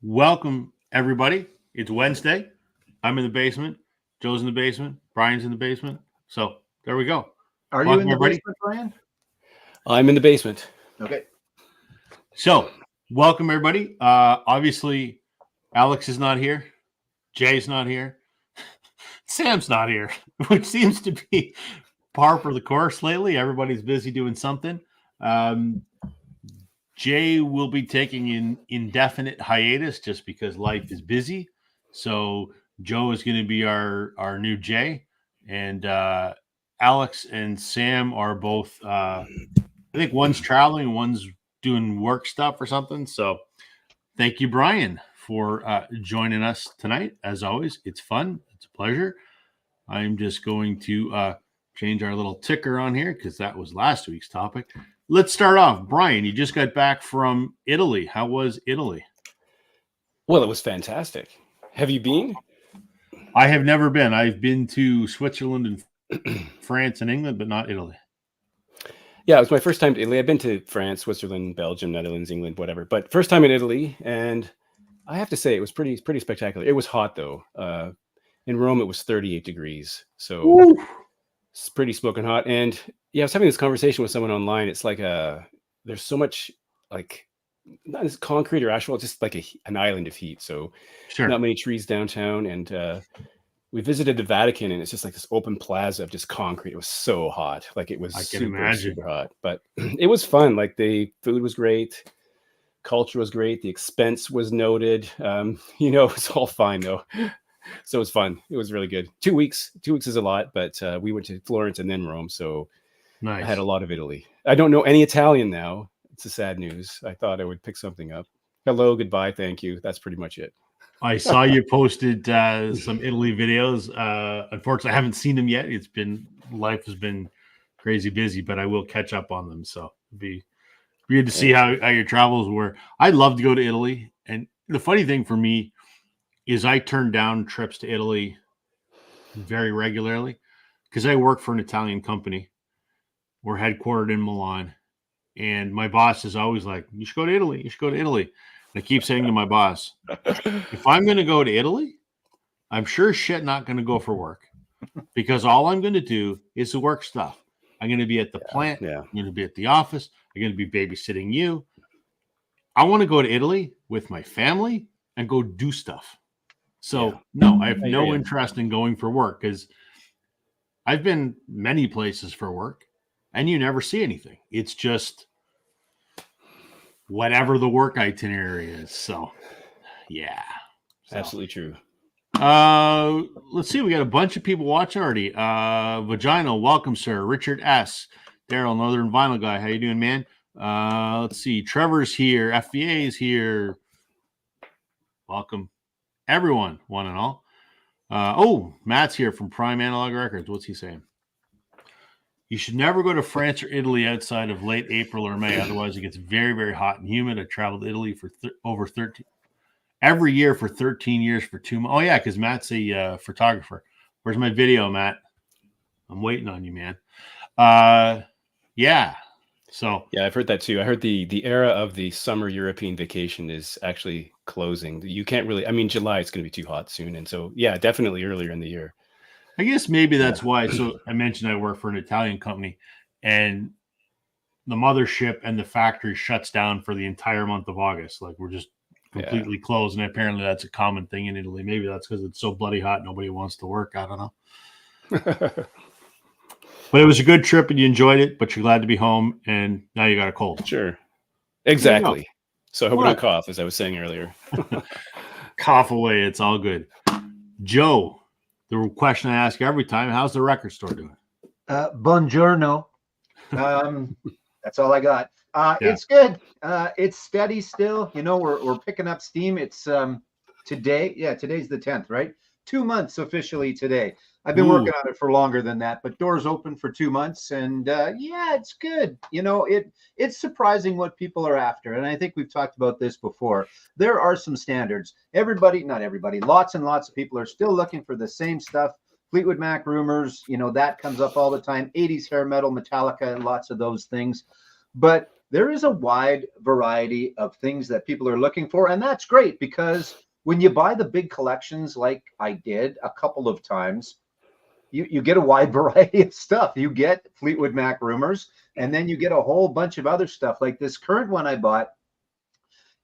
Welcome, everybody. It's Wednesday. I'm in the basement. Joe's in the basement. Brian's in the basement. So there we go. Are you Welcome, in the everybody. basement, Brian? I'm in the basement. Okay. So welcome, everybody. Obviously, Alex is not here. Jay's not here. Sam's not here, which seems to be par for the course lately. Everybody's busy doing something. Jay will be taking an indefinite hiatus just because life is busy. So Joe is going to be our new Jay, and Alex and Sam are both. I think one's traveling, one's doing work stuff or something. So thank you, Brian, for joining us tonight. As always, it's fun. It's a pleasure. I'm just going to change our little ticker on here because that was last week's topic. Let's start off. Brian, you just got back from Italy. How was Italy? Well, it was fantastic. Have you been? I have never been. I've been to Switzerland and France and England, but not Italy. Yeah, it was my first time to Italy. I've been to France, Switzerland, Belgium, Netherlands, England, whatever. But first time in Italy, and I have to say it was pretty spectacular. It was hot though. In Rome, it was 38 degrees, so Woo! It's pretty smoking hot. And yeah, I was having this conversation with someone online. It's like there's so much like not as concrete or asphalt, just like an island of heat. So Sure. not many trees downtown, and we visited the Vatican, and it's just like this open plaza of just concrete. It was so hot, like it was super hot, but it was fun. Like the food was great, culture was great, the expense was noted. It was all fine though. So it was fun. It was really good. 2 weeks. 2 weeks is a lot, but we went to Florence and then Rome. So Nice. I had a lot of Italy. I don't know any Italian now. It's a sad news. I thought I would pick something up. Hello, goodbye, thank you. That's pretty much it. I saw you posted some Italy videos. Unfortunately, I haven't seen them yet. Life has been crazy busy, but I will catch up on them. So it'd be good to see how your travels were. I'd love to go to Italy. And the funny thing for me is I turn down trips to Italy very regularly because I work for an Italian company. We're headquartered in Milan. And my boss is always like, you should go to Italy. You should go to Italy. And I keep saying to my boss, if I'm going to go to Italy, I'm sure shit not going to go for work because all I'm going to do is the work stuff. I'm going to be at the plant. Yeah. I'm going to be at the office. I'm going to be babysitting you. I want to go to Italy with my family and go do stuff. So, no, I have no interest in going for work because I've been many places for work and you never see anything. It's just whatever the work itinerary is. So, yeah. Absolutely true. Let's see. We got a bunch of people watching already. Vagina, welcome, sir. Richard S. Daryl, Northern Vinyl Guy. How you doing, man? Let's see. Trevor's here. FVA is here. Welcome. Everyone, one and all. Matt's here from Prime Analog Records. What's he saying? You should never go to France or Italy outside of late April or May. Otherwise, it gets very, very hot and humid. I traveled to Italy for over 13 every year for 13 years for 2 months. Oh, yeah, because Matt's a photographer. Where's my video, Matt? I'm waiting on you, man. Yeah. So yeah, I've heard that too. I heard the era of the summer European vacation is actually closing. You can't really, July is going to be too hot soon. And so, yeah, definitely earlier in the year. I guess maybe that's why. So I mentioned I work for an Italian company and the mothership and the factory shuts down for the entire month of August. Like we're just completely closed. And apparently that's a common thing in Italy. Maybe that's because it's so bloody hot. Nobody wants to work. I don't know. But it was a good trip and you enjoyed it, but you're glad to be home and now you got a cold. Sure. Exactly. So I hope I don't cough, as I was saying earlier. Cough away. It's all good. Joe, the question I ask every time, how's the record store doing? Buongiorno. That's all I got. It's good. It's steady still. We're picking up steam. It's today. Yeah, today's the 10th, right? 2 months officially today. I've been working on it for longer than that, but doors open for 2 months, and it's good. It's surprising what people are after, and I think we've talked about this before. There are some standards. Not everybody, lots and lots of people are still looking for the same stuff. Fleetwood Mac rumors, that comes up all the time. 80s hair metal, Metallica, and lots of those things. But there is a wide variety of things that people are looking for. And that's great, because when you buy the big collections, like I did a couple of times, you get a wide variety of stuff. You get Fleetwood Mac rumors, and then you get a whole bunch of other stuff. Like this current one I bought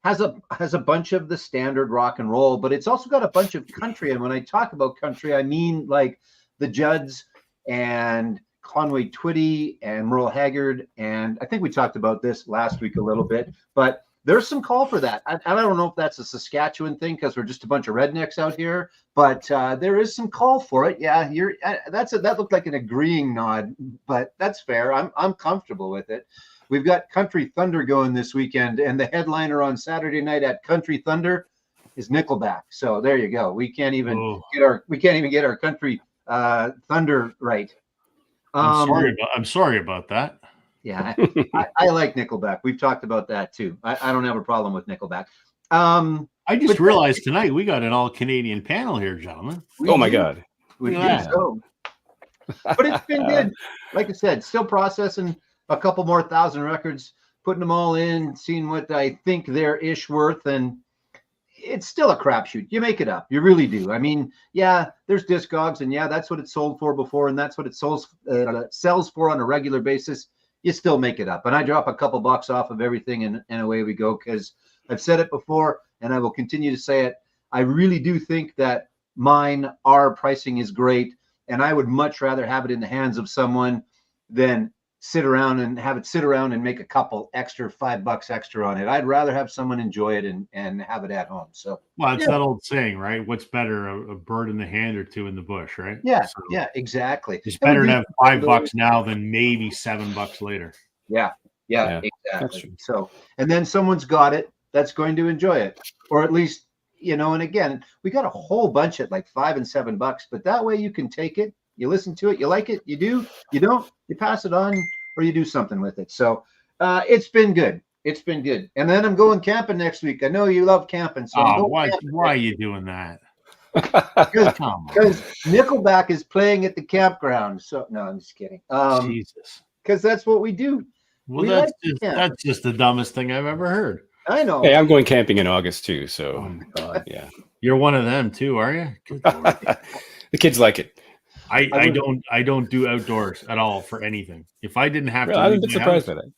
has a bunch of the standard rock and roll, but it's also got a bunch of country. And when I talk about country, I mean like the Judds and Conway Twitty and Merle Haggard. And I think we talked about this last week a little bit, but there's some call for that. I don't know if that's a Saskatchewan thing because we're just a bunch of rednecks out here, but there is some call for it. Yeah, that looked like an agreeing nod, but that's fair. I'm comfortable with it. We've got Country Thunder going this weekend, and the headliner on Saturday night at Country Thunder is Nickelback. So there you go. We can't even get our Country Thunder right. I'm sorry about that. Yeah, I like Nickelback. We've talked about that too. I don't have a problem with Nickelback. I just realized tonight we got an all-Canadian panel here, gentlemen. Oh my God. We do so. But it's been good. Like I said, still processing a couple more thousand records, putting them all in, seeing what I think they're ish worth, and it's still a crapshoot. You make it up. You really do. I mean, yeah, there's Discogs, and yeah, that's what it sold for before, and that's what it sells for on a regular basis. You still make it up. And I drop a couple bucks off of everything, and away we go, because I've said it before, and I will continue to say it. I really do think that our pricing is great, and I would much rather have it in the hands of someone than sit around and make a couple extra $5 extra on it. I'd rather have someone enjoy it and have it at home. So, well, it's that old saying, right? What's better, a bird in the hand or two in the bush, right? Yeah, so yeah, exactly. It's better to have $5 now than maybe $7 later. Yeah, exactly. So, and then someone's got it that's going to enjoy it, or at least, and again, we got a whole bunch at like $5 and $7, but that way you can take it. You listen to it, you like it, you do, you don't, you pass it on, or you do something with it. So it's been good. It's been good. And then I'm going camping next week. I know you love camping. So why are you doing that? Because Nickelback is playing at the campground. So no, I'm just kidding. Jesus. Because that's what we do. Well, that's just the dumbest thing I've ever heard. I know. Hey, I'm going camping in August too. So oh my God. Yeah. You're one of them too, are you? Good Lord. The kids like it. I don't do outdoors at all for anything. If I didn't have to, I'm a bit surprised by that.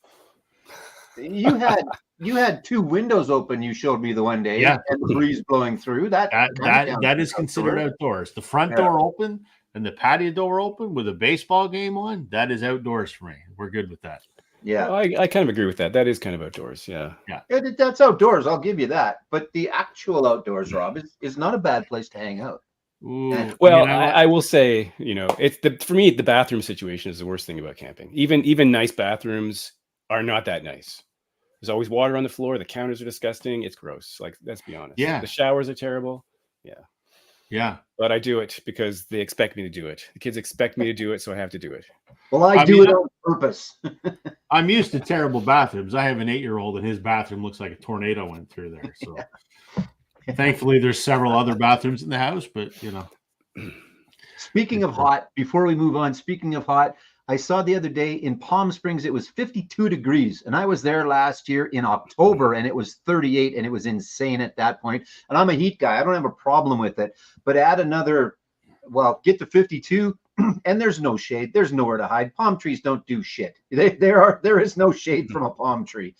You had two windows open. You showed me the one day, and the breeze blowing through. That is considered outdoors. The front door open and the patio door open with a baseball game on. That is outdoors for me. We're good with that. Yeah, well, I kind of agree with that. That is kind of outdoors. Yeah. That's outdoors. I'll give you that. But the actual outdoors, Rob, is not a bad place to hang out. Ooh, well, I will say, for me, the bathroom situation is the worst thing about camping. Even nice bathrooms are not that nice. There's always water on the floor. The counters are disgusting. It's gross. Like, let's be honest. Yeah. The showers are terrible. Yeah. Yeah. But I do it because they expect me to do it. The kids expect me to do it, so I have to do it. Well, I do it on purpose. I'm used to terrible bathrooms. I have an 8-year-old, and his bathroom looks like a tornado went through there. So. Thankfully, there's several other bathrooms in the house, but Speaking of hot, before we move on, speaking of hot, I saw the other day in Palm Springs, it was 52 degrees. And I was there last year in October, and it was 38, and it was insane at that point. And I'm a heat guy. I don't have a problem with it. But add get to 52, and there's no shade. There's nowhere to hide. Palm trees don't do shit. There is no shade from a palm tree.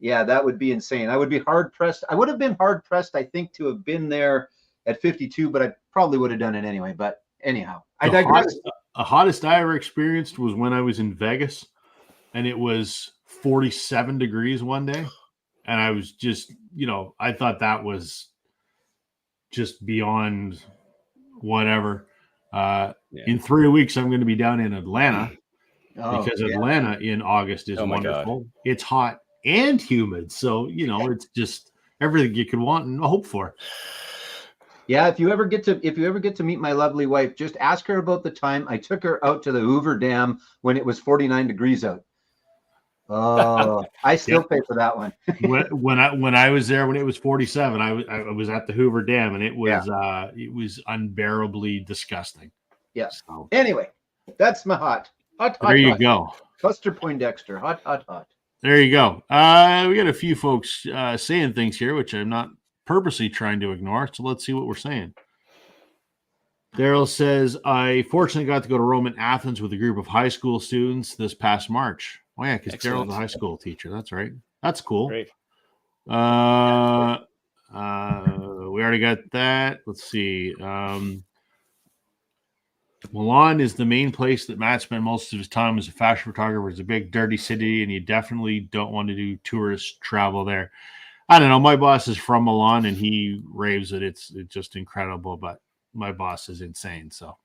Yeah, that would be insane. I would be hard pressed. I would have been hard pressed, I think, to have been there at 52, but I probably would have done it anyway. But anyhow, I digress. The hottest I ever experienced was when I was in Vegas, and it was 47 degrees one day. And I was just, I thought that was just beyond whatever. In 3 weeks, I'm going to be down in Atlanta because Atlanta in August is wonderful. God. It's hot and humid, so it's just everything you could want and hope for. Yeah, if you ever get to meet my lovely wife, just ask her about the time I took her out to the Hoover Dam when it was 49 degrees out. Oh, I still pay for that one. when I was there when it was 47, I was at the Hoover Dam, and it was unbearably disgusting. Yeah. So. Anyway, that's my hot. There you go. Buster Poindexter, hot. There you go. We got a few folks saying things here, which I'm not purposely trying to ignore. So let's see what we're saying. Daryl says, I fortunately got to go to Rome and Athens with a group of high school students this past March. Oh, yeah, because Daryl's a high school teacher. That's right. That's cool. Great. We already got that. Let's see. Milan is the main place that Matt spent most of his time as a fashion photographer. It's a big, dirty city, and you definitely don't want to do tourist travel there. I don't know. My boss is from Milan, and he raves that it's just incredible, but my boss is insane. So,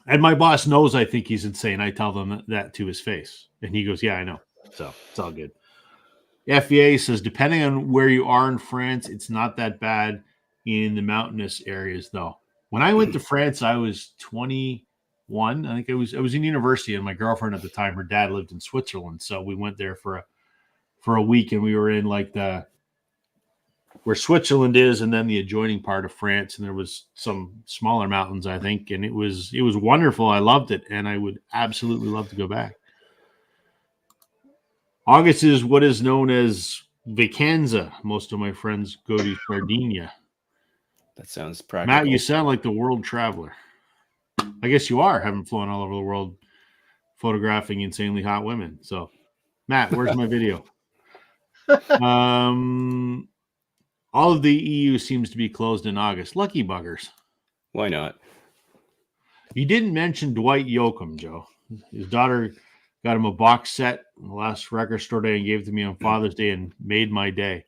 and my boss knows I think he's insane. I tell them that to his face, and he goes, "Yeah, I know." So it's all good. FEA says, depending on where you are in France, it's not that bad in the mountainous areas, though. When I went to France, I was 21. I think I was in university, and my girlfriend at the time, her dad lived in Switzerland, so we went there for a week, and we were in like where Switzerland is, and then the adjoining part of France, and there was some smaller mountains, I think, and it was wonderful. I loved it, and I would absolutely love to go back. August is what is known as Vacanza. Most of my friends go to Sardinia. That sounds practical. Matt, you sound like the world traveler. I guess you are, having flown all over the world photographing insanely hot women. So, Matt, where's my video? All of the EU seems to be closed in August. Lucky buggers. Why not? You didn't mention Dwight Yoakam, Joe. His daughter got him a box set the last record store day and gave it to me on Father's Day and made my day.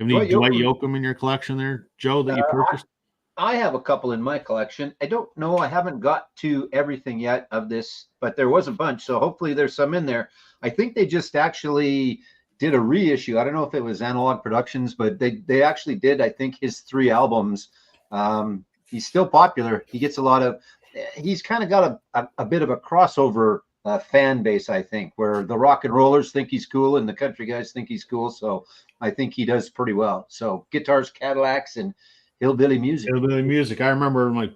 Have any Dwight Yoakam in your collection there, Joe, that you purchased? I have a couple in my collection. I don't know. I haven't got to everything yet of this, but there was a bunch. So hopefully there's some in there. I think they just actually did a reissue. I don't know if it was Analog Productions, but they actually did, I think, his 3 albums. He's still popular. He gets a lot of – he's kind of got a bit of a crossover fan base, I think, where the rock and rollers think he's cool and the country guys think he's cool. So I think he does pretty well. So guitars, Cadillacs, and hillbilly music. Hillbilly music. I remember like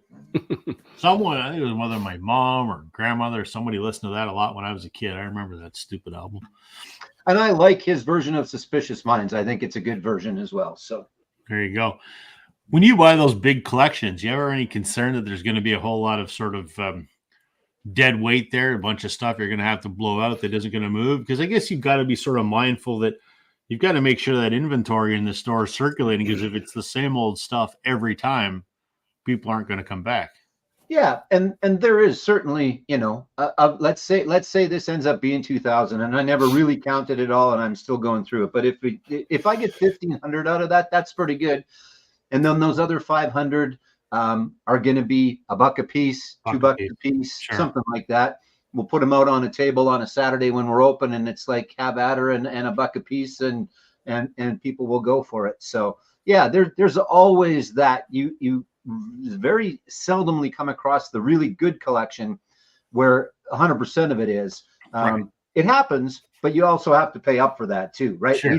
someone, I think it was whether my mom or grandmother or somebody listened to that a lot when I was a kid. I remember that stupid album. And I like his version of Suspicious Minds. I think it's a good version as well. So there you go. When you buy those big collections, you ever any concern that there's going to be a whole lot of sort of dead weight there, a bunch of stuff you're going to have to blow out that isn't going to move? Because I guess you've got to be sort of mindful that you've got to make sure that inventory in the store is circulating, because if it's the same old stuff every time, people aren't going to come back. Yeah, and there is certainly, let's say this ends up being 2,000, and I never really counted it all, and I'm still going through it. But if I get 1,500 out of that, that's pretty good. And then those other 500 are going to be $1 a piece, $2 a piece, sure, something like that. We'll put them out on a table on a Saturday when we're open, and it's like have at her and $1 a piece, and people will go for it. So yeah, there's always that. You very seldomly come across the really good collection where 100% of it is. Right. It happens, but you also have to pay up for that too, right? Sure.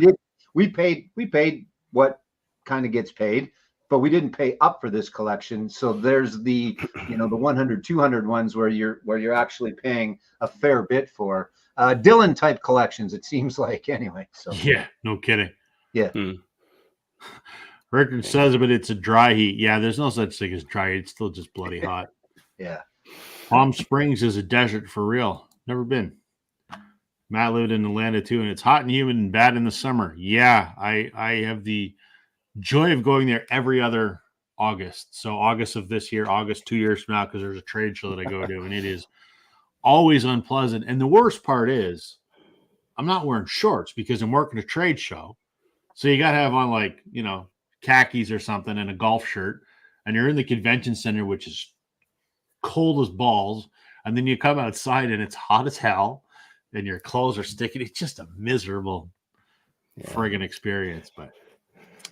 We paid what kind of gets paid, but we didn't pay up for this collection. So there's the 100, 200 ones where you're actually paying a fair bit for. Dylan type collections, it seems like, anyway. So yeah, no kidding. Yeah. Richard says, but it's a dry heat. Yeah, there's no such thing as dry heat. It's still just bloody hot. Yeah. Palm Springs is a desert for real. Never been. Matt lived in Atlanta too, and it's hot and humid and bad in the summer. Yeah, I have the joy of going there every other August. So August of this year, August 2 years from now, because there's a trade show that I go to, and it is always unpleasant. And the worst part is I'm not wearing shorts because I'm working a trade show. So you got to have on khakis or something and a golf shirt, and you're in the convention center, which is cold as balls. And then you come outside and it's hot as hell and your clothes are sticking. It's just a miserable friggin' experience, but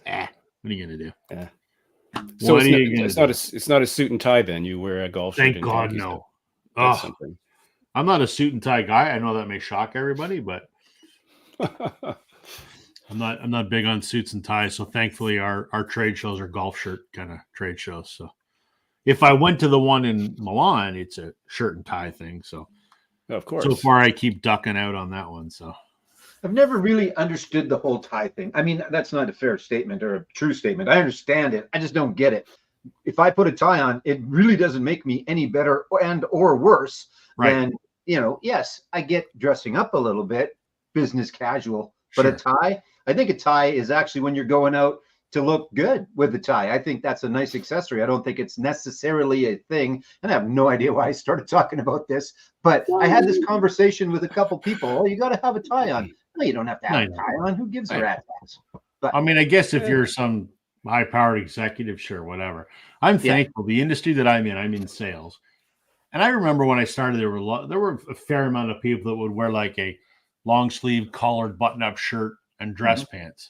what are you going to do? Yeah. So it's not a suit and tie then. You wear a golf shirt. Thank God, no. I'm not a suit and tie guy. I know that may shock everybody, but I'm not big on suits and ties. So thankfully our trade shows are golf shirt kind of trade shows. So if I went to the one in Milan, it's a shirt and tie thing. So Of course. So far, I keep ducking out on that one. So I've never really understood the whole tie thing. I mean, that's not a fair statement or a true statement. I understand it. I just don't get it. If I put a tie on, it really doesn't make me any better and or worse than, yes, I get dressing up a little bit, business casual, but a tie, I think a tie is actually when you're going out to look good with the tie. I think that's a nice accessory. I don't think it's necessarily a thing. And I have no idea why I started talking about this, but I had this conversation with a couple people. Oh, you got to have a tie on. No, you don't have to have a tie on. Who gives a rat's ass? But I mean, I guess if you're some high-powered executive, sure, whatever. I'm thankful. The industry that I'm in sales. And I remember when I started, there were a fair amount of people that would wear like a long sleeve collared button-up shirt and dress pants.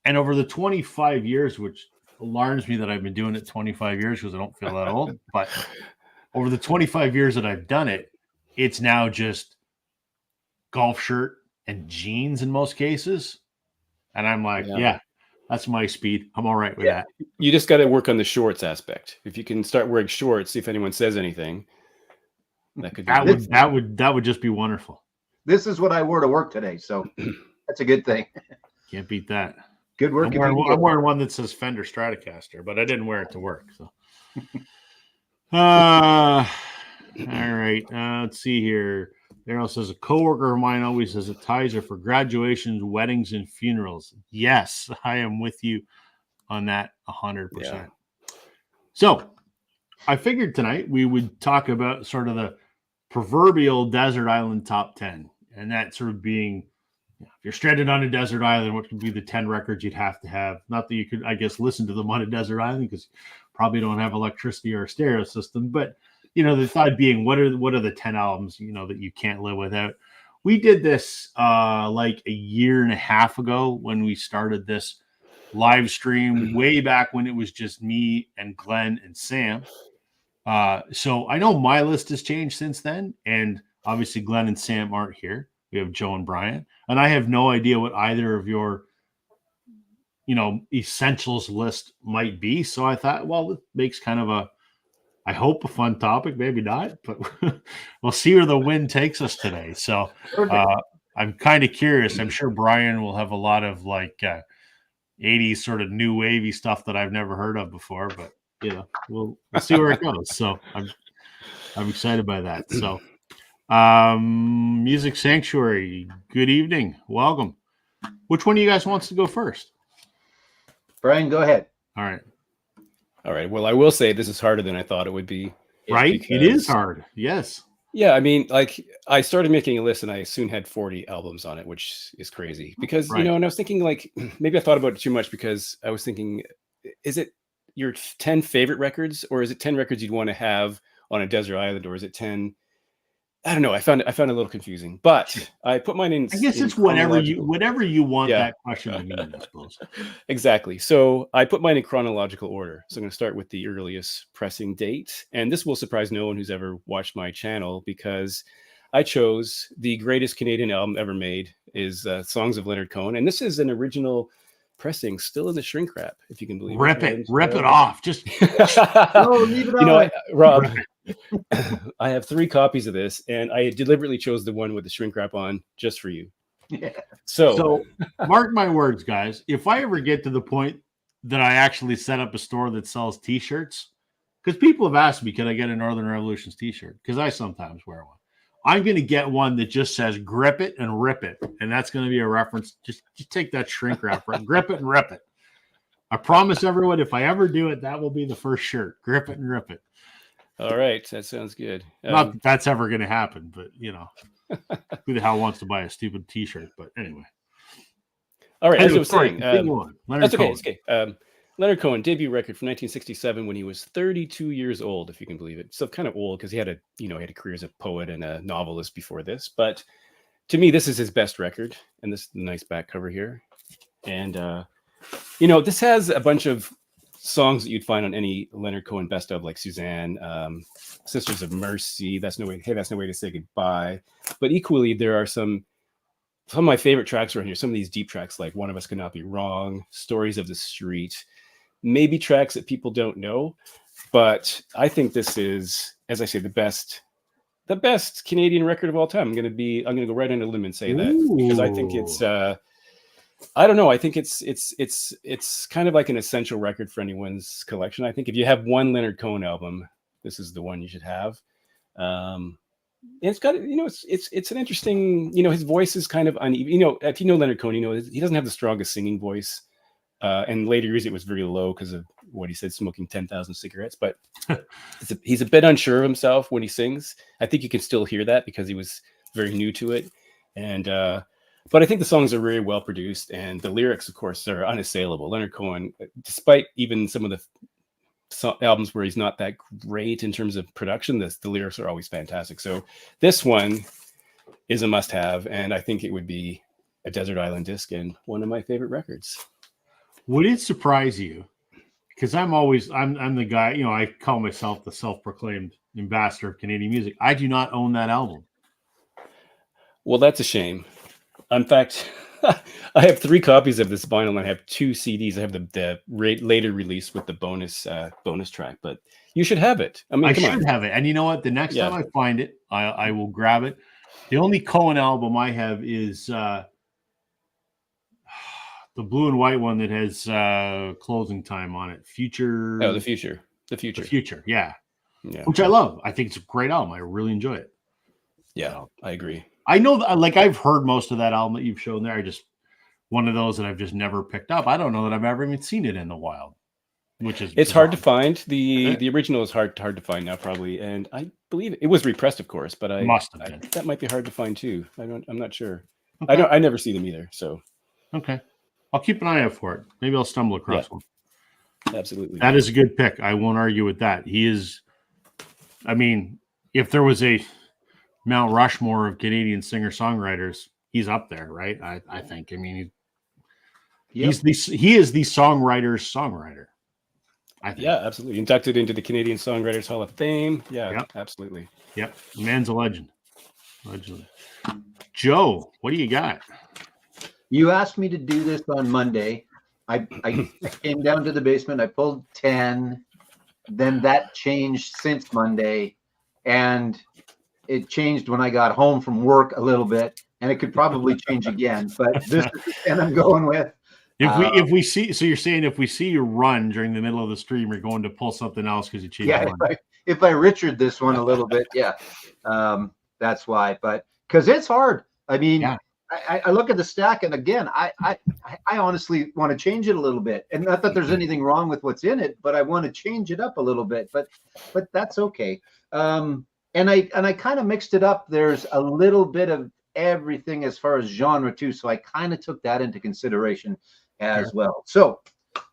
And over the 25 years, which alarms me that I've been doing it 25 years because I don't feel that old, but over the 25 years that I've done it, it's now just golf shirt and jeans in most cases. And I'm like, that's my speed. I'm all right with that. You just got to work on the shorts aspect. If you can start wearing shorts, see if anyone says anything. That would just be wonderful. This is what I wore to work today, so that's a good thing. Can't beat that. Good work. I'm wearing one that says Fender Stratocaster, but I didn't wear it to work. So, all right. Let's see here. Daryl says a coworker of mine always says that ties are for graduations, weddings, and funerals. Yes, I am with you on that 100%. Yeah. So, I figured tonight we would talk about sort of the proverbial desert island top 10, and that sort of being, if you're stranded on a desert island, what would be the 10 records you'd have to have? Not that you could, I guess, listen to them on a desert island because you probably don't have electricity or a stereo system, but the thought being, what are the 10 albums, that you can't live without? We did this like a year and a half ago when we started this live stream way back when it was just me and Glenn and Sam. So I know my list has changed since then, and obviously Glenn and Sam aren't here. We have Joe and Brian, and I have no idea what either of your, essentials list might be. So I thought, well, it makes kind of I hope a fun topic, maybe not, but we'll see where the wind takes us today. So I'm kind of curious. I'm sure Brian will have a lot of like 80s sort of new wavy stuff that I've never heard of before, but we'll see where it goes. So I'm excited by that. So Music Sanctuary, good evening. Welcome. Which one of you guys wants to go first? Brian, go ahead. All right. Well, I will say this is harder than I thought it would be. Right? It is hard. Yes. Yeah. I mean, like I started making a list and I soon had 40 albums on it, which is crazy because, and I was thinking like, maybe I thought about it too much because I was thinking, is it your 10 favorite records or is it 10 records you'd want to have on a desert island, or is it 10? I don't know. I found it a little confusing, but I put mine in. I guess it's whatever you want that question to mean, I suppose. Exactly. So I put mine in chronological order. So I'm going to start with the earliest pressing date. And this will surprise no one who's ever watched my channel because I chose the greatest Canadian album ever made is Songs of Leonard Cohen. And this is an original pressing, still in the shrink wrap, if you can believe it. Rip it off. Just leave it on. Rob, I have 3 copies of this, and I deliberately chose the one with the shrink wrap on just for you. Yeah. So mark my words, guys. If I ever get to the point that I actually set up a store that sells T-shirts, because people have asked me, can I get a Northern Revolutions T-shirt? Because I sometimes wear one. I'm going to get one that just says grip it and rip it. And that's going to be a reference. Just take that shrink wrap, right? Grip it and rip it. I promise everyone, if I ever do it, that will be the first shirt. Grip it and rip it. All right. That sounds good. Not that that's ever going to happen, but who the hell wants to buy a stupid T-shirt? But anyway. All right. As I was saying, that's okay. It's okay. Leonard Cohen, debut record from 1967 when he was 32 years old, if you can believe it. So kind of old because he had a career as a poet and a novelist before this. But to me, this is his best record. And this is the nice back cover here. And, this has a bunch of songs that you'd find on any Leonard Cohen best of, like Suzanne, Sisters of Mercy, That's No Way to Say Goodbye. But equally, there are some of my favorite tracks right here. Some of these deep tracks, like One of Us Could Not Be Wrong, Stories of the Street, maybe tracks that people don't know. But I think this is, as I say, the best the best Canadian record of all time. I'm gonna go right on a limb and say that, because I think it's I don't know. I think it's kind of like an essential record for anyone's collection. I think if you have one Leonard Cohen album, this is the one you should have. It's got, it's an interesting, his voice is kind of uneven. If you know Leonard Cohen, he doesn't have the strongest singing voice. And later years it was very low because of what he said, smoking 10,000 cigarettes. But he's a bit unsure of himself when he sings. I think you can still hear that because he was very new to it. And but I think the songs are very well produced, and the lyrics, of course, are unassailable. Leonard Cohen, despite even some of the albums where he's not that great in terms of production, the lyrics are always fantastic. So this one is a must-have, and I think it would be a Desert Island Disc and one of my favorite records. Would it surprise you? Because I'm the guy, I call myself the self-proclaimed ambassador of Canadian music. I do not own that album. Well, that's a shame. In fact, I have 3 copies of this vinyl, and I have 2 CDs. I have the later release with the bonus track, but you should have it. I mean, I should have it. And you know what? The next time I find it, I will grab it. The only Cohen album I have is the blue and white one that has Closing Time on it. Future. Oh, the Future. The Future. Yeah. Which I love. I think it's a great album. I really enjoy it. Yeah, I agree. I know that, I've heard most of that album that you've shown there. I just one of those that I've just never picked up. I don't know that I've ever even seen it in the wild, it's hard to find. The original is hard to find now, probably, and I believe it was repressed, of course, but must have been. That might be hard to find too. I'm not sure. Okay. I never see them either. So okay, I'll keep an eye out for it. Maybe I'll stumble across one. Absolutely, that is a good pick. I won't argue with that. He is. I mean, if there was a Mount Rushmore of Canadian singer-songwriters, he's up there, right? I think. I mean, he is the songwriter's songwriter. I think. Yeah, absolutely. Inducted into the Canadian Songwriters Hall of Fame. Yeah, absolutely. Yep, the man's a legend. Joe, what do you got? You asked me to do this on Monday. I came down to the basement. I pulled 10. Then that changed since Monday, and it changed when I got home from work a little bit, and it could probably change again. But this is the 10 I'm going with. If we see, so you're saying if we see you run during the middle of the stream, you're going to pull something else because you changed. Yeah, if I Richard this one a little bit, that's why. But because it's hard. I mean, I look at the stack, and again, I honestly want to change it a little bit, and not that there's anything wrong with what's in it, but I want to change it up a little bit. But that's okay. And I kind of mixed it up. There's a little bit of everything as far as genre too, so I kind of took that into consideration as well. So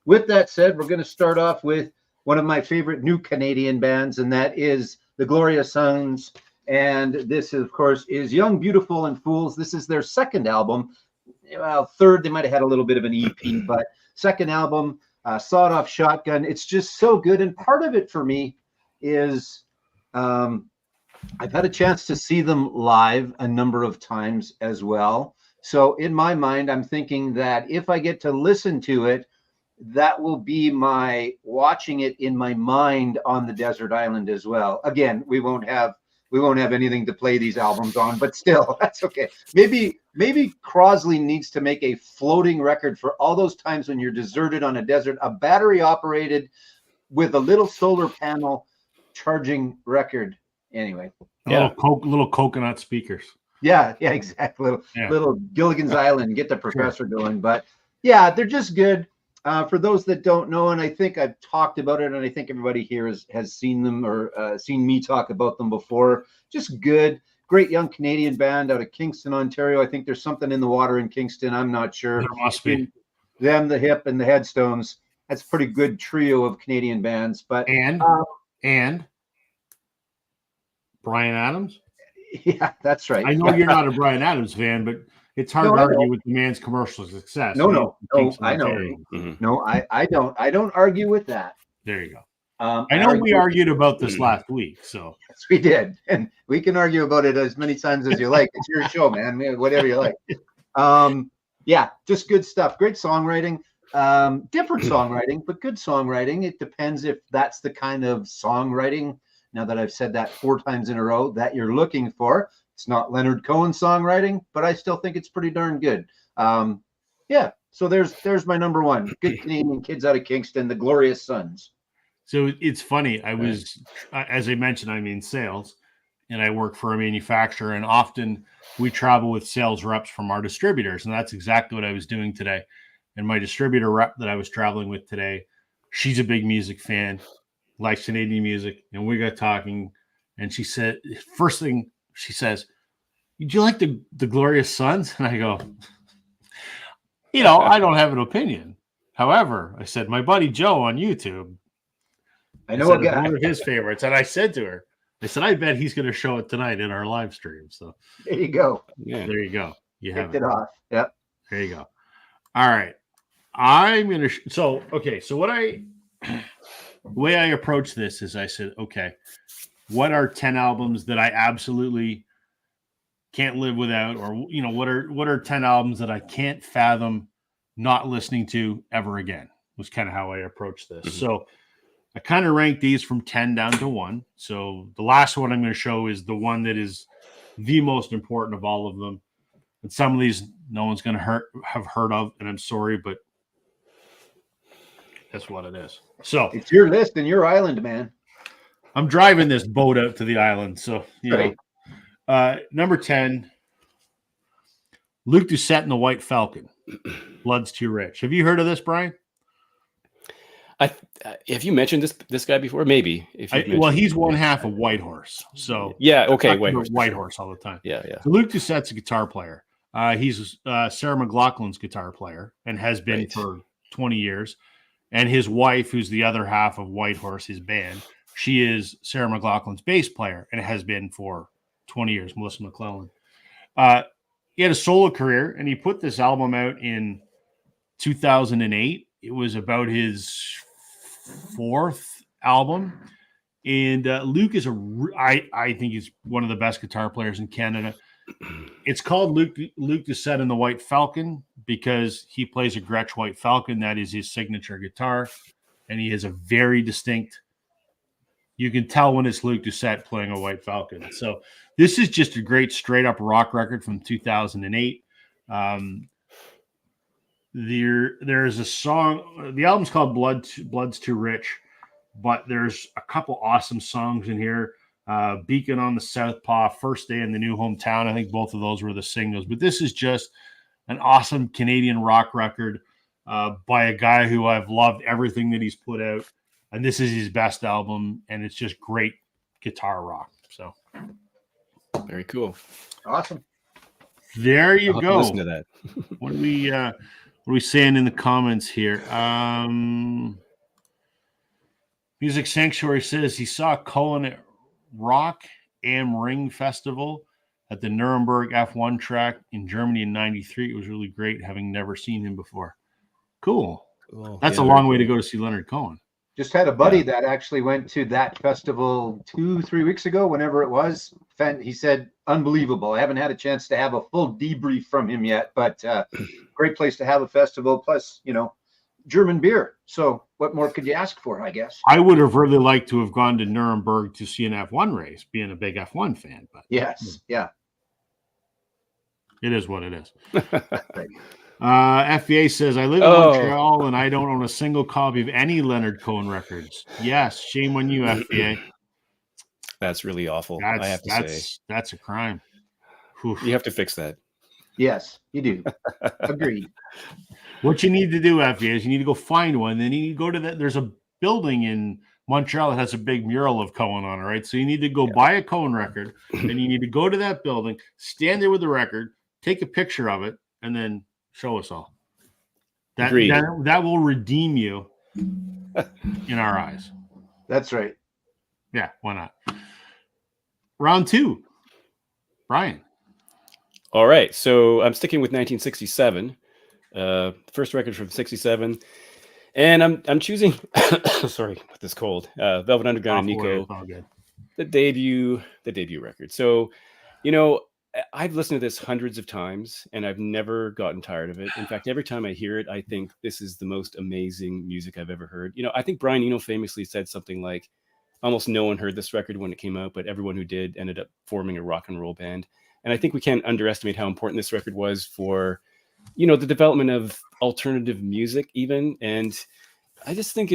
with that said, we're going to start off with one of my favorite new Canadian bands, and that is the Glorious Sons. And this, of course, is Young, Beautiful, and Fools. This is their second album. Well, third, they might have had a little bit of an EP, but second album, Sawed Off Shotgun. It's just so good. And part of it for me is I've had a chance to see them live a number of times as well. So in my mind, I'm thinking that if I get to listen to it, that will be my watching it in my mind on the desert island as well. Again, we won't have anything to play these albums on, but still, that's okay. Maybe Crosley needs to make a floating record for all those times when you're deserted on a desert, a battery operated with a little solar panel charging record. Anyway, little coconut speakers. Yeah, exactly. Little Gilligan's Island, get the professor going. But yeah, they're just good. For those that don't know, and I think I've talked about it, and I think everybody here has seen them or seen me talk about them before. Just good, great young Canadian band out of Kingston, Ontario. I think there's something in the water in Kingston. I'm not sure. There must be. Them, the Hip, and the Headstones. That's a pretty good trio of Canadian bands. But and Bryan Adams. Yeah, that's right. I know you're not a Bryan Adams fan, but it's hard to argue with the man's commercial success. No, I know. Mm-hmm. No, I don't argue with that. There you go. I know we argued about this last week, so yes, we did, and we can argue about it as many times as you like. It's your show, man. Whatever you like. Yeah, just good stuff. Great songwriting. Different songwriting, but good songwriting. It depends if that's the kind of songwriting now that I've said that 4 times in a row, that you're looking for. It's not Leonard Cohen songwriting, but I still think it's pretty darn good. Yeah, so there's my number one. Good Canadian kids out of Kingston, the Glorious Sons. So it's funny. I was, as I mentioned, I'm in sales, and I work for a manufacturer, and often we travel with sales reps from our distributors, and that's exactly what I was doing today. And my distributor rep that I was traveling with today, she's a big music fan, likes Canadian music, and we got talking, and she said, first thing she says, "Did you like the Glorious Sons?" And I go, I don't have an opinion. However, I said, my buddy Joe on YouTube, I know a guy, one of his favorites, and I said to her, I said, I bet he's going to show it tonight in our live stream. So there you go. Yeah, there you go. You have it off. Yep. There you go. All right. I'm going to. So the way I approach this is I said, okay, what are 10 albums that I absolutely can't live without, or what are 10 albums that I can't fathom not listening to ever again, was kind of how I approached this. Mm-hmm. So I kind of ranked these from 10 down to 1. So the last one I'm going to show is the one that is the most important of all of them. And some of these no one's going to have heard of, and I'm sorry, but that's what it is. So it's your list and your island, man. I'm driving this boat out to the island, so right. Number 10, Luke Doucette and the White Falcon. Blood's Too Rich. Have you heard of this, Brian? Have you mentioned this guy before? Maybe. He's one half of Whitehorse. So yeah, okay, Whitehorse. Whitehorse all the time. Yeah. So Luke Doucette's a guitar player. He's Sarah McLachlan's guitar player and has been for 20 years. And his wife, who's the other half of Whitehorse, his band, she is Sarah McLachlan's bass player and has been for 20 years, Melissa McClellan. He had a solo career, and he put this album out in 2008. It was about his 4th album. And Luke is I think he's one of the best guitar players in Canada. It's called Luke Doucette and the White Falcon because he plays a Gretsch White Falcon. That is his signature guitar. And he has a very distinct, you can tell when it's Luke Doucette playing a White Falcon. So this is just a great straight up rock record from 2008. There's a song, the album's called Blood's Too Rich, but there's a couple awesome songs in here. Beacon on the Southpaw, First Day in the New Hometown. I think both of those were the singles, but this is just an awesome Canadian rock record by a guy who I've loved everything that he's put out. And this is his best album, and it's just great guitar rock. So very cool. Awesome. There you go. Listen to that. What are we saying in the comments here? Music Sanctuary says he saw Cohen at Rock am Ring Festival at the Nuremberg F1 track in Germany in '93. It was really great, having never seen him before. Cool. That's a long way to go to see Leonard Cohen. Just had a buddy that actually went to that festival 2-3 weeks ago, whenever it was. He said, unbelievable. I haven't had a chance to have a full debrief from him yet, but great place to have a festival. Plus, German beer. So what more could you ask for, I guess? I would have really liked to have gone to Nuremberg to see an F1 race, being a big F1 fan. But yes, yeah. It is what it is. FBA says, I live in Montreal and I don't own a single copy of any Leonard Cohen records. Yes, shame on you, FBA. That's really awful. I have to say. That's a crime. Oof. You have to fix that. Yes, you do. Agreed. What you need to do, FBA, is you need to go find one. Then you need to go to that. There's a building in Montreal that has a big mural of Cohen on it, right? So you need to go buy a Cohen record, and you need to go to that building, stand there with the record, take a picture of it, and then show us all. That will redeem you in our eyes. That's right. Yeah, why not? Round 2. Brian. All right. So I'm sticking with 1967. First record from 67. And I'm choosing sorry, with this cold. Velvet Underground and Nico. The debut record. So, I've listened to this hundreds of times and I've never gotten tired of it. In fact, every time I hear it, I think this is the most amazing music I've ever heard. I think Brian Eno famously said something like, almost no one heard this record when it came out, but everyone who did ended up forming a rock and roll band. And I think we can't underestimate how important this record was for, you know, the development of alternative music even. And I just think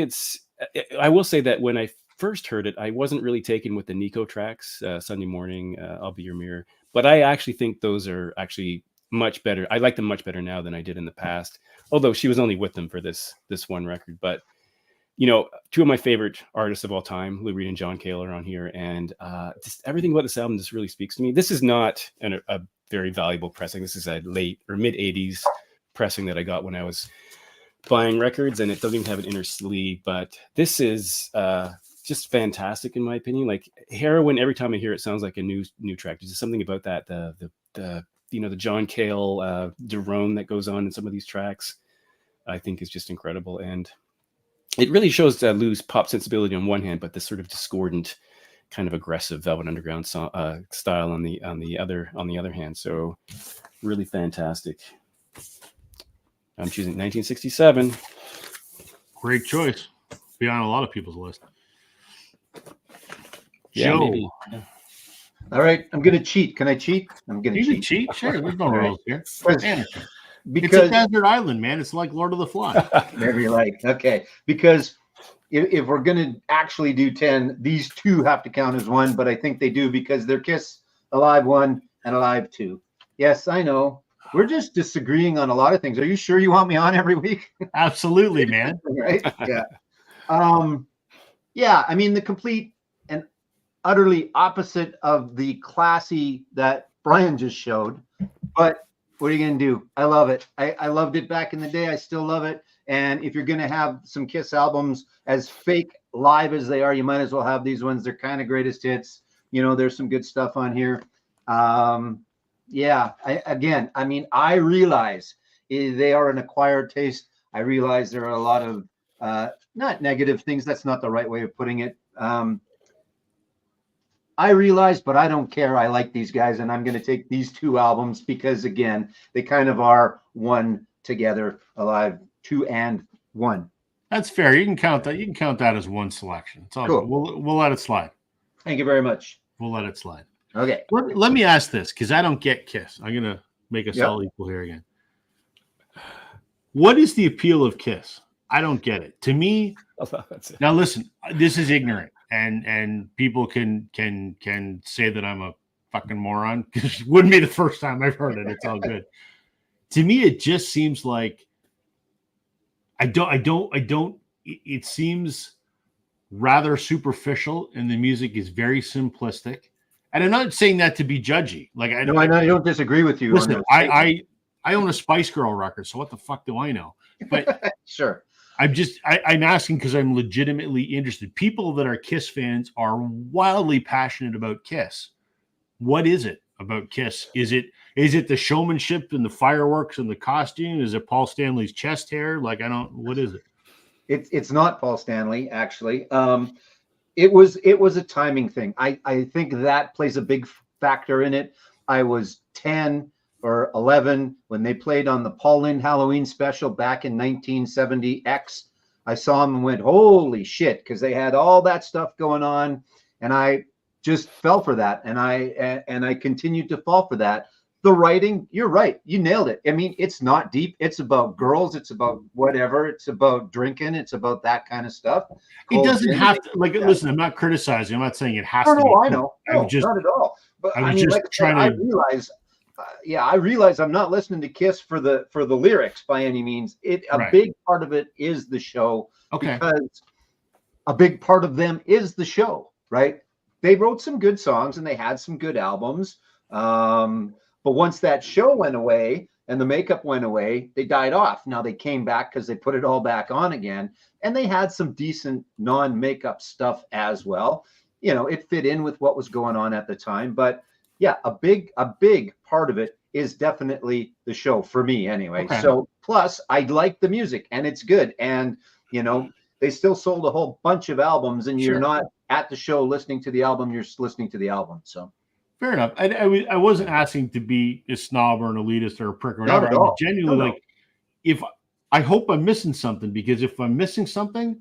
I will say that when I first heard it, I wasn't really taken with the Nico tracks, Sunday Morning, I'll Be Your Mirror. But I actually think those are actually much better. I like them much better now than I did in the past. Although she was only with them for this one record. But, you know, two of my favorite artists of all time, Lou Reed and John Cale, are on here. And just everything about this album just really speaks to me. This is not a very valuable pressing. This is a late or mid 80s pressing that I got when I was buying records, and it doesn't even have an inner sleeve. But this is just fantastic in my opinion. Like Heroin, every time I hear it, sounds like a new track. There's just something about that. The you know, the John Cale drone that goes on in some of these tracks, I think is just incredible. And it really shows Lou's pop sensibility on one hand, but this sort of discordant, kind of aggressive Velvet Underground style on the other hand. So really fantastic. I'm choosing 1967. Great choice. Be on a lot of people's list. Yeah, Joe. maybe. Yeah. All right, I'm gonna cheat. Can I cheat? I'm gonna You cheat. can cheat. Sure, there's no All right. rules here. Man, Because it's a desert island, man. It's like Lord of the Flies. whatever you like. Okay, because if we're gonna actually do 10, these two have to count as one, but I think they do because they're Kiss Alive 1 and Alive 2. Yes, I know. We're just disagreeing on a lot of things. Are you sure you want me on every week? Absolutely, man. Right? Yeah. Yeah, I mean the complete and utterly opposite of the classy that Brian just showed. But what are you going to do? I love it. I loved it back in the day. I still love it. And if you're going to have some Kiss albums as fake live as they are, you might as well have these ones. They're kind of greatest hits. You know, there's some good stuff on here. Yeah, I mean, I realize they are an acquired taste. I realize there are a lot of not negative things. That's not the right way of putting it. I realize, but I don't care. I like these guys, and I'm going to take these two albums because, again, they kind of are one together, Alive 2 and 1. That's fair. You can count that. You can count that as one selection. It's all Cool. good. We'll let it slide. Thank you very much. We'll let it slide. Okay. Let me ask this because I don't get Kiss. I'm going to make us Yep. all equal here again. What is the appeal of Kiss? I don't get it. To me, now listen, this is ignorant, and people can say that I'm a fucking moron because it wouldn't be the first time I've heard it. It's all good. To me, it just seems like I don't. It seems rather superficial, and the music is very simplistic. And I'm not saying that to be judgy. Like I don't disagree with you. Listen, I own a Spice Girl record, so what the fuck do I know? But sure. I'm asking because I'm legitimately interested. People that are Kiss fans are wildly passionate about Kiss. What is it about Kiss? Is it the showmanship and the fireworks and the costume? Is it Paul Stanley's chest hair? Like what is it? It's not Paul Stanley, actually. It was a timing thing. I think that plays a big factor in it. I was 10 or 11 when they played on the Paul Lynde Halloween special back in 1970X. I saw them and went, holy shit, because they had all that stuff going on, and I just fell for that, and I continued to fall for that. The writing, you're right, you nailed it. I mean, it's not deep. It's about girls. It's about whatever. It's about drinking. It's about that kind of stuff. It doesn't have to. Like, listen, I'm not criticizing. I'm not saying it has to. No, I know. I'm just not at all. But I was just trying I to. I realize I'm not listening to Kiss for the lyrics by any means. A big part of it is the show. Okay. Because a big part of them is the show, right? They wrote some good songs and they had some good albums. But once that show went away and the makeup went away, they died off. Now they came back because they put it all back on again, and they had some decent non-makeup stuff as well. You know, it fit in with what was going on at the time. But yeah, a big part of it is definitely the show for me anyway. Okay. So plus I like the music and it's good. And, you know, they still sold a whole bunch of albums, and you're not at the show listening to the album. You're listening to the album. So. Fair enough. I wasn't asking to be a snob or an elitist or a prick or whatever. I was genuinely like, I hope I'm missing something, because if I'm missing something,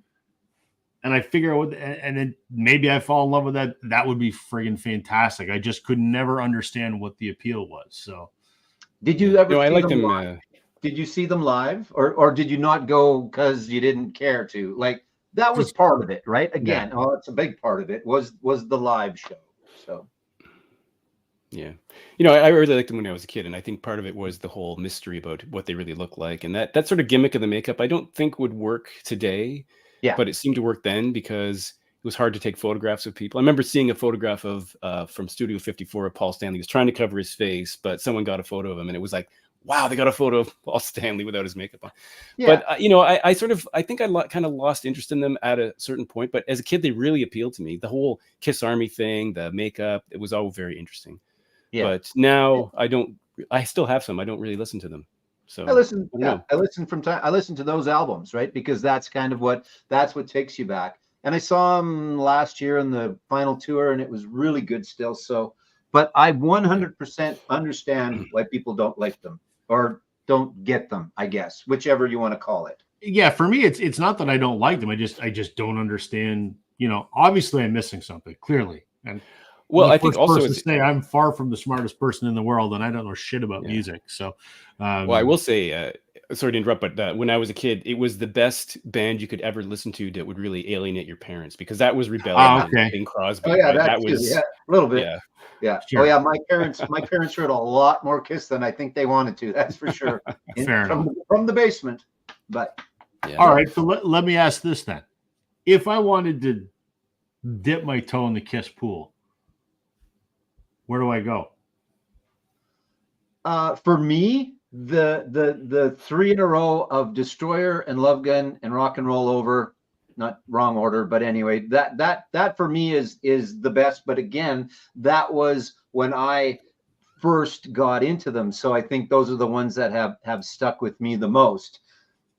and I figure out, and then maybe I fall in love with that. That would be friggin' fantastic. I just could never understand what the appeal was. So, did you ever I see like them them. live? Did you see them live, or did you not go because you didn't care to? Like that was part of it, right? Again, it's a big part of it was the live show. So. Yeah. I really liked them when I was a kid. And I think part of it was the whole mystery about what they really look like. And that sort of gimmick of the makeup, I don't think would work today. Yeah. But it seemed to work then because it was hard to take photographs of people. I remember seeing a photograph of from Studio 54 of Paul Stanley. He was trying to cover his face, but someone got a photo of him. And it was like, wow, they got a photo of Paul Stanley without his makeup on. Yeah. But, I think I kind of lost interest in them at a certain point. But as a kid, they really appealed to me. The whole Kiss Army thing, the makeup, it was all very interesting. Yeah. But now I still have some. I don't really listen to them. So I listen to those albums, right? Because that's kind of what takes you back. And I saw them last year in the final tour, and it was really good still. So, but I 100% understand why people don't like them or don't get them, I guess, whichever you want to call it. Yeah, for me, it's not that I don't like them. I just don't understand. Obviously I'm missing something, clearly. And well, I think also I'm far from the smartest person in the world, and I don't know shit about music. So, well, I will say, sorry to interrupt, but when I was a kid, it was the best band you could ever listen to that would really alienate your parents, because that was Rebellion and Bing Crosby. Oh yeah, right? that was a little bit. Yeah. Sure. Oh yeah, my parents heard a lot more Kiss than I think they wanted to. That's for sure. From the basement, but. Yeah. All right, so let me ask this then: if I wanted to dip my toe in the Kiss pool, where do I go? For me, the three in a row of Destroyer and Love Gun and Rock and Roll Over, not wrong order, but anyway, that for me is the best. But again, that was when I first got into them, so I think those are the ones that have stuck with me the most.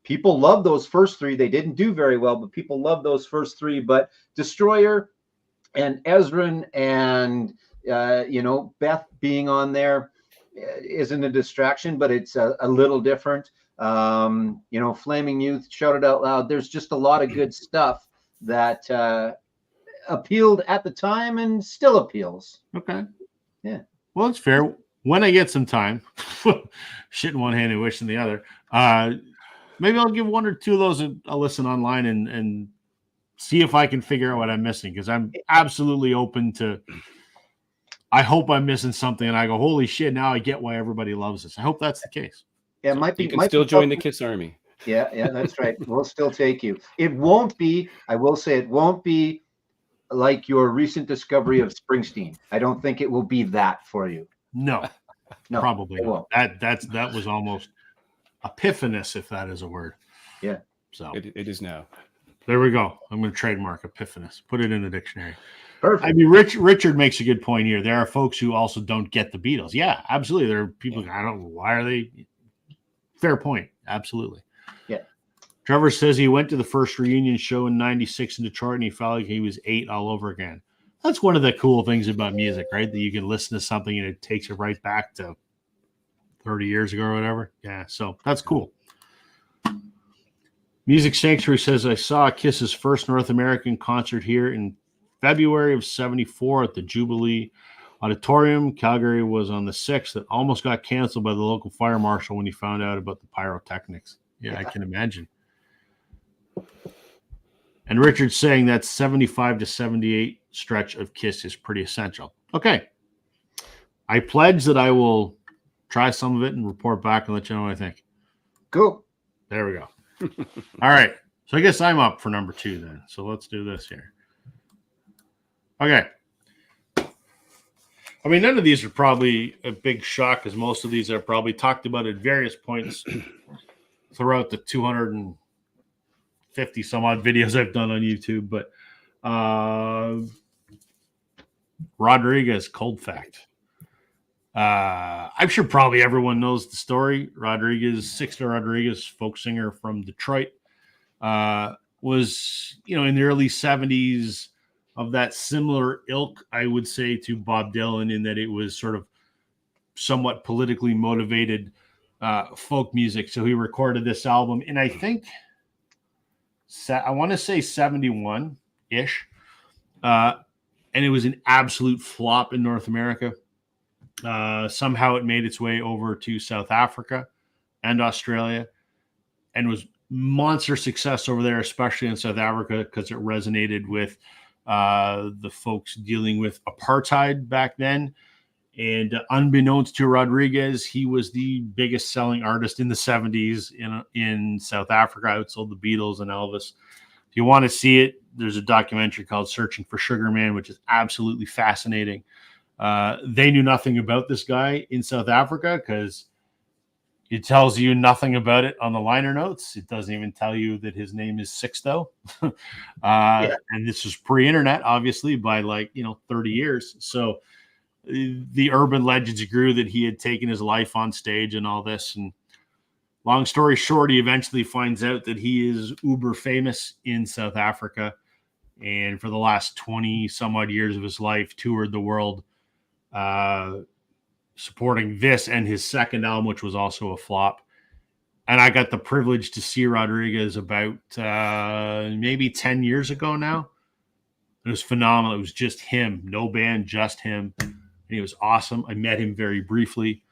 People love those first three. They didn't do very well, but people love those first three. But Destroyer and Ezrin and Beth being on there isn't a distraction, but it's a little different. Flaming Youth, Shout It Out Loud. There's just a lot of good stuff that appealed at the time and still appeals. Okay. Yeah. Well, it's fair. When I get some time, shit in one hand and wish in the other, maybe I'll give one or two of those a listen online and see if I can figure out what I'm missing, because I'm absolutely open to. I hope I'm missing something, and I go, holy shit! Now I get why everybody loves this. I hope that's the case. Yeah, it might be. You can still join the Kiss Army. Yeah, that's right. We'll still take you. It won't be. I will say it won't be like your recent discovery of Springsteen. I don't think it will be that for you. No, probably not. That was almost epiphanous, if that is a word. Yeah. So it is now. There we go. I'm going to trademark epiphanous. Put it in the dictionary. Perfect. I mean, Richard makes a good point here. There are folks who also don't get the Beatles. Yeah, absolutely. There are people. I don't know. Why are they? Fair point. Absolutely. Yeah. Trevor says he went to the first reunion show in '96 in Detroit, and he felt like he was 8 all over again. That's one of the cool things about music, right? That you can listen to something and it takes you right back to 30 years ago or whatever. Yeah. So that's cool. Music Sanctuary says, I saw Kiss's first North American concert here in February of '74 at the Jubilee Auditorium. Calgary was on the 6th. It almost got canceled by the local fire marshal when he found out about the pyrotechnics. Yeah, I can imagine. And Richard's saying that 75 to 78 stretch of Kiss is pretty essential. Okay. I pledge that I will try some of it and report back and let you know what I think. Cool. There we go. All right. So I guess I'm up for number 2 then. So let's do this here. Okay. I mean, none of these are probably a big shock, because most of these are probably talked about at various points throughout the 250 some odd videos I've done on YouTube. But Rodriguez, Cold Fact. I'm sure probably everyone knows the story. Sixto Rodriguez, folk singer from Detroit, was, in the early 70s of that similar ilk, I would say, to Bob Dylan, in that it was sort of somewhat politically motivated folk music. So he recorded this album in, I think, I want to say 71 ish, and it was an absolute flop in North America. Somehow it made its way over to South Africa and Australia, and was monster success over there, especially in South Africa, because it resonated with the folks dealing with apartheid back then. And unbeknownst to Rodriguez, he was the biggest selling artist in the 70s in South Africa. Outsold the Beatles and Elvis. If you want to see it, there's a documentary called Searching for Sugar Man, which is absolutely fascinating. They knew nothing about this guy in South Africa because it tells you nothing about it on the liner notes. It doesn't even tell you that his name is Sixto. And this was pre-internet, obviously, by 30 years. So the urban legends grew that he had taken his life on stage and all this. And long story short, he eventually finds out that he is uber famous in South Africa. And for the last 20 some odd years of his life, toured the world, supporting this and his second album, which was also a flop. And I got the privilege to see Rodriguez about maybe 10 years ago now. It was phenomenal. It was just him, no band, just him. And he was awesome. I met him very briefly.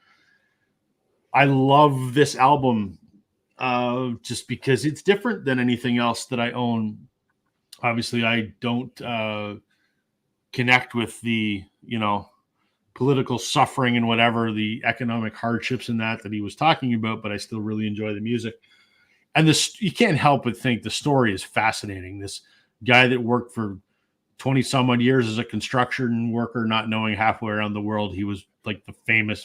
I love this album just because it's different than anything else that I own. Obviously, I don't connect with the, political suffering and whatever, the economic hardships and that he was talking about, but I still really enjoy the music. And this, you can't help but think the story is fascinating. This guy that worked for 20 some odd years as a construction worker, not knowing halfway around the world, he was like the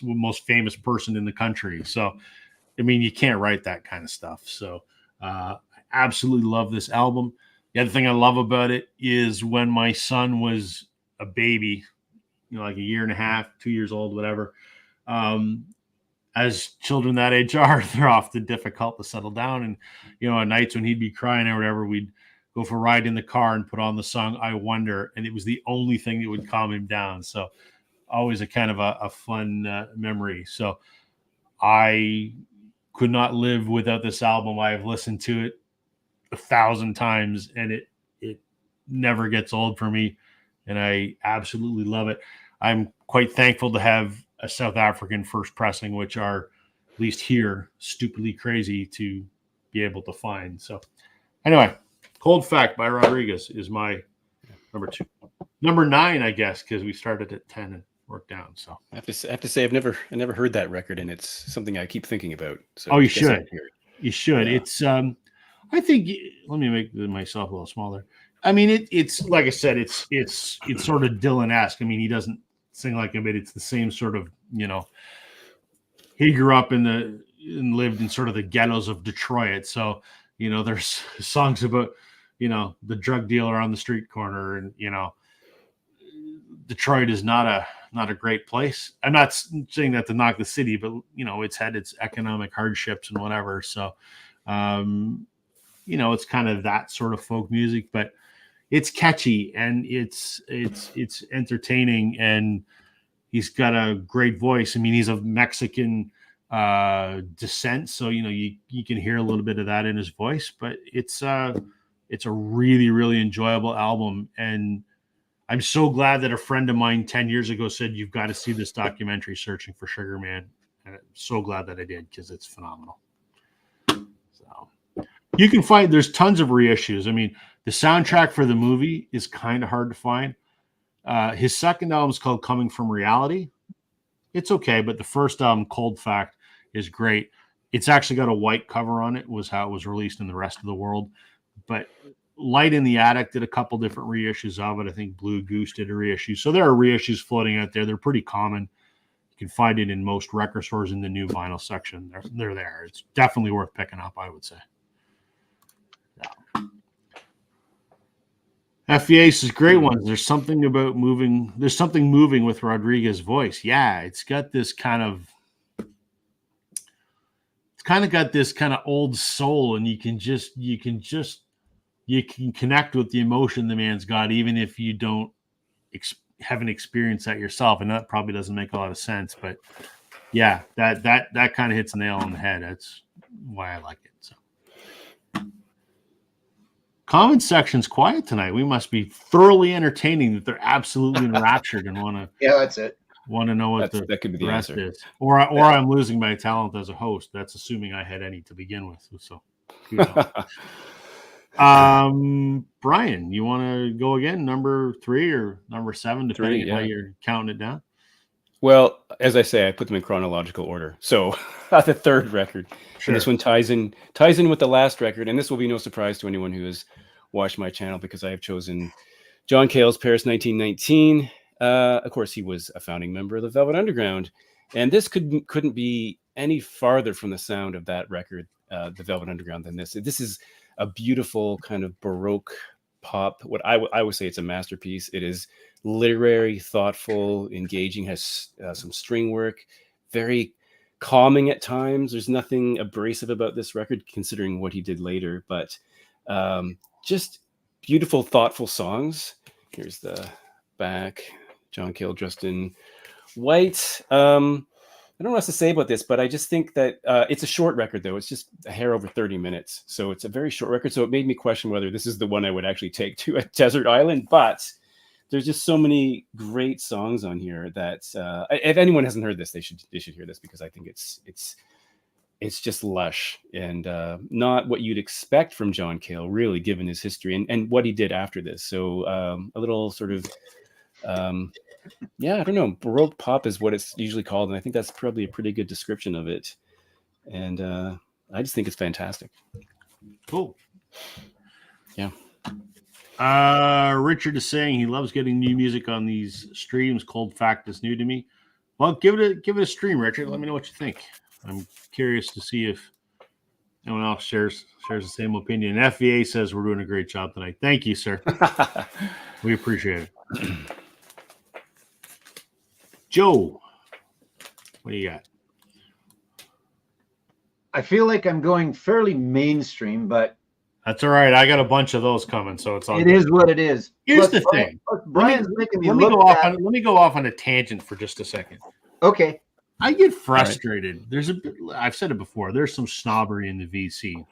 most famous person in the country. So, I mean, you can't write that kind of stuff. So, I absolutely love this album. The other thing I love about it is when my son was a baby, like a year and a half, 2 years old, whatever. As children that age are, they're often difficult to settle down. And, at nights when he'd be crying or whatever, we'd go for a ride in the car and put on the song I Wonder. And it was the only thing that would calm him down. So always a kind of a fun memory. So I could not live without this album. I have listened to it 1,000 times and it never gets old for me. And I absolutely love it. I'm quite thankful to have a South African first pressing, which are, at least here, stupidly crazy to be able to find. So anyway, Cold Fact by Rodriguez is my number 2. Number 9, I guess, because we started at 10 and worked down. So I have to say, I've never heard that record, and it's something I keep thinking about. So you should. You should. Yeah. It's I think, let me make myself a little smaller. I mean, it's like I said, it's sort of Dylan-esque. I mean, he doesn't sing like him, but it's the same sort of, he grew up and lived in sort of the ghettos of Detroit. So, there's songs about, the drug dealer on the street corner, and, Detroit is not a great place. I'm not saying that to knock the city, but, it's had its economic hardships and whatever. So, it's kind of that sort of folk music, but it's catchy and it's entertaining, and he's got a great voice. I mean, he's of Mexican descent, so you can hear a little bit of that in his voice. But it's a really, really enjoyable album, and I'm so glad that a friend of mine 10 years ago said you've got to see this documentary, Searching for Sugar Man. And I'm so glad that I did, because it's phenomenal. So you can find, there's tons of reissues. I mean, the soundtrack for the movie is kind of hard to find. His second album is called Coming From Reality. It's okay, but the first album, Cold Fact, is great. It's actually got a white cover on it, was how it was released in the rest of the world. But Light in the Attic did a couple different reissues of it. I think Blue Goose did a reissue. So there are reissues floating out there. They're pretty common. You can find it in most record stores in the new vinyl section. They're there. It's definitely worth picking up, I would say. FVA is great ones. There's something about moving. There's something moving with Rodriguez's voice. Yeah, it's got this kind of. It's kind of got this kind of old soul, and you can connect with the emotion the man's got, even if you don't haven't experienced that yourself. And that probably doesn't make a lot of sense, but yeah, that kind of hits a nail on the head. That's why I like it. So. Comment section's quiet tonight. We must be thoroughly entertaining that they're absolutely enraptured and want to. Yeah, that's it. Want to know what that could be the rest answer is, or I'm losing my talent as a host. That's assuming I had any to begin with. So, Brian, you want to go again? Number 3 or number 7, depending on how you're counting it down. Well, as I say, I put them in chronological order. So the third record, sure. And this one ties in with the last record, and this will be no surprise to anyone who has watched my channel because I have chosen John Cale's Paris 1919. Of course, he was a founding member of the Velvet Underground, and this couldn't be any farther from the sound of that record, the Velvet Underground, than this. This is a beautiful kind of Baroque pop. What I would say it's a masterpiece. It is literary, thoughtful, engaging, has some string work, very calming at times. There's nothing abrasive about this record considering what he did later, but just beautiful, thoughtful songs. Here's the back. John Cale dressed in white. I don't know what else to say about this, but I just think that it's a short record, though. It's just a hair over 30 minutes. So it's a very short record. So it made me question whether this is the one I would actually take to a desert island. But there's just so many great songs on here that if anyone hasn't heard this, they should hear this, because I think it's just lush and not what you'd expect from John Cale, really, given his history and what he did after this. So a little sort of I don't know, Baroque pop is what it's usually called, and I think that's probably a pretty good description of it. And I just think it's fantastic. Cool. Yeah. Richard is saying he loves getting new music on these streams. Cold fact is new to me. Well, give it a stream, Richard. Let me know what you think. I'm curious to see if anyone else shares the same opinion. FVA says we're doing a great job tonight. Thank you, sir. We appreciate it. Joe, what do you got? I feel like I'm going fairly mainstream, but that's all right. I got a bunch of those coming, so it's all. It is what it is. Here's the thing. Brian's making me let me go off on a tangent for just a second. Okay. I get frustrated. Right. I've said it before. There's some snobbery in the VC.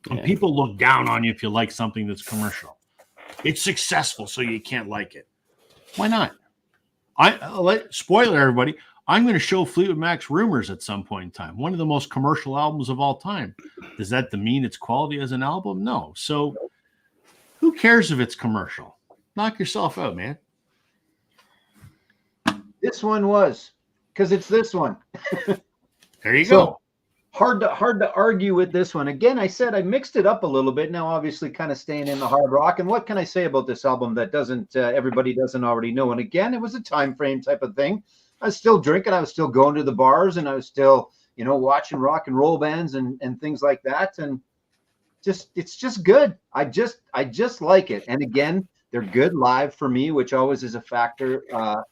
And people look down on you if you like something that's commercial. It's successful, so you can't like it. Why not? Spoiler, everybody. I'm going to show Fleetwood Mac's Rumors at some point in time. One of the most commercial albums of all time. Does that mean its quality as an album? No. So who cares if it's commercial? Knock yourself out, man. This one was, because it's this one. There you go. Hard to argue with this one. Again, I said I mixed it up a little bit. Now, obviously, kind of staying in the hard rock. And what can I say about this album that everybody doesn't already know? And again, it was a time frame type of thing. I was still drinking. I was still going to the bars, and I was still, watching rock and roll bands and things like that. And it's just good. I just like it. And again, they're good live for me, which always is a factor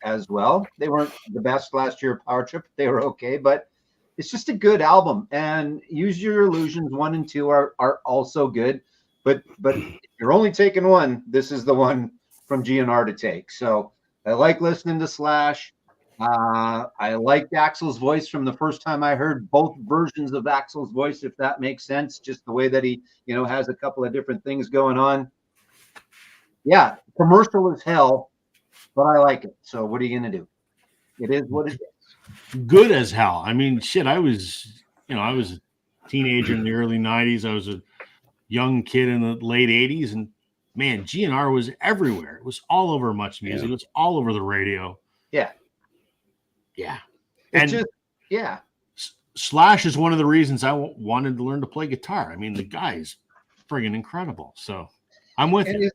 as well. They weren't the best last year at Power Trip. They were okay, but it's just a good album. And Use Your Illusions 1 and 2 are also good. But if you're only taking one, this is the one from GNR to take. So I like listening to Slash. I liked Axl's voice from the first time I heard both versions of Axl's voice, if that makes sense. Just the way that he, has a couple of different things going on. Yeah, commercial as hell, but I like it. So what are you going to do? It is what it is. Good as hell. I mean, shit, I was a teenager in the early 90s. I was a young kid in the late 80s. And, man, GNR was everywhere. It was all over Much Music. It was all over the radio. Yeah. Yeah. Slash is one of the reasons I wanted to learn to play guitar. I mean, the guy's friggin' incredible. So I'm with you.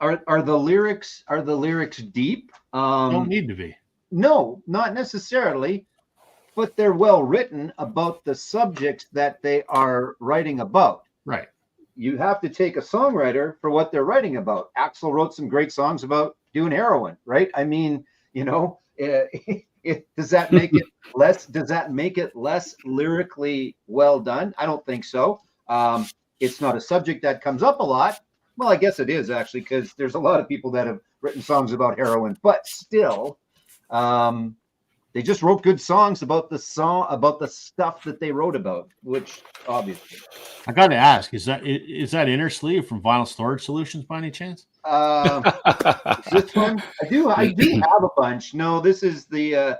Are the lyrics deep? Don't need to be. No, not necessarily, but they're well written about the subjects that they are writing about. Right. You have to take a songwriter for what they're writing about. Axl wrote some great songs about doing heroin, right? I mean, does that make it less? Does that make it less lyrically well done? I don't think so. It's not a subject that comes up a lot. Well, I guess it is actually, because there's a lot of people that have written songs about heroin, but still, they just wrote good songs about the stuff that they wrote about, which obviously. I got to ask, is that inner sleeve from Vinyl Storage Solutions by any chance? This one, I do have a bunch. No, this is the I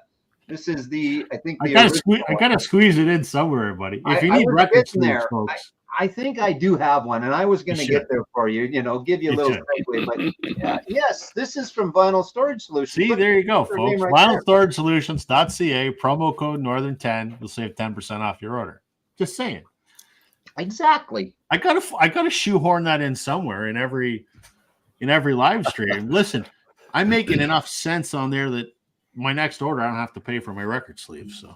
think I the gotta squeeze it in somewhere, buddy. If you need record sleeves, folks. I think I do have one, and I was going to get there for you. Give you a little segue, but yes, this is from Vinyl Storage Solutions. See, there you go, folks. VinylStorageSolutions.ca, promo code Northern10. You'll save 10% off your order. Just saying. Exactly. I gotta shoehorn that in somewhere in every live stream. Listen, I'm making enough sense on there that my next order I don't have to pay for my record sleeve. So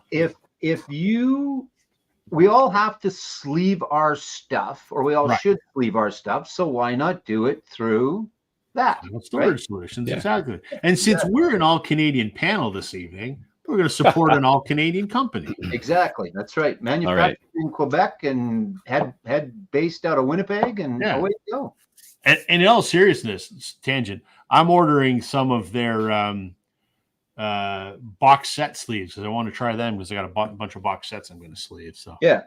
we all have to sleeve our stuff, or we all should sleeve our stuff. So why not do it through that? Storage Solutions, exactly. And since we're an all Canadian panel this evening, we're going to support an all Canadian company. Exactly, that's right. Manufactured in Quebec and had based out of Winnipeg, and away you go. And in all seriousness, tangent, I'm ordering some of their box set sleeves because I want to try them because I got a bunch of box sets I'm going to sleeve. So do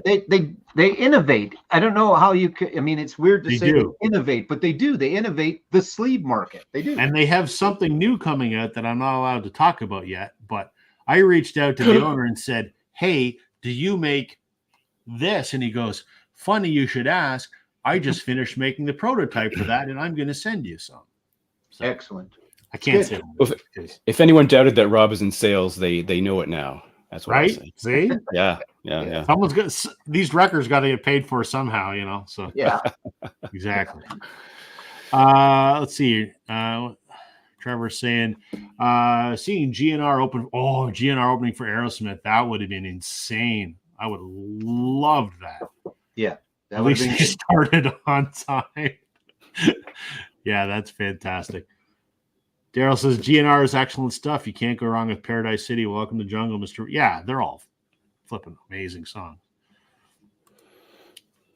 it. They innovate. I don't know how you could. I mean, it's weird to say they innovate, but they do. They innovate the sleeve market. They do, and they have something new coming out that I'm not allowed to talk about yet. But I reached out to the owner and said, "Hey, do you make this?" And he goes, "Funny you should ask. I just finished making the prototype for that, and I'm going to send you some." So, excellent. I can't say if anyone doubted that Rob is in sales, they know it now. That's what right. See, yeah. Someone's got these records got to get paid for somehow, So exactly. Let's see. Trevor's saying, seeing GNR open. Oh, GNR opening for Aerosmith. That would have been insane. I would have loved that. Yeah. At least he started on time. Yeah, that's fantastic. Daryl says GNR is excellent stuff. You can't go wrong with Paradise City. Welcome to Jungle, Mr. Yeah, they're all flipping amazing songs.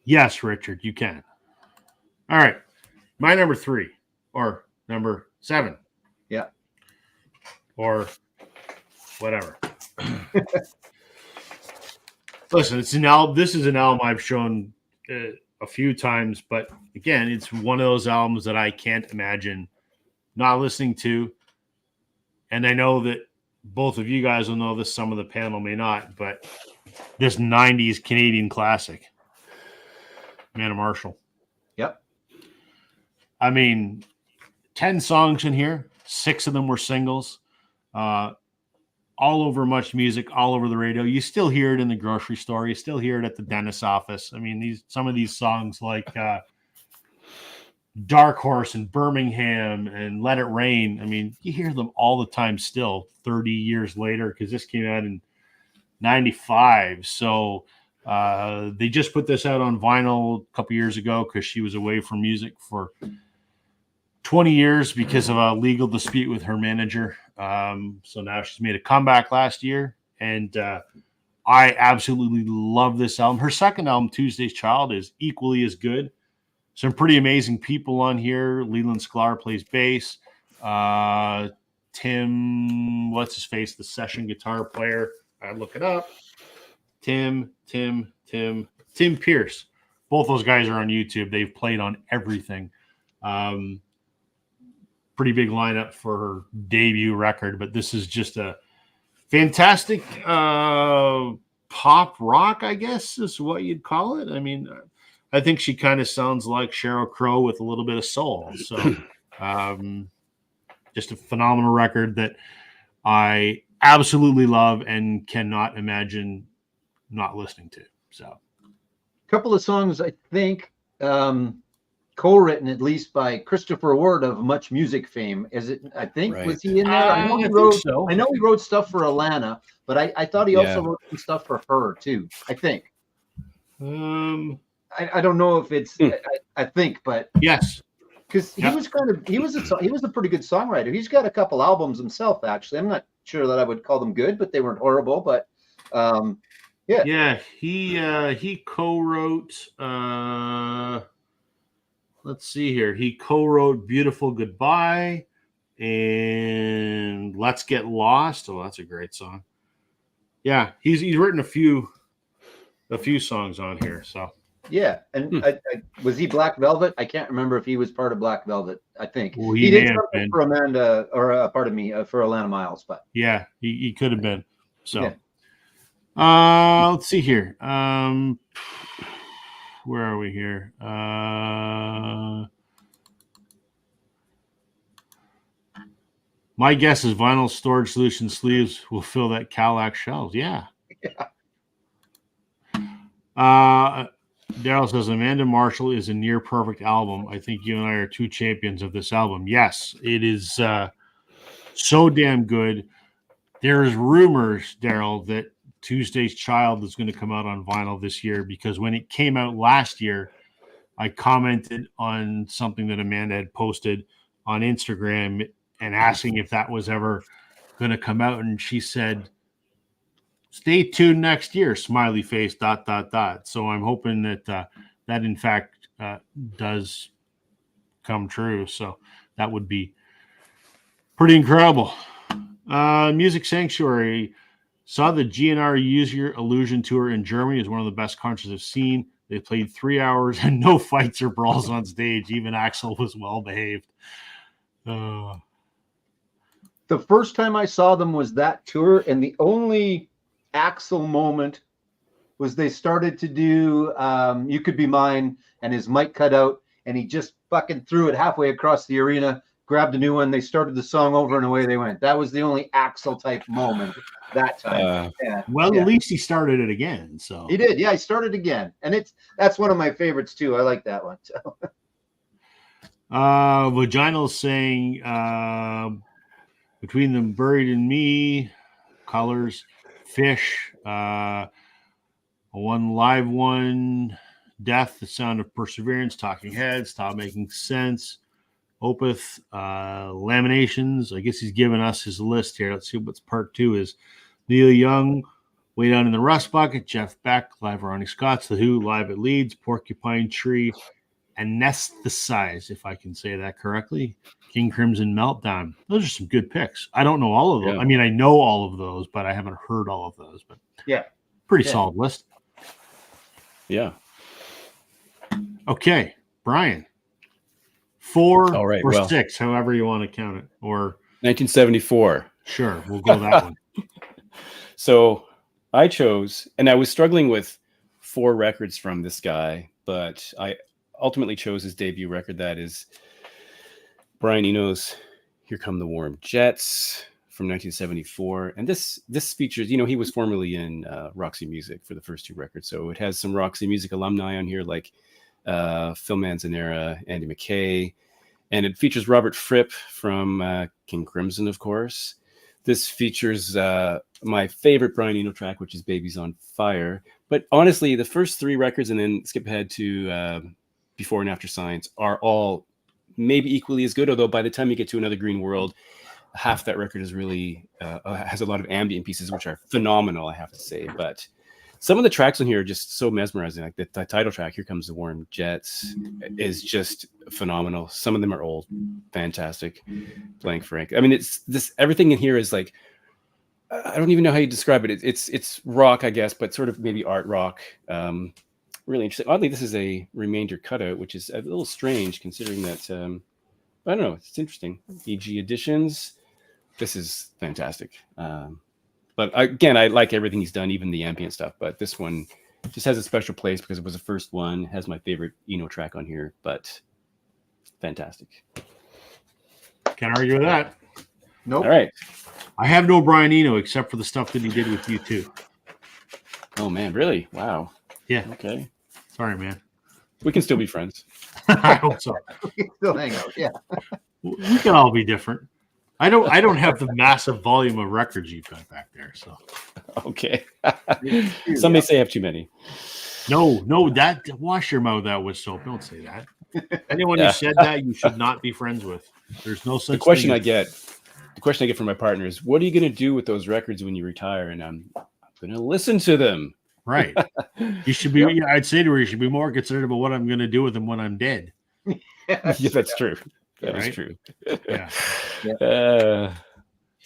Yes, Richard, you can. All right. My number 3 or number 7. Yeah. Or whatever. Listen, this is an album I've shown a few times, but again, it's one of those albums that I can't imagine not listening to. And I know that both of you guys will know this, some of the panel may not, but this 90s Canadian classic, Man of Marshall. Yep. I mean, 10 songs in here, 6 of them were singles, all over Much Music, all over the radio. You still hear it in the grocery store. You still hear it at the dentist's office. I mean, some of these songs like Dark Horse and Birmingham and Let It Rain. I mean, you hear them all the time still 30 years later because this came out in 95. So they just put this out on vinyl a couple years ago because she was away from music for 20 years because of a legal dispute with her manager. So now she's made a comeback last year, and I absolutely love this album. Her second album, Tuesday's Child, is equally as good. Some pretty amazing people on here. Leland Sklar plays bass. Tim, what's his face? The session guitar player. I look it up. Tim Pierce. Both those guys are on YouTube. They've played on everything. Pretty big lineup for her debut record, but this is just a fantastic pop rock, I guess is what you'd call it. I mean, I think she kind of sounds like Sheryl Crow with a little bit of soul. So just a phenomenal record that I absolutely love and cannot imagine not listening to. So a couple of songs, I think, co-written at least by Christopher Ward of Much Music fame. Is it? I think was he in there? I know he wrote stuff for Alana, but I thought he also wrote some stuff for her too. I think. I don't know if it's. I think, but yes, because he was a pretty good songwriter. He's got a couple albums himself. Actually, I'm not sure that I would call them good, but they weren't horrible. But he co-wrote. Let's see here. He co-wrote "Beautiful Goodbye," and Let's Get Lost. Oh, that's a great song. Yeah, he's written a few songs on here. So yeah, and was he Black Velvet? I can't remember if he was part of Black Velvet. I think he did something for Amanda, or pardon me, for Alana Miles. But yeah, he could have been. So yeah. let's see here. Where are we here? My guess is vinyl storage solution sleeves will fill that Calac shelves. Yeah. Daryl says Amanda Marshall is a near perfect album. I think you and I are two champions of this album. Yes, it is so damn good. There's rumors, Daryl, that Tuesday's Child is going to come out on vinyl this year, because when it came out last year, I commented on something that Amanda had posted on Instagram and asking if that was ever going to come out. And she said, stay tuned next year, smiley face, ... So I'm hoping that that in fact does come true. So that would be pretty incredible. Music Sanctuary saw the GNR Use Your Illusion tour in Germany. Is one of the best concerts I've seen. They played 3 hours and no fights or brawls on stage. Even Axl was well behaved. The first time I saw them was that tour, and the only Axl moment was they started to do You Could Be Mine, and his mic cut out, and he just fucking threw it halfway across the arena, grabbed a new one, they started the song over, and away they went. That was the only Axl type moment that time. At least he started it again. So he did. Yeah, he started again. And that's one of my favorites too. I like that one. So. Vaginal saying Between Them Buried in Me, Colors, Fish, one live one, Death, The Sound of Perseverance, Talking Heads, Stop Making Sense, Opeth, Laminations. I guess he's given us his list here. Let's see what's part 2 is. Neil Young, Way Down in the Rust Bucket, Jeff Beck, live Ronnie Scott's The Who, live at Leeds, Porcupine Tree, Anesthesize, if I can say that correctly, King Crimson Meltdown. Those are some good picks. I don't know all of them. Yeah. I mean, I know all of those, but I haven't heard all of those. But pretty solid list. Yeah. Okay, Brian. 4 or 6, however you want to count it. Or 1974. Sure, we'll go that one. So I chose, and I was struggling with 4 records from this guy, but I ultimately chose his debut record. That is Brian Eno's Here Come the Warm Jets from 1974. And this features, he was formerly in Roxy Music for the first 2 records. So it has some Roxy Music alumni on here, like Phil Manzanera, Andy McKay. And it features Robert Fripp from King Crimson, of course. This features my favorite Brian Eno track, which is Babies on Fire. But honestly, the first 3 records and then skip ahead to Before and After Science are all maybe equally as good. Although by the time you get to Another Green World, half that record is really has a lot of ambient pieces, which are phenomenal, I have to say. But some of the tracks on here are just so mesmerizing. Like the title track, Here Comes the Warm Jets, is just phenomenal. Some of them are old, fantastic. Blank Frank. I mean, it's this, everything in here is like, I don't even know how you describe it. It's rock, I guess, but sort of maybe art rock. Really interesting. Oddly, this is a remainder cutout, which is a little strange considering that, I don't know, it's interesting. EG Editions. This is fantastic. But again, I like everything he's done, even the ambient stuff. But this one just has a special place because it was the first one. It has my favorite Eno track on here, but fantastic. Can't argue with that. Nope. All right. I have no Brian Eno except for the stuff that he did with you too. Oh man, really? Wow. Yeah. Okay. Sorry, man. We can still be friends. I hope so. We can still hang out. Yeah. We can all be different. I don't have the massive volume of records you've got back there. So okay. Some may say I have too many. No, that wash your mouth out with soap. Don't say that. Anyone who said that you should not be friends with. There's no such the question thing. The question I get from my partner is, what are you going to do with those records when you retire? And I'm going to listen to them. Right. You should be. I'd say to her, you should be more considerate about what I'm going to do with them when I'm dead. Yeah, that's true. That is true. Yeah.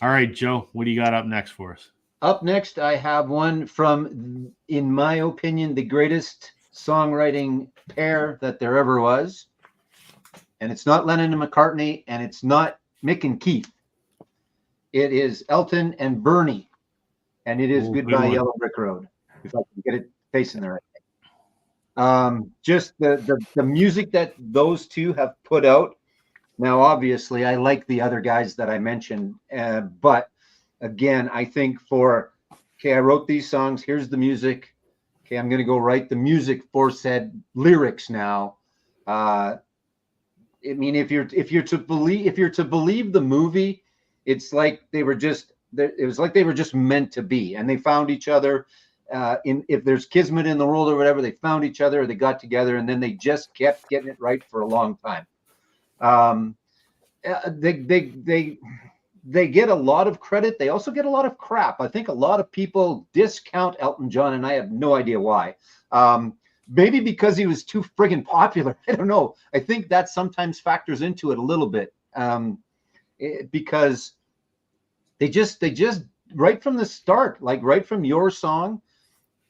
All right, Joe, what do you got up next for us? Up next, I have one from, in my opinion, the greatest songwriting pair that there ever was. And it's not Lennon and McCartney, and it's not Mick and Keith. It is Elton and Bernie, and it is Goodbye Yellow Brick Road. If I can get it facing there. Just the music that those two have put out. Now, obviously, I like the other guys that I mentioned, but again, I think I wrote these songs. Here's the music. Okay, I'm going to go write the music for said lyrics now. I mean, if you're to believe the movie, it's like it was like they were just meant to be, and they found each other. If there's kismet in the world or whatever, they found each other, or they got together, and then they just kept getting it right for a long time. They get a lot of credit. They also get a lot of crap. I think a lot of people discount Elton John, and I have no idea why. Maybe because he was too friggin' popular. I don't know. I think that sometimes factors into it a little bit, because they just right from the start, like right from your song,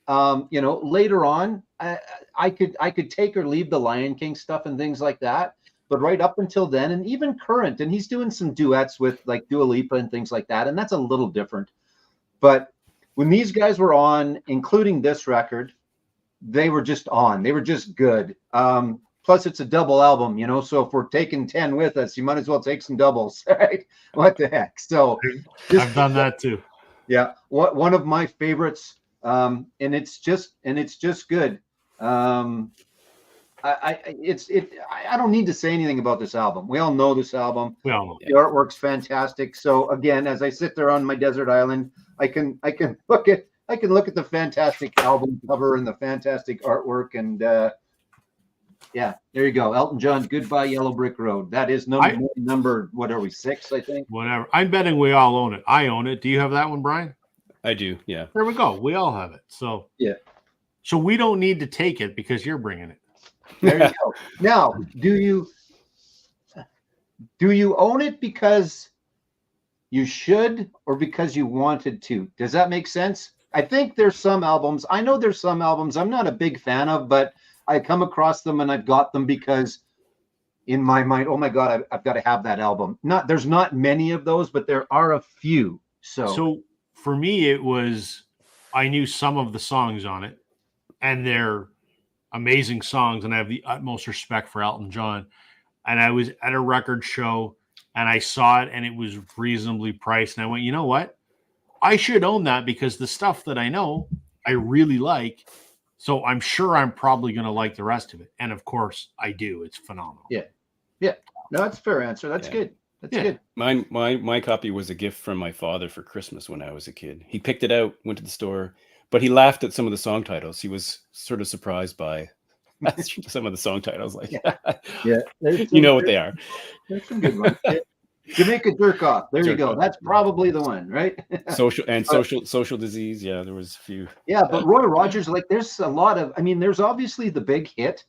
later on, I could take or leave the Lion King stuff and things like that. But right up until then, and even current, and he's doing some duets with like Dua Lipa and things like that, and that's a little different. But when these guys were on, including this record, they were just on. They were just good. Plus, it's a double album, so if we're taking 10 with us, you might as well take some doubles, right? What the heck? So I've done that too. Yeah, one of my favorites, and it's just good. I don't need to say anything about this album. We all know this album. We all know. The artwork's fantastic. So again, as I sit there on my desert island, I can look at the fantastic album cover and the fantastic artwork, and yeah, there you go. Elton John's Goodbye Yellow Brick Road. That is number what are we, 6, I think? Whatever. I'm betting we all own it. I own it. Do you have that one, Brian? I do, yeah. There we go. We all have it. So yeah. So we don't need to take it because you're bringing it. There you go. Now, do you own it because you should or because you wanted to? Does that make sense? I think there's some albums. I know there's some albums I'm not a big fan of, but I come across them and I've got them because in my mind, oh my God, I've got to have that album. There's not many of those, but there are a few. So for me, it was, I knew some of the songs on it and they're amazing songs. And I have the utmost respect for Elton John. And I was at a record show and I saw it and it was reasonably priced. And I went, you know what? I should own that because the stuff that I know, I really like. So I'm sure I'm probably going to like the rest of it. And of course I do. It's phenomenal. Yeah. Yeah. No, that's a fair answer. That's good. That's good. My copy was a gift from my father for Christmas when I was a kid. He picked it out, went to the store, but he laughed at some of the song titles. He was sort of surprised by some of the song titles. Like, yeah, you know what they are. There's some good ones. Jamaica Jerk Off. There you go. That's probably the one, right? social disease. Yeah, there was a few. Yeah, but Roy Rogers, like, there's a lot of. I mean, there's obviously the big hit,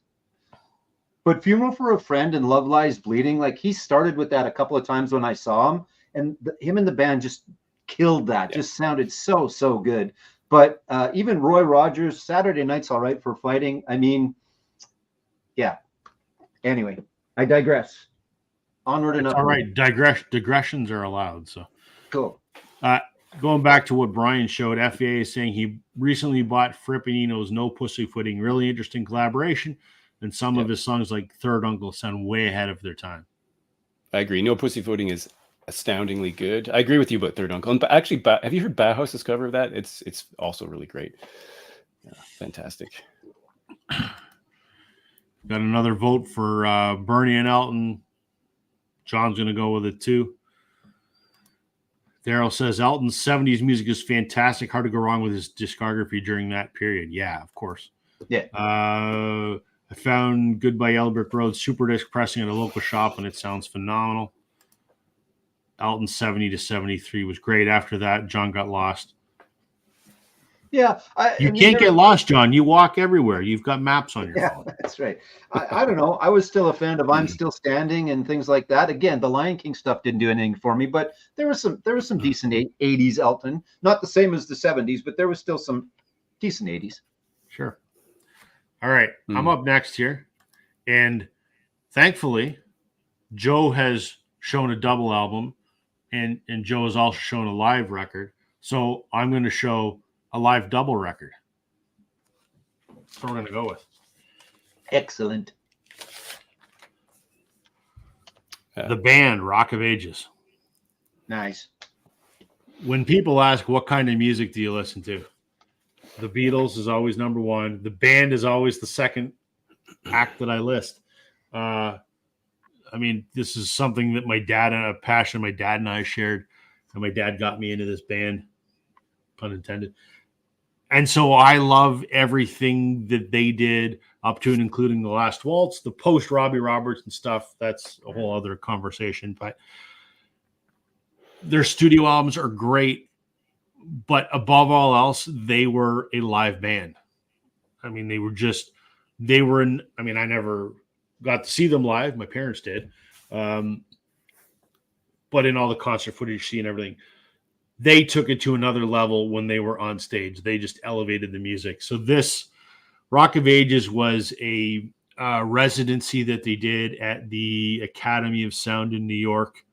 but Funeral for a Friend and Love Lies Bleeding, like, he started with that a couple of times when I saw him, and him and the band just killed that. Yeah. Just sounded so good. But even Roy Rogers, Saturday Night's All Right for Fighting. I mean, yeah. Anyway, I digress. Onward and upward. All right, digressions are allowed. So cool. Going back to what Brian showed, FAA is saying he recently bought Frippinino's No Pussyfooting. Really interesting collaboration, and some of his songs like Third Uncle sound way ahead of their time. I agree. No Pussyfooting is astoundingly good. I agree with you about Third Uncle. And actually, have you heard Bauhaus's cover of that? It's also really great. Yeah, fantastic. Got another vote for Bernie and Elton. John's going to go with it too. Daryl says Elton's 70s music is fantastic. Hard to go wrong with his discography during that period. Yeah, of course. Yeah. I found Goodbye Yellow Brick Road super disc pressing at a local shop and it sounds phenomenal. Elton 70 to 73 was great. After that, John got lost. Yeah, You can't get lost, John. You walk everywhere. You've got maps on your phone. That's right. I don't know. I was still a fan of I'm Still Standing and things like that. Again, the Lion King stuff didn't do anything for me, but there was some decent 80s Elton. Not the same as the 70s, but there was still some decent 80s. Sure. All right. I'm up next here. And thankfully, Joe has shown a double album, and Joe has also shown a live record. So I'm going to show a live double record. That's what we're going to go with. Excellent. The band Rock of Ages. Nice. When people ask what kind of music do you listen to, the Beatles is always number one. The band is always the second act that I list. I mean, this is something that my dad and a passion my dad and I shared, and my dad got me into this band, pun intended. And so I love everything that they did up to and including the Last Waltz, the post Robbie Robertson stuff. That's a whole other conversation, but their studio albums are great. But above all else, they were a live band. I mean, they were in, I mean, I never got to see them live. My parents did. But in all the concert footage you see and everything, they took it to another level when they were on stage. They just elevated the music. So this Rock of Ages was a residency that they did at the Academy of Sound in New York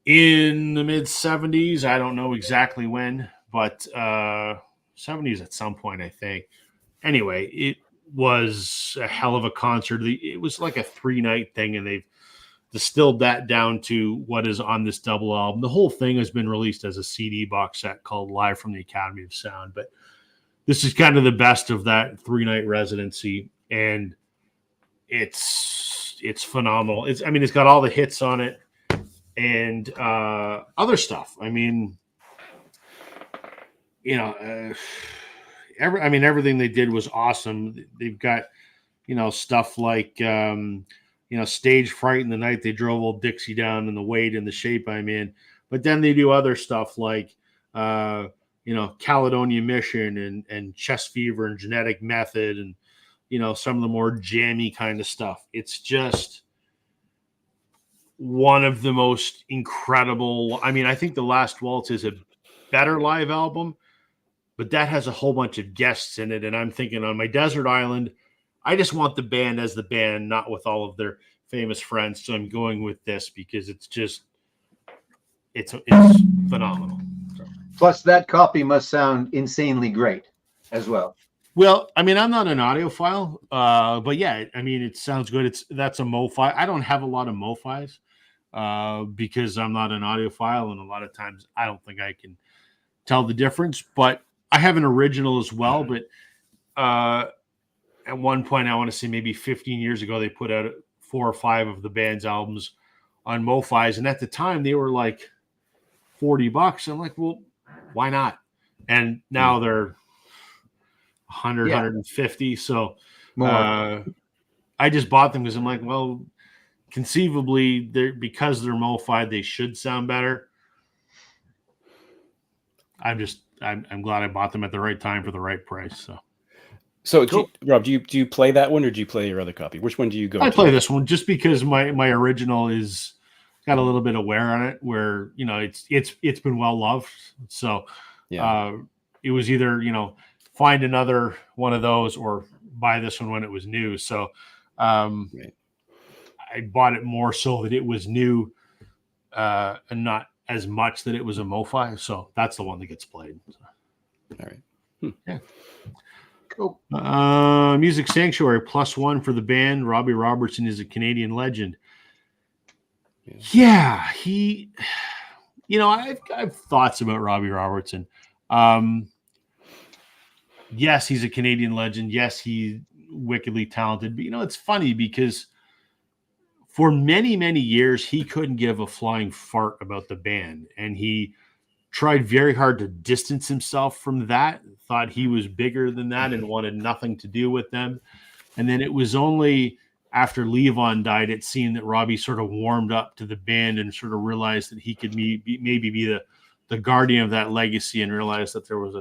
in the mid-70s. I don't know exactly when, but 70s at some point, I think. Anyway, it was a hell of a concert. It was like a 3-night thing, and they've distilled that down to what is on this double album. The whole thing has been released as a CD box set called Live from the Academy of Sound, but this is kind of the best of that 3-night residency, and it's phenomenal. It's got all the hits on it and other stuff. I mean, everything they did was awesome. They've got, stuff like Stage Fright and the Night They Drove Old Dixie Down and The Weight and The Shape I'm In. But then they do other stuff like, Caledonia Mission and Chest Fever and Genetic Method and, some of the more jammy kind of stuff. It's just one of the most incredible. I mean, I think The Last Waltz is a better live album, but that has a whole bunch of guests in it. And I'm thinking on my desert island, I just want the band as the band, not with all of their famous friends. So I'm going with this because it's phenomenal. Plus, that copy must sound insanely great as well. Well, I mean, I'm not an audiophile, but yeah, I mean, it sounds good. That's a MoFi. I don't have a lot of MoFis because I'm not an audiophile, and a lot of times I don't think I can tell the difference. But I have an original as well. But at one point, I want to say maybe 15 years ago, they put out 4 or 5 of the band's albums on MoFis, and at the time they were like $40. I'm like, well, why not? And now they're 100, 150. So I just bought them because I'm like, well, conceivably, because they're MoFi, they should sound better. I'm glad I bought them at the right time for the right price. So cool. Rob, do you play that one or do you play your other copy? Which one do you go? I play this one just because my original is got a little bit of wear on it, where it's been well loved. So it was either find another one of those or buy this one when it was new. So I bought it more so that it was new and not as much that it was a MoFi. So that's the one that gets played. So. All right. Yeah. Cool. Music Sanctuary +1 for the band. Robbie Robertson is a Canadian legend. Yeah, he. I've thoughts about Robbie Robertson. Yes, he's a Canadian legend. Yes, he's wickedly talented. But it's funny because for many, many years he couldn't give a flying fart about the band, and he tried very hard to distance himself from that, thought he was bigger than that and wanted nothing to do with them. And then it was only after Levon died, it seemed that Robbie sort of warmed up to the band and sort of realized that he could maybe be the guardian of that legacy, and realized that there was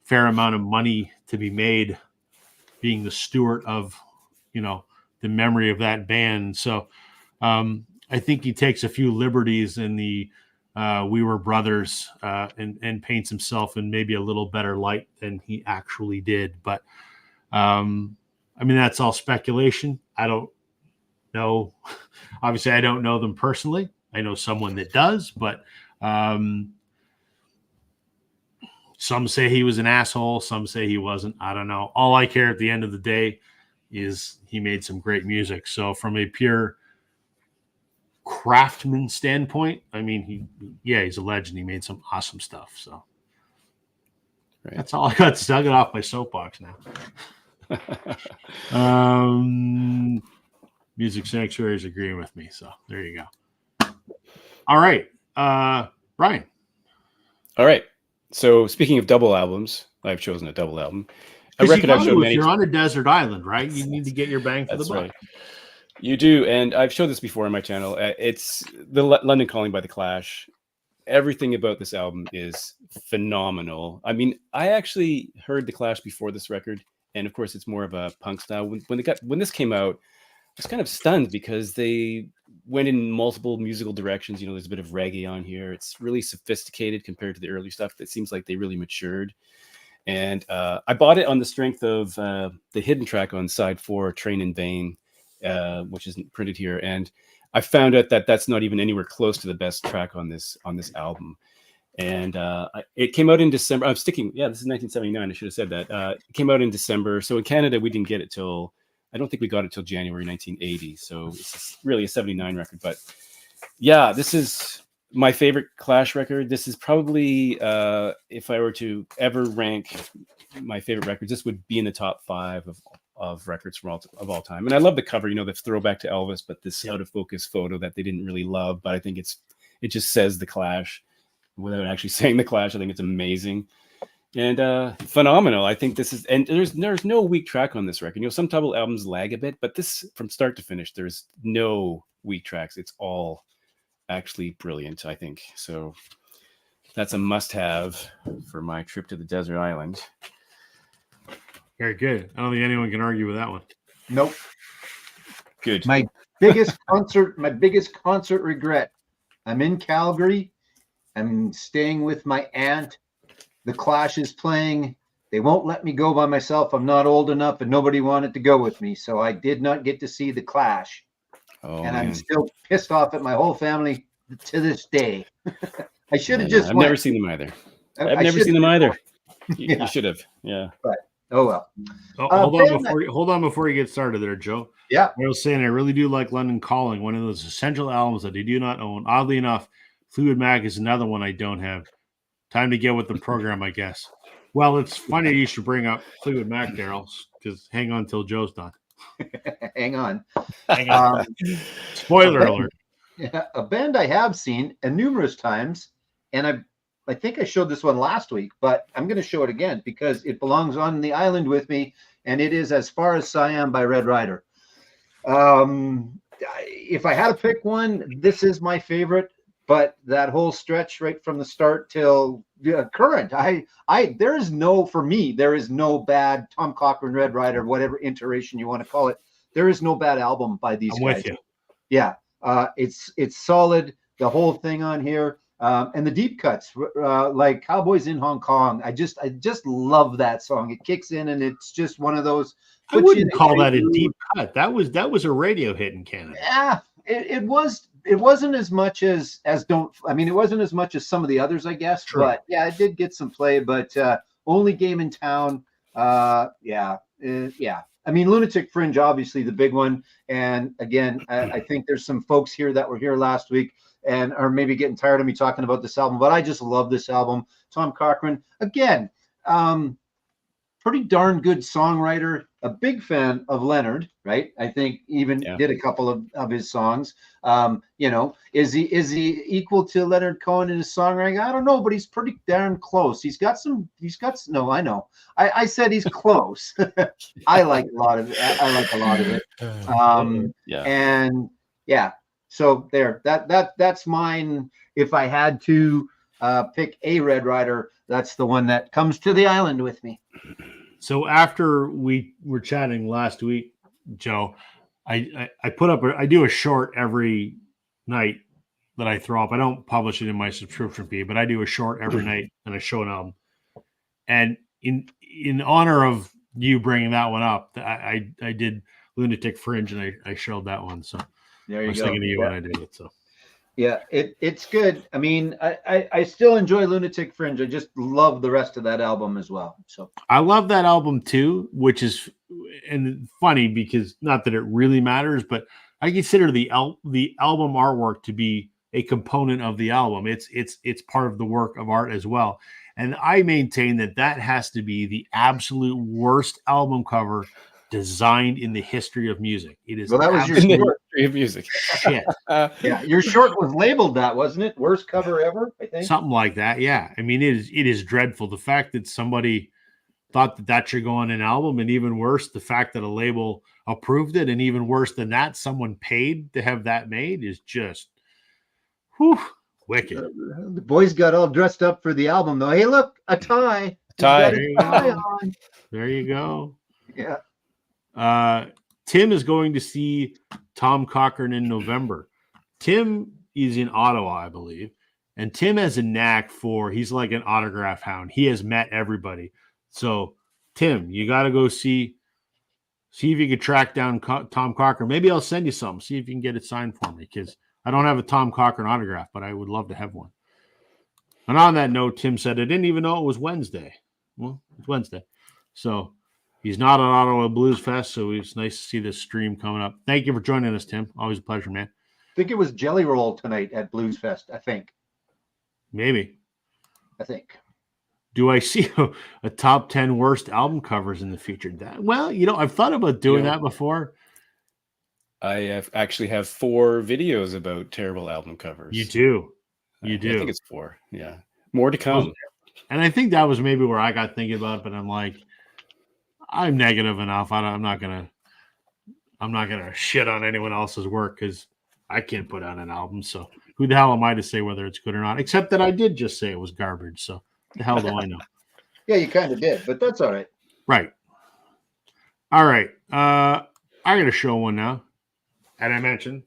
fair amount of money to be made being the steward of, you know, the memory of that band. So I think he takes a few liberties in the We Were Brothers and paints himself in maybe a little better light than he actually did. But I mean, that's all speculation. I don't know. Obviously, I don't know them personally. I know someone that does, but some say he was an asshole. Some say he wasn't. I don't know. All I care at the end of the day is he made some great music. So from a pure craftsman standpoint, I mean, he's a legend. He made some awesome stuff. So that's all I got to get off my soapbox now. Music Sanctuary is agreeing with me. So there you go. All right. Brian. All right. So speaking of double albums, I've chosen a double album. A record I've showed many. You're on a desert island, right? You need to get your bang for the buck. Right. You do, and I've showed this before on my channel. It's the London Calling by The Clash. Everything about this album is phenomenal. I mean, I actually heard The Clash before this record, and of course, it's more of a punk style. When this came out, I was kind of stunned because they went in multiple musical directions. You know, there's a bit of reggae on here. It's really sophisticated compared to the early stuff. It seems like they really matured. And I bought it on the strength of the hidden track on side 4, Train in Vain, which isn't printed here. And I found out that that's not even anywhere close to the best track on this album. And it came out in December. This is 1979. I should have said that. It came out in December. So in Canada, we didn't get it till, I don't think we got it till January 1980. So it's really a 79 record. But yeah, this is my favorite Clash record. This is probably, if I were to ever rank my favorite records, this would be in the top 5 of records of all time. And I love the cover, you know, the throwback to Elvis, but this out of focus photo that they didn't really love. But I think it just says The Clash without actually saying The Clash. I think it's amazing and phenomenal. I think this is, and there's no weak track on this record. You know, some double albums lag a bit, but this, from start to finish, there's no weak tracks. It's all actually brilliant, I think. So that's a must-have for my trip to the desert island. Very good. I don't think anyone can argue with that one. Nope. Good. My biggest concert regret. I'm in Calgary. I'm staying with my aunt. The Clash is playing. They won't let me go by myself. I'm not old enough, and nobody wanted to go with me, so I did not get to see The Clash. Oh, and man. I'm still pissed off at my whole family to this day. I should have just. I've never seen them either. I've never seen them either. You should have. Yeah. But oh well. Hold on before you get started there, Joe. Yeah. I was saying I really do like London Calling, one of those essential albums that I do not own. Oddly enough, Fleetwood Mac is another one I don't have. Time to get with the program, I guess. Well, it's funny you should bring up Fleetwood Mac, Daryl, because hang on till Joe's done. Hang on. Spoiler alert. Yeah, a band I have seen numerous times, and I think I showed this one last week, but I'm going to show it again because it belongs on the island with me, and it is As Far as Siam by Red Rider. If I had to pick one, this is my favorite. But that whole stretch right from the start till current, there is no bad Tom Cochrane, Red Rider, whatever iteration you want to call it. There is no bad album by these guys. With you. Yeah, it's solid. The whole thing on here, and the deep cuts, like Cowboys in Hong Kong. I just love that song. It kicks in, and it's just one of those. I wouldn't call that a deep cut. That was a radio hit in Canada. Yeah, it was. It wasn't as much as it wasn't as much as some of the others, I guess. True. But yeah, it did get some play. But Only Game in Town, yeah. I mean, Lunatic Fringe, obviously the big one. And again, I think there's some folks here that were here last week and are maybe getting tired of me talking about this album. But I just love this album. Tom Cochrane, again, pretty darn good songwriter. A big fan of Leonard, right? I think even did a couple of his songs. You know, is he equal to Leonard Cohen in his songwriting? I don't know, but he's pretty darn close. No, I know. I said he's close. I like a lot of it. And yeah, so there. That's mine. If I had to pick a Red Rider. That's the one that comes to the island with me. So after we were chatting last week, Joe, I put up I do a short every night that I throw up. I don't publish it in my subscription feed, but I do a short every night and I show an album. And in honor of you bringing that one up, I did Lunatic Fringe and I showed that one. So there you I was go. thinking of you when I did it. So yeah, it's good. I mean, I still enjoy Lunatic Fringe. I just love the rest of that album as well. So I love that album too, which is and funny because not that it really matters, but I consider the album artwork to be a component of the album. It's part of the work of art as well. And I maintain that has to be the absolute worst album cover designed in the history of music. It is well, that was your history of music. Shit. Yeah, your short was labeled that, wasn't it? Worst cover ever, I think. Something like that. Yeah. I mean, it is dreadful. The fact that somebody thought that should go on an album, and even worse, the fact that a label approved it, and even worse than that, someone paid to have that made is just wicked. The boys got all dressed up for the album, though. Hey, look, a tie. Tie. There you go. There you go. Yeah. Tim is going to see Tom Cochrane in November. Tim is in Ottawa, I believe. And Tim has a knack he's like an autograph hound. He has met everybody. So, Tim, you got to go see if you can track down Tom Cochrane. Maybe I'll send you something. See if you can get it signed for me, because I don't have a Tom Cochrane autograph, but I would love to have one. And on that note, Tim said, I didn't even know it was Wednesday. Well, it's Wednesday. So he's not at Ottawa Blues Fest, so it's nice to see this stream coming up. Thank you for joining us, Tim. Always a pleasure, man. I think it was Jelly Roll tonight at Blues Fest, I think. Maybe. I think. Do I see a top 10 worst album covers in the future? Well, I've thought about doing that before. I actually have 4 videos about terrible album covers. You do. You do. I think it's 4. Yeah. More to come. And I think that was maybe where I got thinking about it, but I'm like, I'm negative enough. I'm not gonna shit on anyone else's work because I can't put out an album. So who the hell am I to say whether it's good or not? Except that I did just say it was garbage. So the hell do I know? Yeah, you kind of did, but that's all right. Right. All right. I got to show one now. And I mentioned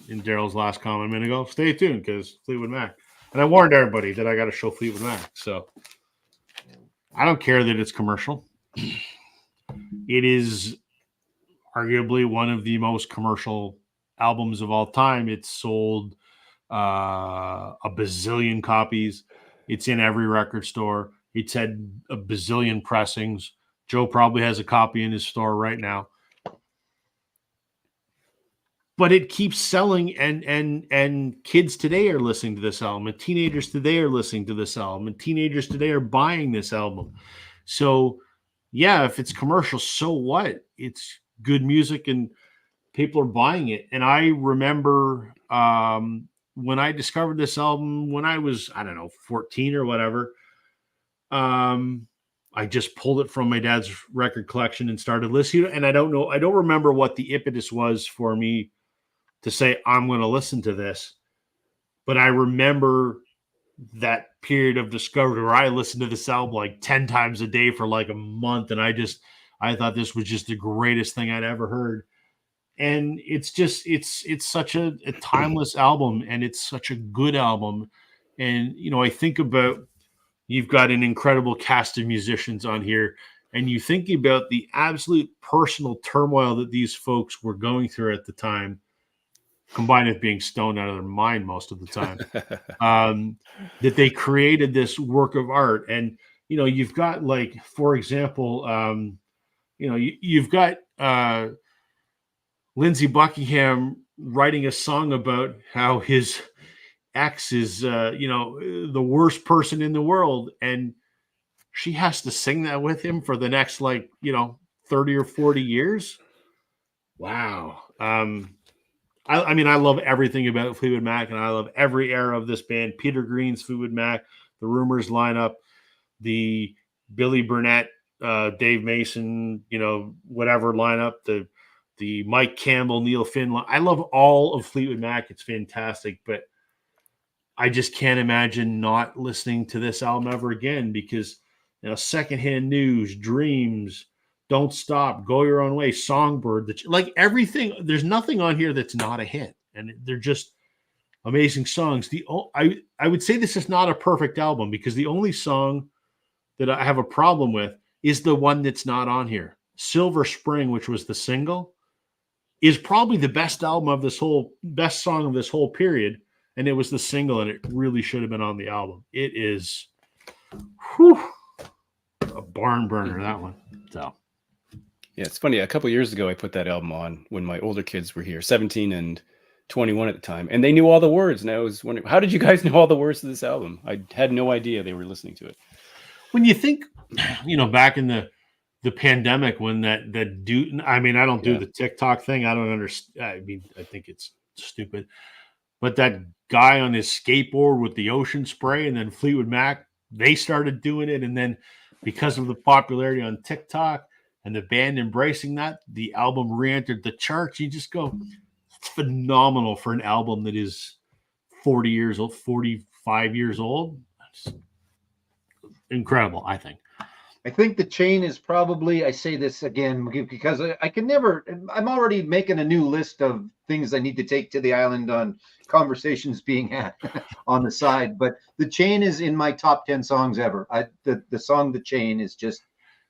in Daryl's last comment a minute ago, stay tuned because Fleetwood Mac. And I warned everybody that I got to show Fleetwood Mac. So I don't care that it's commercial. It is arguably one of the most commercial albums of all time. It's sold a bazillion copies. It's in every record store. It's had a bazillion pressings. Joe probably has a copy in his store right now. But it keeps selling, and kids today are listening to this album, and teenagers today are listening to this album, and teenagers today are buying this album. So, yeah, if it's commercial, so what? It's good music, and people are buying it. And I remember when I discovered this album when I was, 14 or whatever, I just pulled it from my dad's record collection and started listening. And I don't remember what the impetus was for me to say, I'm going to listen to this. But I remember that period of discovery where I listened to this album like 10 times a day for like a month. And I thought this was just the greatest thing I'd ever heard. And it's such a timeless album, and it's such a good album. And, I think about, you've got an incredible cast of musicians on here, and you think about the absolute personal turmoil that these folks were going through at the time, combined with being stoned out of their mind most of the time, that they created this work of art. And, you've got, like, for example, you've got Lindsey Buckingham writing a song about how his ex is, the worst person in the world. And she has to sing that with him for the next, 30 or 40 years. Wow. I mean, I love everything about Fleetwood Mac, and I love every era of this band. Peter Green's Fleetwood Mac, the Rumors lineup, the Billy Burnett, Dave Mason, whatever lineup, the Mike Campbell, Neil Finn. I love all of Fleetwood Mac. It's fantastic. But I just can't imagine not listening to this album ever again because, Secondhand News, Dreams, Don't Stop, Go Your Own Way, Songbird, like everything. There's nothing on here that's not a hit, and they're just amazing songs. I would say this is not a perfect album because the only song that I have a problem with is the one that's not on here. Silver Spring, which was the single, is probably the best song of this whole period. And it was the single, and it really should have been on the album. It is a barn burner, that one. So yeah, it's funny. A couple years ago, I put that album on when my older kids were here, 17 and 21 at the time, and they knew all the words. And I was wondering, how did you guys know all the words to this album? I had no idea they were listening to it. When you think, back in the pandemic when that dude, I mean, I don't do the TikTok thing. I don't understand. I mean, I think it's stupid. But that guy on his skateboard with the ocean spray and then Fleetwood Mac, they started doing it. And then because of the popularity on TikTok and the band embracing that, the album re-entered the charts. You just go, it's phenomenal for an album that is 40 years old, 45 years old. It's incredible, I think. I think The Chain is probably, I say this again because I can never, I'm already making a new list of things I need to take to the island on conversations being had on the side. But The Chain is in my top 10 songs ever. The song The Chain is just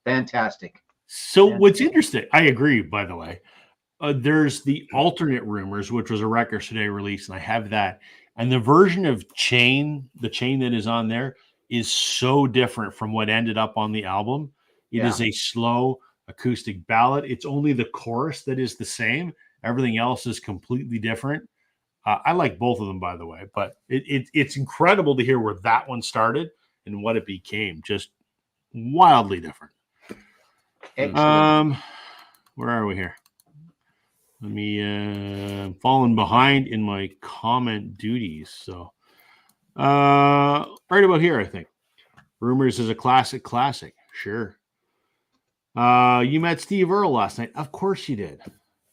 fantastic. So what's interesting, I agree, by the way, there's the alternate Rumors, which was a Records Today release, and I have that. And the version of the chain that is on there is so different from what ended up on the album. It is a slow acoustic ballad. It's only the chorus that is the same. Everything else is completely different. I like both of them, by the way, but it's incredible to hear where that one started and what it became. Just wildly different. Excellent. Where are we here? Let me falling behind in my comment duties. So right about here, I think. Rumors is a classic. Sure. You met Steve Earle last night. Of course you did.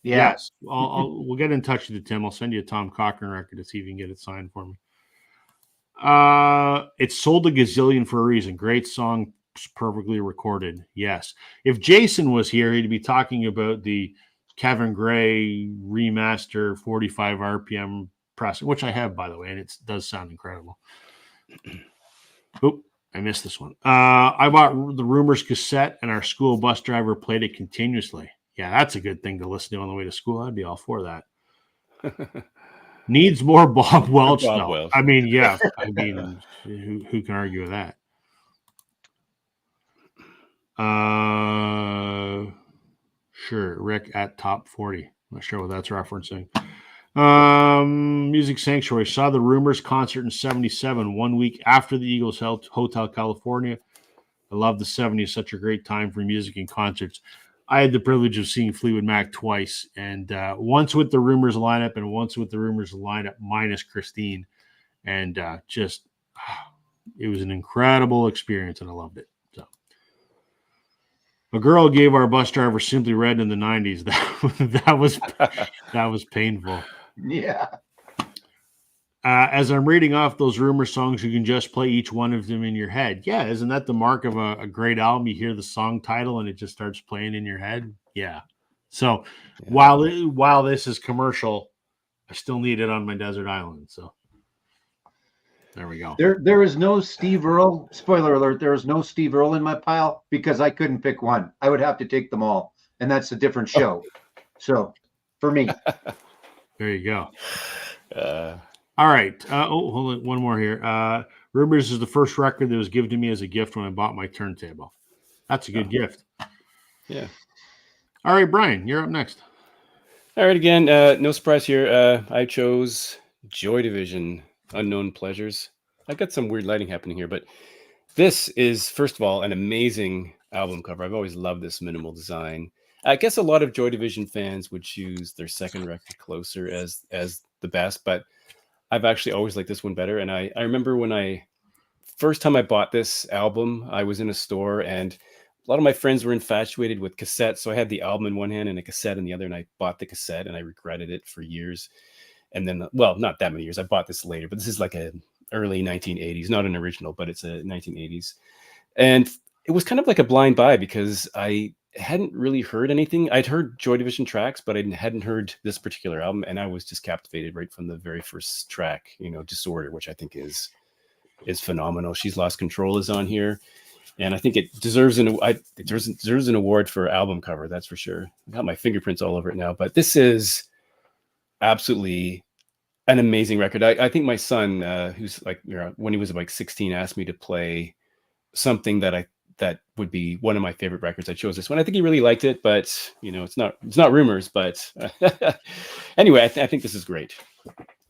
Yeah. Yes. We'll get in touch with you, Tim. I'll send you a Tom Cochran record to see if you can get it signed for me. It's sold a gazillion for a reason. Great song, perfectly recorded. Yes. If Jason was here, he'd be talking about the Kevin Gray remaster 45 RPM press, which I have, by the way, and it does sound incredible. Oop, I missed this one. I bought the Rumors cassette, and our school bus driver played it continuously. Yeah, that's a good thing to listen to on the way to school. I'd be all for that. Needs more Bob Welch, though. Welch. I mean, yeah. I mean, who can argue with that? Sure. Rick at Top 40. Not sure what that's referencing. Music Sanctuary. Saw the Rumors concert in 77, 1 week after the Eagles held Hotel California. I love the 70s. Such a great time for music and concerts. I had the privilege of seeing Fleetwood Mac twice, and once with the Rumors lineup and once with the Rumors lineup minus Christine. And it was an incredible experience, and I loved it. So, a girl gave our bus driver Simply Red in the 90s. That was painful. Yeah. As I'm reading off those Rumor songs, you can just play each one of them in your head. Yeah, isn't that the mark of a great album? You hear the song title and it just starts playing in your head. Yeah. So while this is commercial, I still need it on my desert island. So there we go. There is no Steve Earle. Spoiler alert: there is no Steve Earle in my pile because I couldn't pick one. I would have to take them all, and that's a different show. So for me, there you go. All right. Hold on. One more here. Rumors is the first record that was given to me as a gift when I bought my turntable. That's a good gift. Yeah. All right, Brian, you're up next. All right. Again, no surprise here. I chose Joy Division, Unknown Pleasures. I got some weird lighting happening here, but this is, first of all, an amazing album cover. I've always loved this minimal design. I guess a lot of Joy Division fans would choose their second record, Closer, as the best, but I've actually always liked this one better. And I remember when first time I bought this album, I was in a store and a lot of my friends were infatuated with cassettes. So I had the album in one hand and a cassette in the other, and I bought the cassette and I regretted it for years. And then, well, not that many years. I bought this later, but this is like a early 1980s, not an original, but it's a 1980s. And it was kind of like a blind buy because I hadn't really heard anything. I'd heard Joy Division tracks, but I hadn't heard this particular album. And I was just captivated right from the very first track, Disorder, which I think is phenomenal. She's Lost Control is on here. And I think it deserves an award for album cover. That's for sure. I got my fingerprints all over it now, but this is absolutely an amazing record. I think my son, who's like, when he was like 16, asked me to play something that would be one of my favorite records. I chose this one. I think he really liked it, but it's not Rumors. But anyway, I think this is great.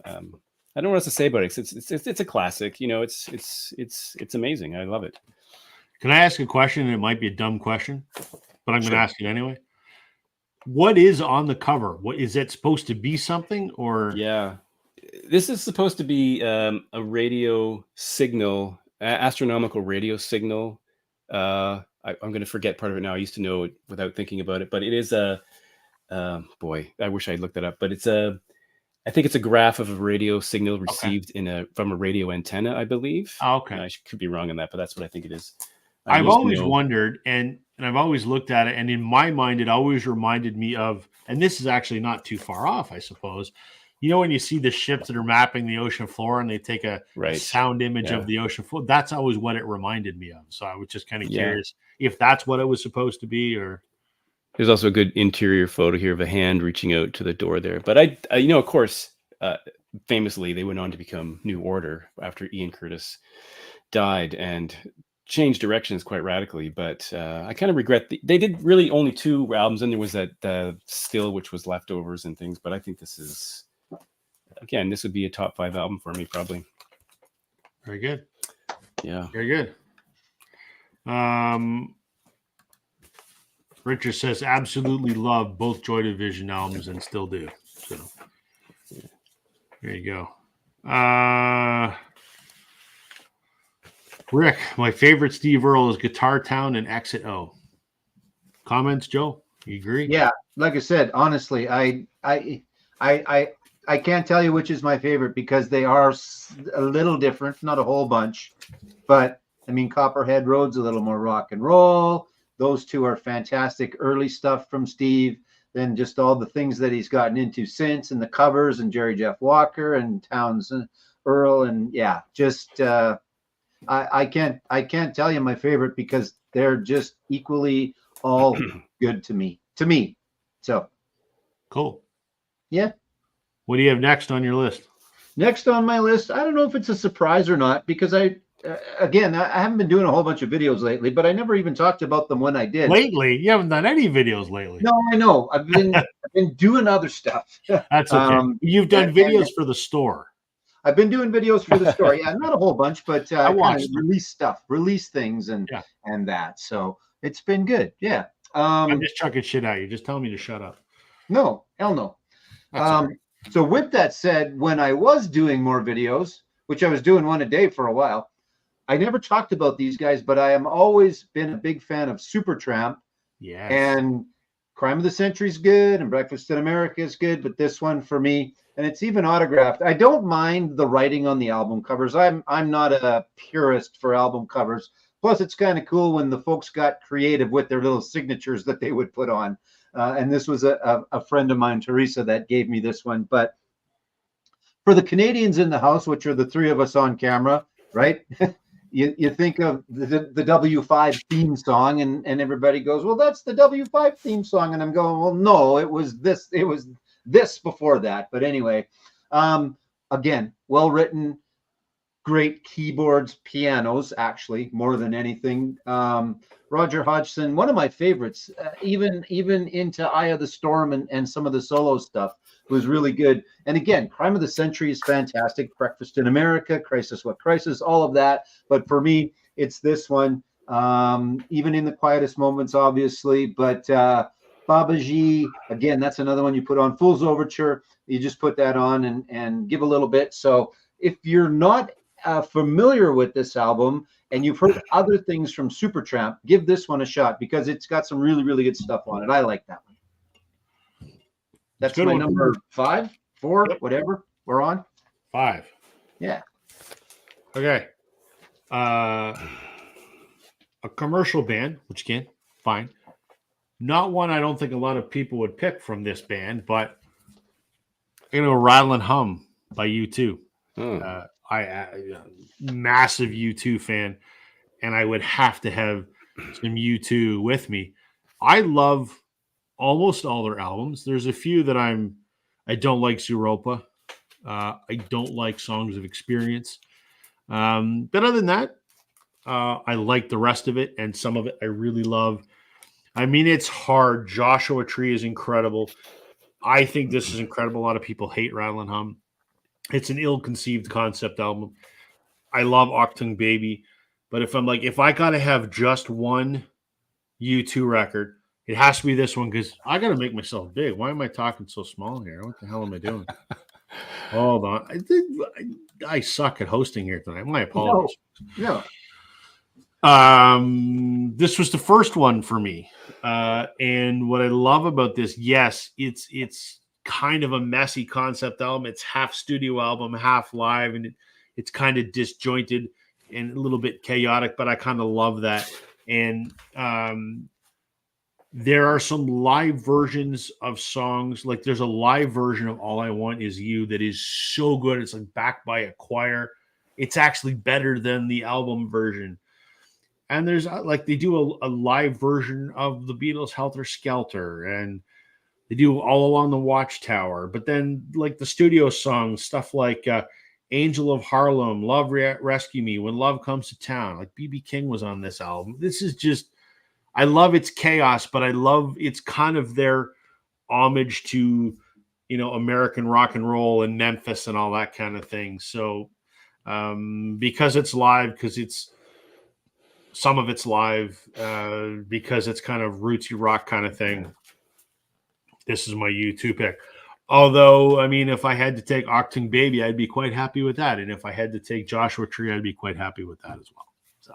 I don't know what else to say about it. It's a classic. It's amazing. I love it. Can I ask a question? It might be a dumb question, but I'm going to ask it anyway. What is on the cover? What is it supposed to be? Something or? Yeah, this is supposed to be a radio signal, astronomical radio signal. I'm going to forget part of it now. I used to know it without thinking about it, but it is boy, I wish I'd looked that up. But I think it's a graph of a radio signal received from a radio antenna, I believe. Oh, okay. I could be wrong on that, but that's what I think it is. I've always wondered, and I've always looked at it, and in my mind, it always reminded me of, and this is actually not too far off, I suppose. When you see the ships that are mapping the ocean floor and they take a sound image of the ocean floor, that's always what it reminded me of. So I was just kind of curious if that's what it was supposed to be, or. There's also a good interior photo here of a hand reaching out to the door there. But I of course, famously, they went on to become New Order after Ian Curtis died and changed directions quite radically. But I kind of regret they did really only 2 albums, and there was that Still, which was Leftovers and things. But I think this is, again, this would be a top 5 album for me, probably. Very good. Yeah. Very good. Richard says, absolutely love both Joy Division albums and still do. So there you go. Rick, my favorite Steve Earle is Guitar Town and Exit O. Comments, Joe? You agree? Yeah, like I said, honestly, I can't tell you which is my favorite because they are a little different, not a whole bunch. But I mean, Copperhead Road's a little more rock and roll. Those 2 are fantastic early stuff from Steve. Then just all the things that he's gotten into since, and the covers, and Jerry Jeff Walker and Townsend Earl, and just I can't tell you my favorite because they're just equally all good to me. So cool. Yeah. What do you have next on your list? Next on my list, I don't know if it's a surprise or not because I haven't been doing a whole bunch of videos lately, but I never even talked about them when I did. Lately? You haven't done any videos lately. No, I know. I've been doing other stuff. That's okay. You've done videos for the store. I've been doing videos for the store. Yeah, not a whole bunch, but I watched release things and that. So it's been good. Yeah. I'm just chucking shit at you. Just tell me to shut up. No, hell no. Right. So with that said, when I was doing more videos, which I was doing one a day for a while, I never talked about these guys, but I am always been a big fan of Supertramp. Yeah. And Crime of the Century is good, and Breakfast in America is good, but this one for me, and it's even autographed. I don't mind the writing on the album covers. I'm not a purist for album covers. Plus, it's kind of cool when the folks got creative with their little signatures that they would put on. And this was a friend of mine, Teresa, that gave me this one. But for the Canadians in the house, which are the 3 of us on camera, right? You think of the W5 theme song, and everybody goes, well, that's the W5 theme song. And I'm going, well, no, it was this before that. But anyway, again, well written, great keyboards, pianos, actually, more than anything. Roger Hodgson, one of my favorites, even into Eye of the Storm and some of the solo stuff was really good. And again, Crime of the Century is fantastic. Breakfast in America, Crisis What Crisis, all of that. But for me, it's this one. Even in the quietest moments, obviously. But Baba G, again, that's another one you put on. Fool's Overture, you just put that on and give a little bit. So if you're not familiar with this album and you've heard other things from Supertramp, give this one a shot because it's got some really, really good stuff on it. I like that one. That's my number 5, 4, whatever we're on. 5. Yeah. Okay. A commercial band, which again, fine. Not one I don't think a lot of people would pick from this band, but I'm gonna go Rattle and Hum by U2. I massive U2 fan, and I would have to have some U2 with me. I love almost all their albums. There's a few that I don't like Zooropa. I don't like Songs of Experience. But other than that, I like the rest of it, and some of it I really love. I mean, it's hard. Joshua Tree is incredible. I think this is incredible. A lot of people hate Rattle and Hum. It's an ill-conceived concept album. I love Octung Baby, but if I gotta have just one U2 record, it has to be this one because I gotta make myself big. Why am I talking so small here? What the hell am I doing? Hold on. I suck at hosting here tonight. My apologies. No. This was the first one for me. And what I love about this, yes, it's kind of a messy concept album. It's half studio album, half live, and it's kind of disjointed and a little bit chaotic, but I kind of love that. And there are some live versions of songs. Like there's a live version of All I Want Is You that is so good. It's like backed by a choir. It's actually better than the album version. And there's like they do a live version of the Beatles' Helter Skelter, and they do All Along the Watchtower. But then like the studio songs, stuff like Angel of Harlem, Love Rescue Me, When Love Comes to Town. Like B.B. King was on this album. This is just, I love its chaos, but I love it's kind of their homage to, American rock and roll and Memphis and all that kind of thing. So because it's live, because some of it's live, because it's kind of rootsy rock kind of thing, this is my U2 pick. Although, I mean, if I had to take Octung Baby, I'd be quite happy with that. And if I had to take Joshua Tree, I'd be quite happy with that as well. So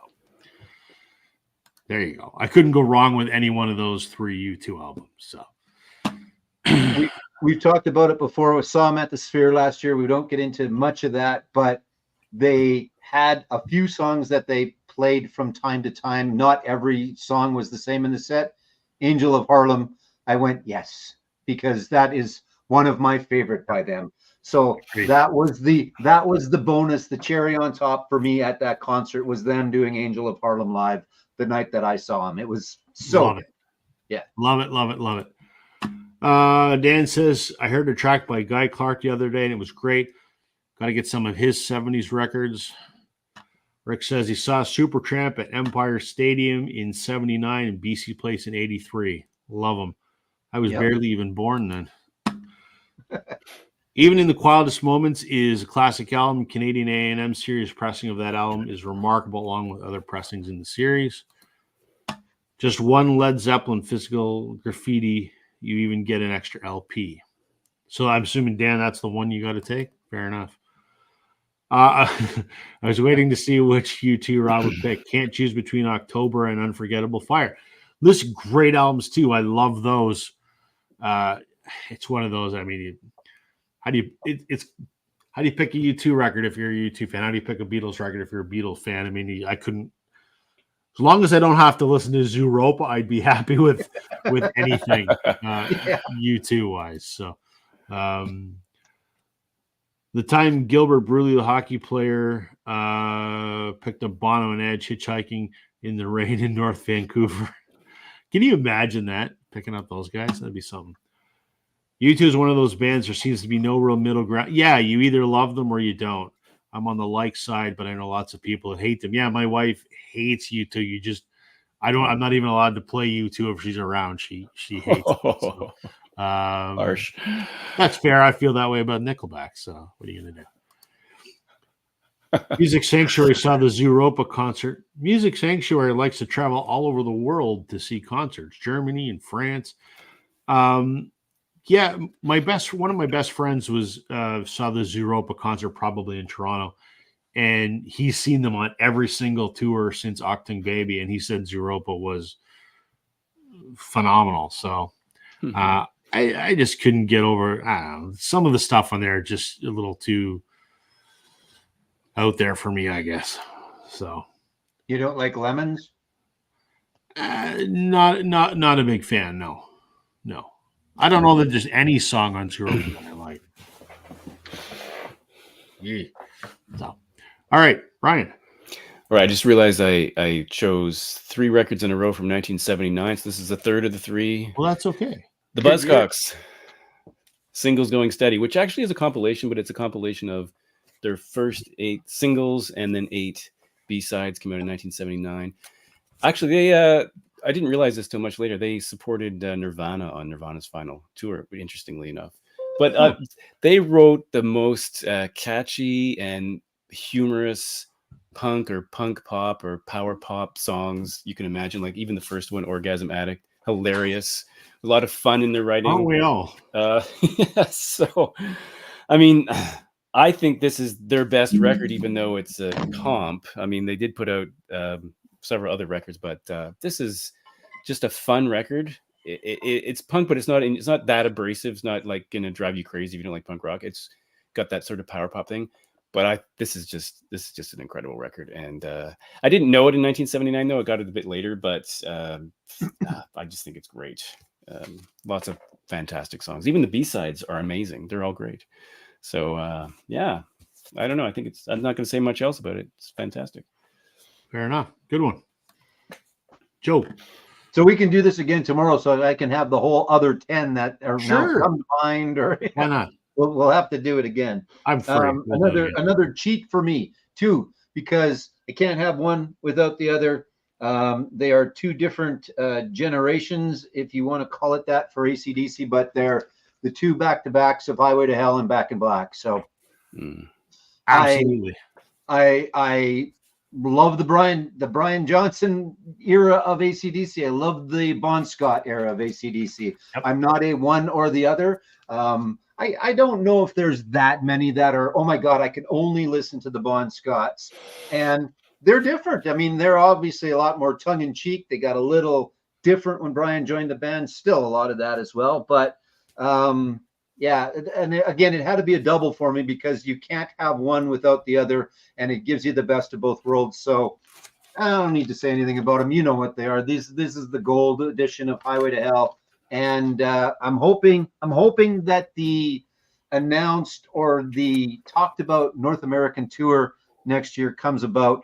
there you go. I couldn't go wrong with any one of those three U2 albums. So we've talked about it before. We saw them at the Sphere last year. We don't get into much of that, but they had a few songs that they played from time to time. Not every song was the same in the set. Angel of Harlem, I went yes, because that is one of my favorite by them. So that was the bonus, the cherry on top for me at that concert was them doing Angel of Harlem live the night that I saw them. It was so love good. It. Yeah. Love it. Dan says, I heard a track by Guy Clark the other day and it was great. Got to get some of his 70s records. Rick says he saw Supertramp at Empire Stadium in 79 and BC Place in 83. Love them. I was barely even born then. Even in the Quietest Moments is a classic album. Canadian A&M series pressing of that album is remarkable, along with other pressings in the series. Just one Led Zeppelin physical graffiti, you even get an extra LP. So I'm assuming, Dan, that's the one you got to take? Fair enough. I was waiting to see which U2 Rob would pick. Can't choose between October and Unforgettable Fire. Listen, great albums too. I love those. It's one of those. I mean, how do you pick a U2 record if you're a U2 fan? How do you pick a Beatles record if you're a Beatles fan? I mean, I couldn't. As long as I don't have to listen to Zooropa, I'd be happy with anything U2 wise. So, the time Gilbert Bruley, the hockey player, picked up Bono and Edge hitchhiking in the rain in North Vancouver. Can you imagine that? Picking up those guys? That'd be something. U2 is one of those bands there seems to be no real middle ground. Yeah, you either love them or you don't. I'm on the like side, but I know lots of people that hate them. Yeah, my wife hates U2. I'm not even allowed to play U2 if she's around. She hates it. So, harsh. That's fair. I feel that way about Nickelback. So what are you going to do? Music Sanctuary saw the Zooropa concert. Music Sanctuary likes to travel all over the world to see concerts, Germany and France. Yeah, one of my best friends saw the Zooropa concert probably in Toronto, and he's seen them on every single tour since Octung Baby, and he said Zooropa was phenomenal. So I just couldn't get over. I don't know, some of the stuff on there just a little too out there for me, I guess. So You don't like lemons? not a big fan. No. I don't know that there's any song on tour that I like. Yeah. So, all right, Brian. All right, I just realized I chose 3 records in a row from 1979. So this is the third of the 3. Well, that's okay. The Buzzcocks, Singles Going Steady, which actually is a compilation, but it's a compilation of their first 8 singles and then 8 B-sides came out in 1979. Actually, they I didn't realize this till much later. They supported Nirvana on Nirvana's final tour, interestingly enough. But they wrote the most catchy and humorous punk or punk pop or power pop songs you can imagine. Like even the first one, Orgasm Addict, hilarious. A lot of fun in their writing. Aren't we all? Yeah, so, I mean, I think this is their best record, even though it's a comp. I mean, they did put out several other records, but this is just a fun record. It's punk, but it's not that abrasive. It's not like gonna drive you crazy if you don't like punk rock. It's got that sort of power pop thing. But this is just an incredible record, and I didn't know it in 1979 though. I got it a bit later, but I just think it's great. Lots of fantastic songs. Even the B-sides are amazing. They're all great. So yeah, I don't know. I think I'm not going to say much else about it. It's fantastic. Fair enough. Good one, Joe. So we can do this again tomorrow, so I can have the whole other 10 that are now combined. Or why not? We'll have to do it again. I'm free. Another cheat for me too, because I can't have one without the other. They are 2 different generations, if you want to call it that, for AC/DC, but they're the 2 back-to-backs of Highway to Hell and Back in Black. So absolutely, I love the Brian Johnson era of AC/DC. I love the Bon Scott era of AC/DC. Yep. I'm not a one or the other. I don't know if there's that many that are, oh my God, I can only listen to the Bon Scotts. And they're different. I mean, they're obviously a lot more tongue-in-cheek. They got a little different when Brian joined the band. Still a lot of that as well. But yeah, and again, it had to be a double for me because you can't have one without the other, and it gives you the best of both worlds. So I don't need to say anything about them. You know what they are. This is the gold edition of Highway to Hell. And I'm hoping that the announced or the talked about North American tour next year comes about.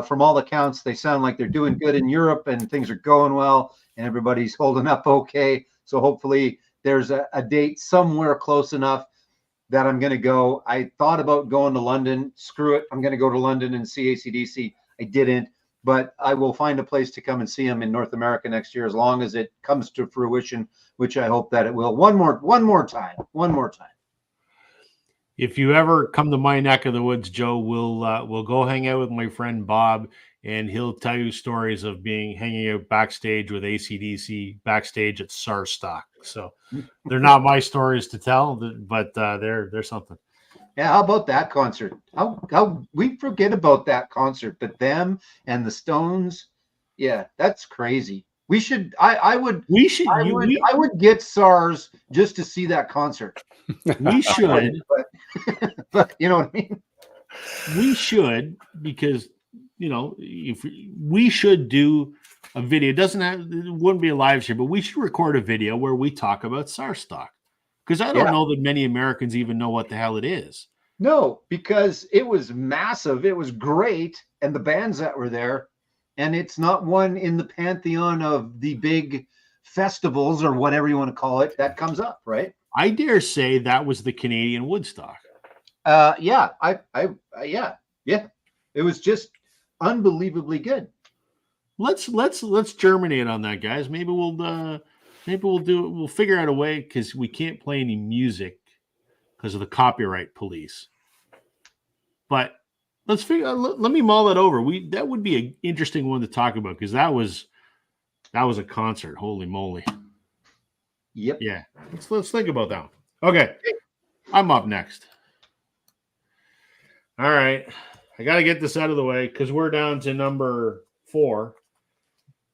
From all accounts, they sound like they're doing good in Europe and things are going well and everybody's holding up okay. So hopefully there's a date somewhere close enough that I'm going to go. I thought about going to London. Screw it. I'm going to go to London and see AC/DC. I didn't. But I will find a place to come and see them in North America next year, as long as it comes to fruition, which I hope that it will. One more time. If you ever come to my neck of the woods, Joe, we'll go hang out with my friend Bob, and he'll tell you stories of hanging out backstage with AC/DC backstage at Sarstock. So they're not my stories to tell, but they're something. Yeah, how about that concert? How we forget about that concert, but them and the Stones, yeah, that's crazy. I would get SARS just to see that concert. We should, but you know what I mean? We should, because if we should do a video. It wouldn't be a live stream, but we should record a video where we talk about Sarstock. Because I don't know that many Americans even know what the hell it is. No, because it was massive. It was great. And the bands that were there. And it's not one in the pantheon of the big festivals or whatever you want to call it that comes up, right? I dare say that was the Canadian Woodstock. Yeah. Yeah. It was just unbelievably good. Let's germinate on that, guys. Maybe we'll figure out a way, because we can't play any music because of the copyright police. But let's let me mull that over. That would be an interesting one to talk about, because that was a concert. Holy moly. Yep. Yeah. Let's think about that one. Okay. I'm up next. All right. I got to get this out of the way because we're down to number 4.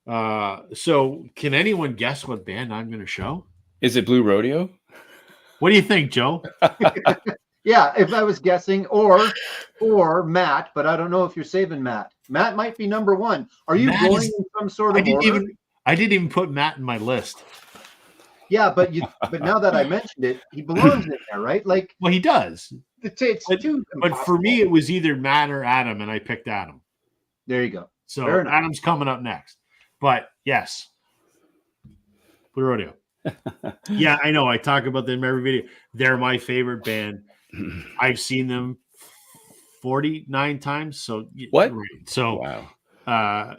So can anyone guess what band I'm going to show? Is it Blue Rodeo? What do you think, Joe? Yeah, if I was guessing, or Matt, but I don't know if you're saving Matt. Matt might be number one. Are you going in some sort of order? I didn't even put Matt in my list. Yeah, but now that I mentioned it, he belongs in there, right? Like, well, he does. It's too impossible. But for me, it was either Matt or Adam, and I picked Adam. There you go. So Adam's coming up next. But yes, Blue Rodeo. Yeah, I know. I talk about them every video. They're my favorite band. I've seen them 49 times. So what? So wow.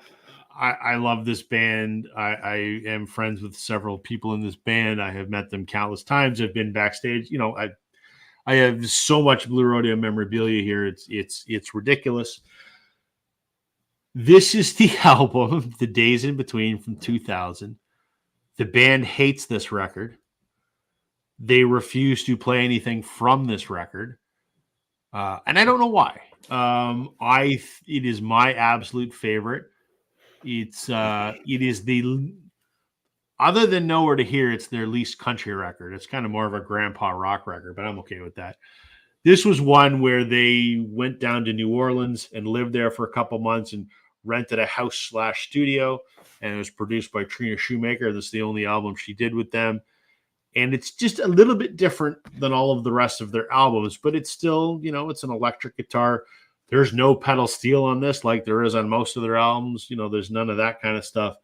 I love this band. I am friends with several people in this band. I have met them countless times. I've been backstage. You know, I have so much Blue Rodeo memorabilia here. It's ridiculous. This is the album, The Days in Between from 2000. The band hates this record. They refuse to play anything from this record. And I don't know why. It is my absolute favorite. It is the, other than Nowhere to Hear, it's their least country record. It's kind of more of a grandpa rock record, but I'm okay with that. This was one where they went down to New Orleans and lived there for a couple months and rented a house/studio, and it was produced by Trina Shoemaker. This is the only album she did with them. And it's just a little bit different than all of the rest of their albums, but it's still, you know, it's an electric guitar. There's no pedal steel on this like there is on most of their albums. You know, there's none of that kind of stuff.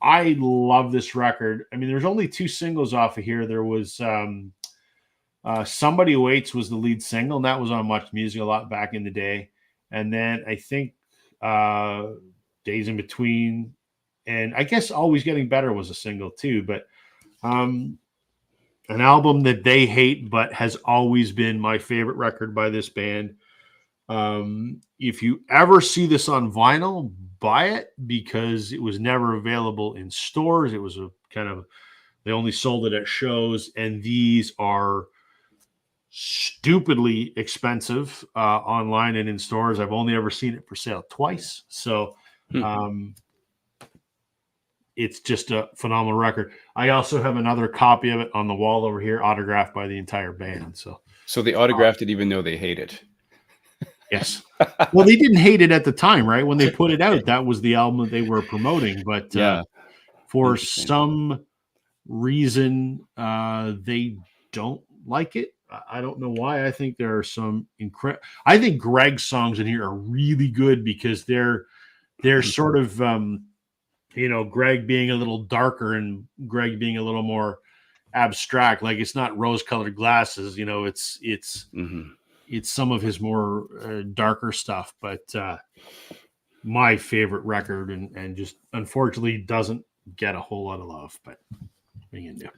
I love this record. I mean, there's only 2 singles off of here. There was Somebody Waits was the lead single, and that was on Much Music a lot back in the day. And then I think Days in Between, and I guess Always Getting Better was a single too. But an album that they hate, but has always been my favorite record by this band. If you ever see this on vinyl, buy it, because it was never available in stores. It was a kind of, they only sold it at shows, and these are stupidly expensive online and in stores. I've only ever seen it for sale twice. So it's just a phenomenal record. I also have another copy of it on the wall over here, autographed by the entire band. So they autographed it even though they hate it. Yes. Well, they didn't hate it at the time, right? When they put it out, that was the album that they were promoting. But for some reason, they don't like it. I don't know why. I think there are some incredible. I think Greg's songs in here are really good because they're sort of, Greg being a little darker and Greg being a little more abstract. Like, it's not rose-colored glasses. You know, it's some of his more darker stuff. But my favorite record, and just unfortunately doesn't get a whole lot of love. But what are you gonna do?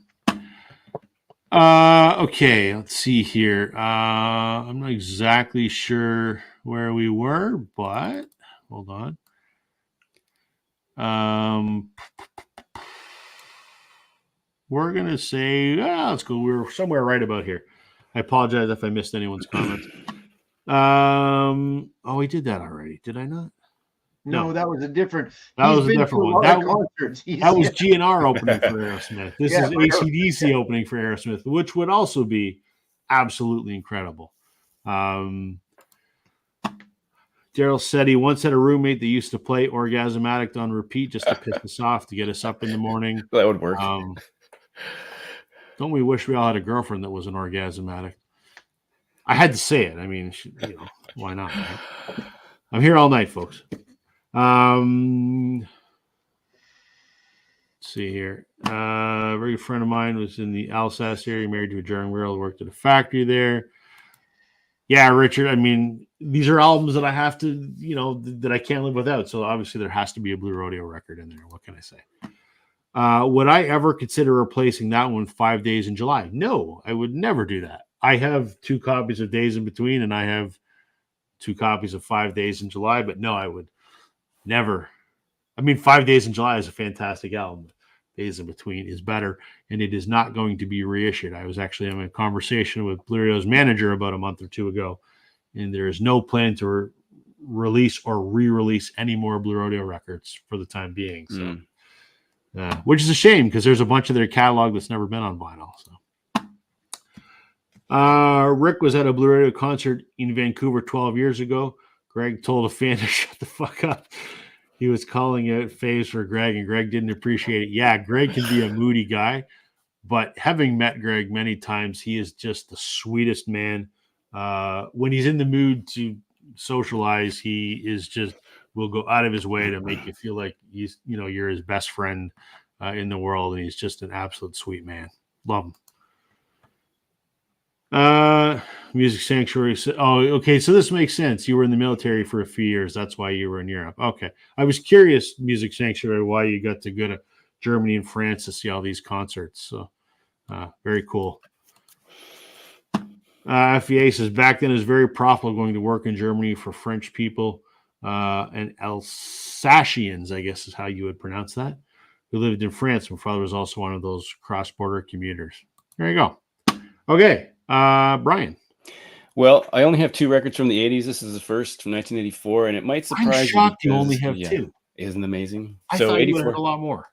Okay, let's see here. I'm not exactly sure where we were, but hold on. We're gonna say, let's go. We were somewhere right about here. I apologize if I missed anyone's comments. We did that already. Did I not? No, that was a different. That was a different one. That was GNR opening for Aerosmith. This is AC/DC opening for Aerosmith, which would also be absolutely incredible. Daryl said he once had a roommate that used to play Orgasm Addict on repeat just to piss us off, to get us up in the morning. That would work. Don't we wish we all had a girlfriend that was an Orgasm Addict? I had to say it. I mean, why not? Right? I'm here all night, folks. Let's see here. A very good friend of mine was in the Alsace area, married to a German girl, worked at a factory there. Yeah, Richard. I mean, these are albums that I have to, that I can't live without. So obviously there has to be a Blue Rodeo record in there. What can I say? Would I ever consider replacing that one 5 Days in July? No, I would never do that. I have 2 copies of Days in Between, and I have 2 copies of 5 Days in July, but no, I would never. I mean, 5 Days in July is a fantastic album. Days in Between is better, and it is not going to be reissued. I was actually having a conversation with Blue Radio's manager about a month or 2 ago, and there is no plan to release or re-release any more Blue Rodeo records for the time being. So, which is a shame, because there's a bunch of their catalog that's never been on vinyl. So, Rick was at a Blue Radio concert in Vancouver 12 years ago. Greg told a fan to shut the fuck up. He was calling out faves for Greg, and Greg didn't appreciate it. Yeah, Greg can be a moody guy, but having met Greg many times, he is just the sweetest man. When he's in the mood to socialize, he is just will go out of his way to make you feel like you're his best friend in the world, and he's just an absolute sweet man. Love him. Music Sanctuary. Oh, okay. So this makes sense. You were in the military for a few years. That's why you were in Europe. Okay. I was curious, Music Sanctuary, why you got to go to Germany and France to see all these concerts. So very cool. FEA says back then it was very profitable going to work in Germany for French people and Alsatians, I guess is how you would pronounce that, who lived in France. My father was also one of those cross-border commuters. There you go. Okay. Brian. Well, I only have 2 records from the 80s. This is the first from 1984, and it might surprise I'm shocked you only have 2. Isn't amazing? I thought you would have a lot more.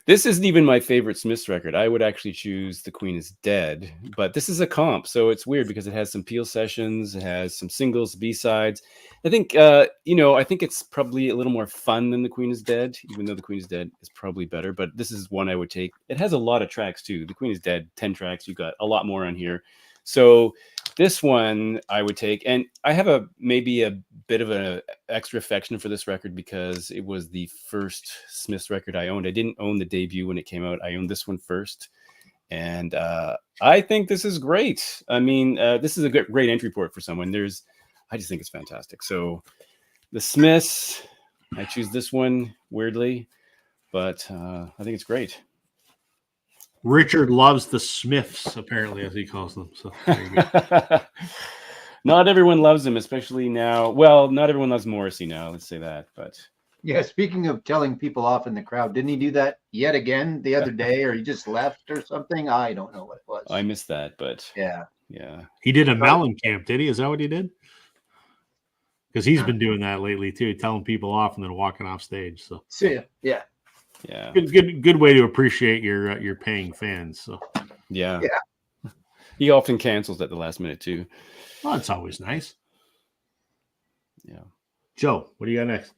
This isn't even my favorite Smiths record. I would actually choose The Queen is Dead, but this is a comp, so it's weird because it has some Peel sessions, it has some singles, B-sides. I think, I think it's probably a little more fun than The Queen is Dead, even though The Queen is Dead is probably better, but this is one I would take. It has a lot of tracks too. The Queen is Dead, 10 tracks. You got a lot more on here. So this one I would take, and I have maybe a bit of an extra affection for this record because it was the first Smiths record I owned. I didn't own the debut when it came out. I owned this one first, and I think this is great. I mean, this is a great entry port for someone. I just think it's fantastic. So the Smiths, I choose this one weirdly, but I think it's great. Richard loves the Smiths, apparently, as he calls them. So there you go. Not everyone loves him, especially now. Well, not everyone loves Morrissey now. Let's say that. But yeah, speaking of telling people off in the crowd, didn't he do that yet again the other day, or he just left or something? I don't know what it was. I missed that, but yeah. He did a Mellencamp, did he? Is that what he did? Because he's been doing that lately too, telling people off and then walking off stage. So yeah. Good way to appreciate your paying fans. So yeah. He often cancels at the last minute too. Well, it's always nice. Yeah. Joe, what do you got next?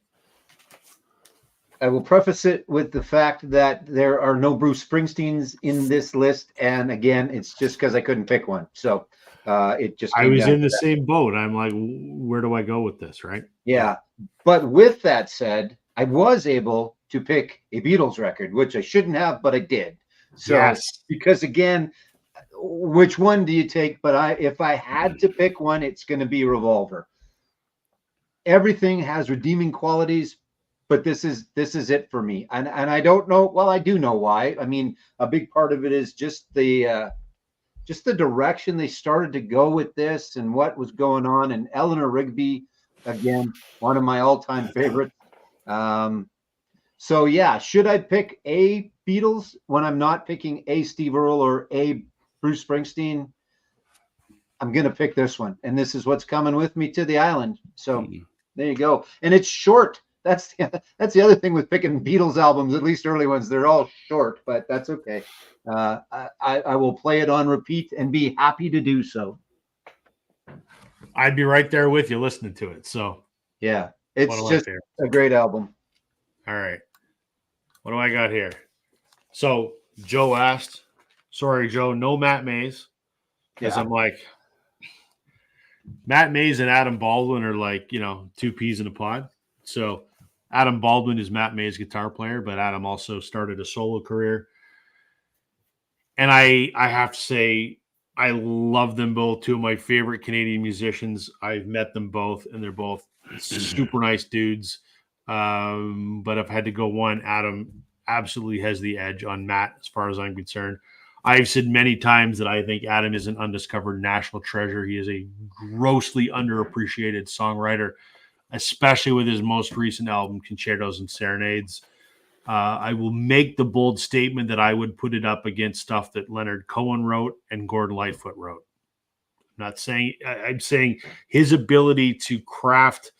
I will preface it with the fact that there are no Bruce Springsteens in this list, and again, it's just because I couldn't pick one. So it just I was in the same boat. I'm like, where do I go with this, right? Yeah. But with that said, I was able to pick a Beatles record, which I shouldn't have, but I did. So yes. Because again, which one do you take? But if I had to pick one, it's going to be Revolver. Everything has redeeming qualities, but this is it for me. And I don't know. Well, I do know why. I mean, a big part of it is just the direction they started to go with this and what was going on. And Eleanor Rigby, again, one of my all-time favorites. So yeah, should I pick a Beatles when I'm not picking a Steve Earle or a Bruce Springsteen? I'm going to pick this one. And this is what's coming with me to the island. So there you go. And it's short. That's the other thing with picking Beatles albums, at least early ones. They're all short, but that's okay. I will play it on repeat and be happy to do so. I'd be right there with you listening to it. So yeah, it's just a great album. All right. What do I got here? So Joe asked, sorry, Joe, no Matt Mays. Because I'm like, Matt Mays and Adam Baldwin are like, two peas in a pod. So Adam Baldwin is Matt Mays' guitar player, but Adam also started a solo career. And I have to say, I love them both. Two of my favorite Canadian musicians. I've met them both, and they're both super nice dudes. But if I had to go one, Adam absolutely has the edge on Matt as far as I'm concerned. I've said many times that I think Adam is an undiscovered national treasure. He is a grossly underappreciated songwriter, especially with his most recent album, Concertos and Serenades. I will make the bold statement that I would put it up against stuff that Leonard Cohen wrote and Gordon Lightfoot wrote. I'm saying his ability to craft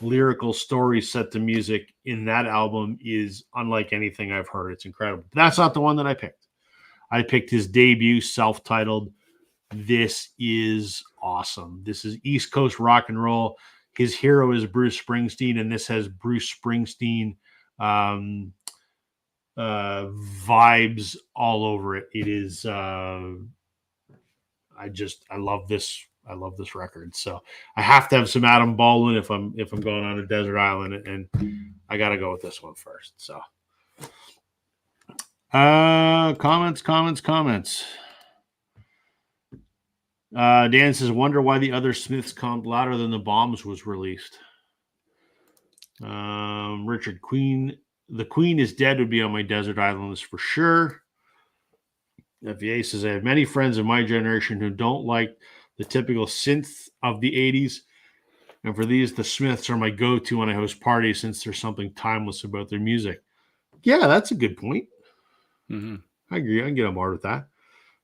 lyrical stories set to music in that album is unlike anything I've heard. It's incredible. But that's not the one that I picked. I picked his debut, self-titled, this is awesome. This is East Coast rock and roll. His hero is Bruce Springsteen, and this has Bruce Springsteen vibes all over it. It is I love this. I love this record. So I have to have some Adam Baldwin if I'm going on a desert island, and I got to go with this one first. So comments. Dan says, wonder why the other Smiths comped louder than the Bombs was released. Richard Queen, The Queen is Dead would be on my desert island list for sure. FVA says, I have many friends of my generation who don't like the typical synth of the 80s. And for these, the Smiths are my go-to when I host parties since there's something timeless about their music. Yeah, that's a good point. Mm-hmm. I agree. I can get on board with that.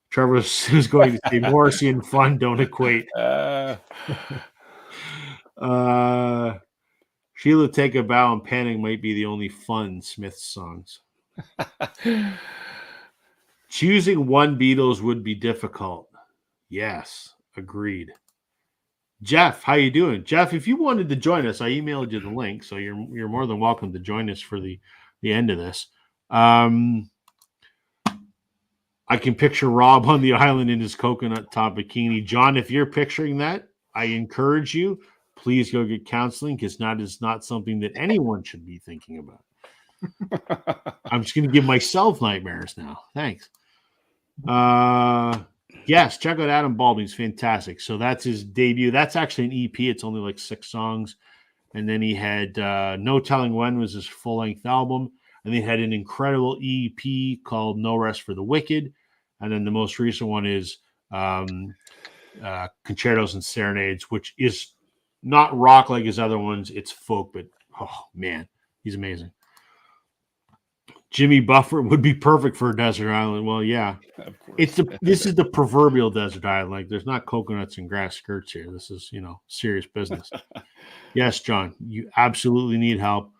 Trevor is going to say Morrissey and fun don't equate. Sheila Take a Bow and Panning might be the only fun Smith songs. Choosing one Beatles would be difficult. Yes, agreed. Jeff, how you doing? Jeff, if you wanted to join us, I emailed you the link, so you're more than welcome to join us for the end of this. I can picture Rob on the island in his coconut top bikini. John, if you're picturing that, I encourage you, please go get counseling, because that is not something that anyone should be thinking about. I'm just going to give myself nightmares now. Thanks. Yes, check out Adam Baldwin. He's fantastic. So that's his debut. That's actually an EP. It's only like 6 songs. And then he had No Telling When was his full-length album. And they had an incredible EP called No Rest for the Wicked. And then the most recent one is Concertos and Serenades, which is not rock like his other ones. It's folk, but oh man, he's amazing. Jimmy Buffett would be perfect for a desert island. Well, yeah, of course. This is the proverbial desert island. Like, there's not coconuts and grass skirts here. This is, serious business. Yes, John, you absolutely need help.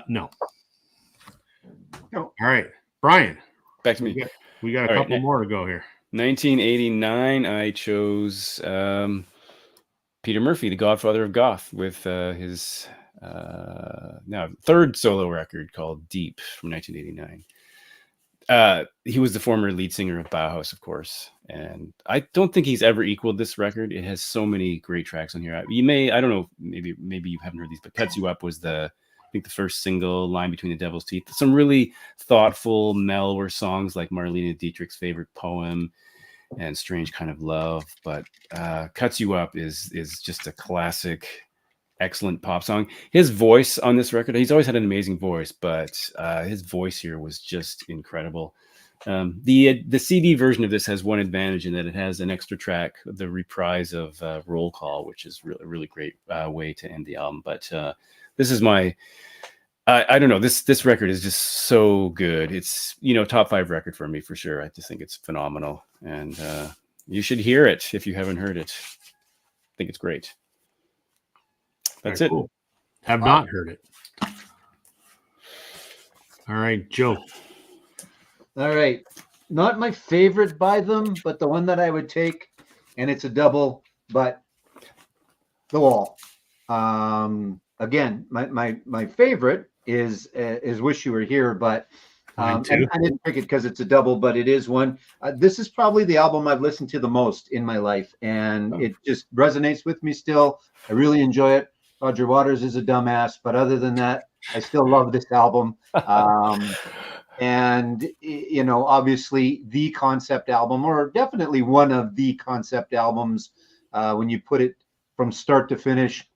No. All right, Brian. Back to me. We got a couple more to go here. 1989, I chose Peter Murphy, the Godfather of Goth, with his now third solo record called Deep from 1989. He was the former lead singer of Bauhaus, of course, and I don't think he's ever equaled this record. It has so many great tracks on here. I don't know, maybe you haven't heard these, but Cuts You Up was the first single, Line Between the Devil's Teeth. Some really thoughtful, mellower songs like Marlene Dietrich's favorite poem and Strange Kind of Love. But Cuts You Up is just a classic, excellent pop song. His voice on this record, he's always had an amazing voice, but his voice here was just incredible. The CD version of this has one advantage in that it has an extra track, the reprise of Roll Call, which is really, really great way to end the album. But this is my, I don't know, this record is just so good. It's, top 5 record for me for sure. I just think it's phenomenal. And you should hear it if you haven't heard it. I think it's great. That's it. Cool. Have not heard it. All right, Joe. All right. Not my favorite by them, but the one that I would take, and it's a double, but The Wall. Again, my favorite is Wish You Were Here, but I didn't pick it because it's a double, but it is one. This is probably the album I've listened to the most in my life, and it just resonates with me still. I really enjoy it. Roger Waters is a dumbass, but other than that, I still love this album. And, obviously the concept album, or definitely one of the concept albums, when you put it from start to finish.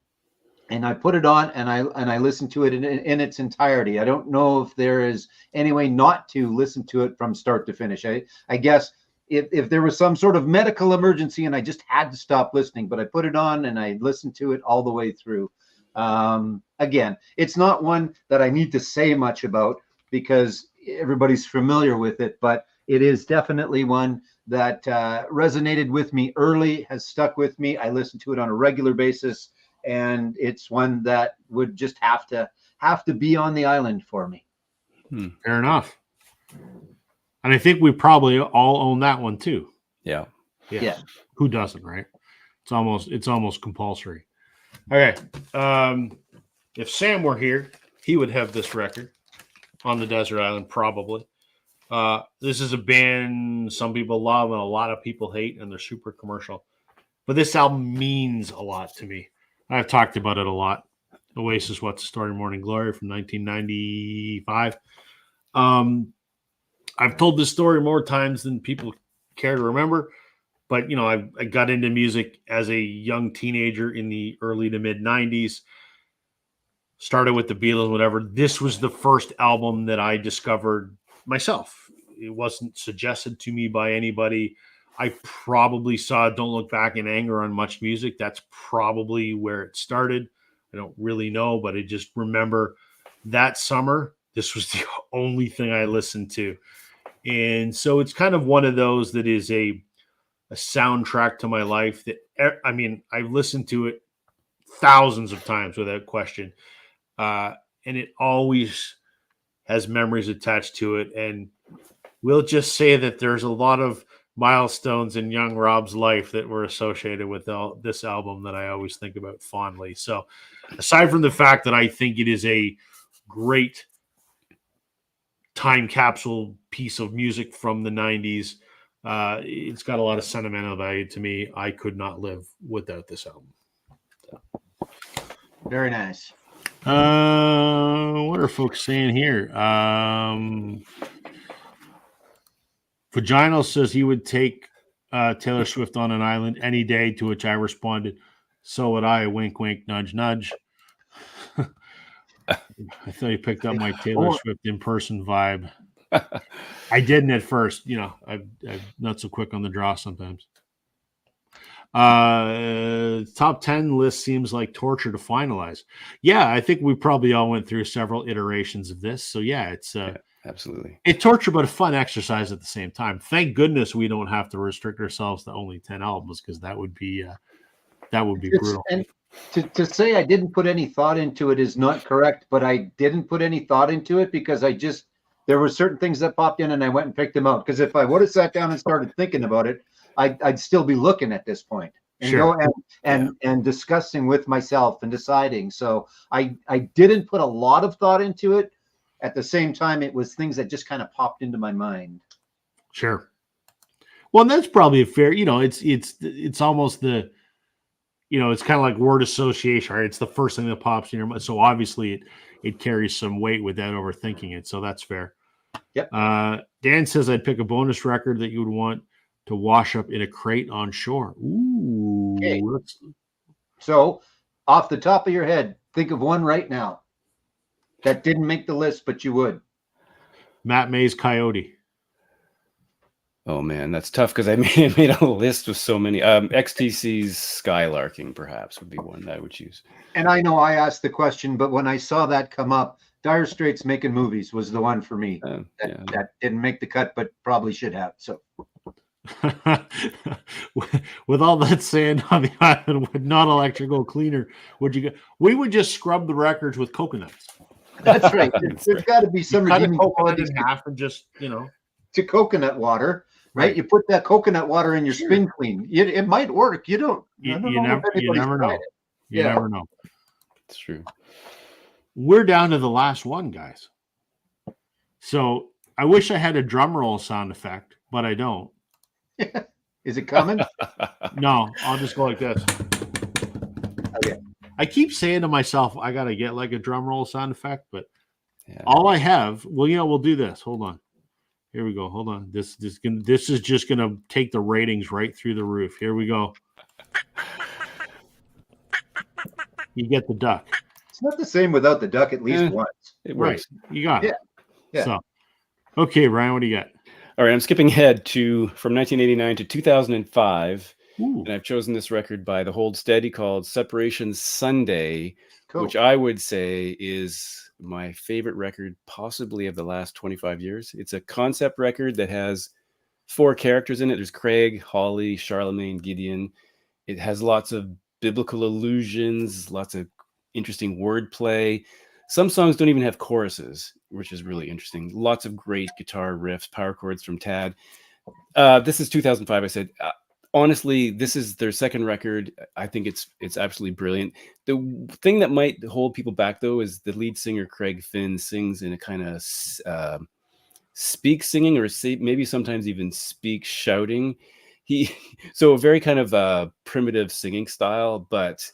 And I put it on and I listened to it in its entirety. I don't know if there is any way not to listen to it from start to finish. I guess if there was some sort of medical emergency and I just had to stop listening, but I put it on and I listened to it all the way through. Again, it's not one that I need to say much about because everybody's familiar with it, but it is definitely one that resonated with me early, has stuck with me. I listen to it on a regular basis. And it's one that would just have to be on the island for me. Fair enough. And I think we probably all own that one too. Yeah. Yeah. Who doesn't, right? It's almost compulsory. Okay. If Sam were here, he would have this record on the desert island, probably. This is a band some people love and a lot of people hate, and they're super commercial. But this album means a lot to me. I've talked about it a lot. Oasis, What's the Story, Morning Glory from 1995. I've told this story more times than people care to remember. But, I got into music as a young teenager in the early to mid 90s. Started with the Beatles, whatever. This was the first album that I discovered myself. It wasn't suggested to me by anybody. I probably saw Don't Look Back in Anger on Much Music. That's probably where it started. I don't really know, but I just remember that summer, this was the only thing I listened to. And so it's kind of one of those that is a soundtrack to my life that, I've listened to it thousands of times without question. And it always has memories attached to it. And we'll just say that there's a lot of milestones in young Rob's life that were associated with this album that I always think about fondly. So aside from the fact that I think it is a great time capsule piece of music from the 90s, it's got a lot of sentimental value to me. I could not live without this album. So. Very nice. What are folks saying here? Vaginal says he would take Taylor Swift on an island any day, to which I responded, so would I, wink, wink, nudge, nudge. I thought you picked up my Taylor Swift in-person vibe. I didn't at first. I'm not so quick on the draw sometimes. Top 10 list seems like torture to finalize. Yeah, I think we probably all went through several iterations of this. So yeah, it's absolutely. It's torture, but a fun exercise at the same time. Thank goodness we don't have to restrict ourselves to only 10 albums, because that would be brutal. And to say I didn't put any thought into it is not correct, but I didn't put any thought into it because there were certain things that popped in and I went and picked them out. Because if I would have sat down and started thinking about it, I'd still be looking at this point and sure. and discussing with myself and deciding. So I didn't put a lot of thought into it. At the same time, it was things that just kind of popped into my mind. Sure. Well, and that's probably a fair, it's almost the, it's kind of like word association, right? It's the first thing that pops in your mind. So obviously it carries some weight without overthinking it. So that's fair. Yep. Dan says I'd pick a bonus record that you would want to wash up in a crate on shore. Ooh. Okay. So off the top of your head, think of one right now that didn't make the list, but you would. Matt May's Coyote. Oh man, that's tough because I made a list with so many. XTC's Skylarking perhaps would be one that I would choose. And I know I asked the question, but when I saw that come up, Dire Straits Making Movies was the one for me. That didn't make the cut, but probably should have. So, with all that sand on the island, with not electrical cleaner, would you go? We would just scrub the records with coconuts. That's right. There's got to be some redeeming qualities in half and just to coconut water. Right, you put that coconut water in your spin clean. It might work. You don't. You never know. You never know. It's true. We're down to the last one, guys. So I wish I had a drum roll sound effect, but I don't. Is it coming? No, I'll just go like this. Okay. I keep saying to myself, I gotta get like a drum roll sound effect, but all I have. Well, we'll do this. Hold on. Here we go. Hold on. This is just gonna take the ratings right through the roof. Here we go. You get the duck. It's not the same without the duck at least once. It works. Right. You got it. Yeah. So, okay, Ryan, what do you got? All right, I'm skipping ahead from 1989 to 2005, Ooh. and I've chosen this record by the Hold Steady called Separation Sunday, Cool. which I would say is my favorite record possibly of the last 25 years. It's a concept record that has 4 characters in it. There's Craig, Holly, Charlemagne, Gideon. It has lots of biblical allusions, lots of interesting wordplay. Some songs don't even have choruses, which is really interesting. Lots of great guitar riffs, power chords from Tad. This is 2005. I said, honestly, this is their second record. I think it's absolutely brilliant. The thing that might hold people back though is the lead singer Craig Finn sings in a kind of speak singing, or maybe sometimes even speak shouting. He so a very kind of primitive singing style, but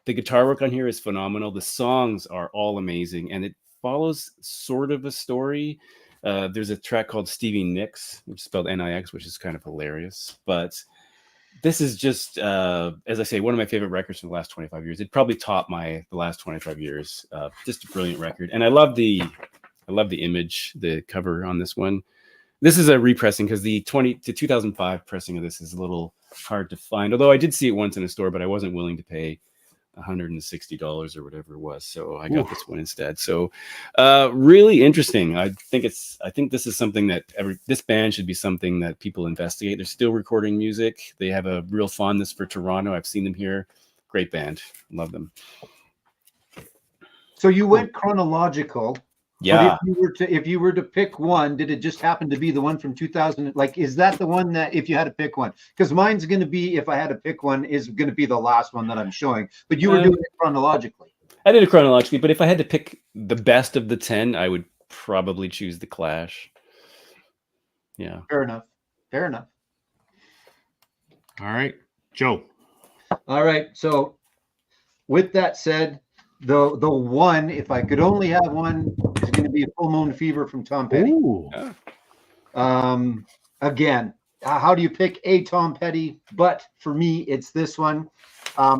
the guitar work on here is phenomenal. The songs are all amazing, and it follows sort of a story. There's a track called Stevie Nicks, which is spelled Nix, which is kind of hilarious. But this is just, as I say, one of my favorite records from the last 25 years. It probably topped the last 25 years. Just a brilliant record, and I love the image, the cover on this one. This is a repressing because the 2005 pressing of this is a little hard to find. Although I did see it once in a store, but I wasn't willing to pay $160 or whatever it was, so I got this one instead. So really interesting. I think this is something that this band should be something that people investigate. They're still recording music. They have a real fondness for Toronto. I've seen them here. Great band. Love them. So you went chronological. Yeah. But if you were to pick one, did it just happen to be the one from 2000? Like, is that the one that, if you had to pick one? Because mine's going to be, if I had to pick one, is going to be the last one that I'm showing. But you were doing it chronologically. I did it chronologically, but if I had to pick the best of the 10, I would probably choose The Clash. Yeah. Fair enough. Fair enough. All right, Joe. All right. So with that said, the one, if I could only have one, is going to be Full Moon Fever from Tom Petty. Ooh. Again, how do you pick a Tom Petty? But for me, it's this one.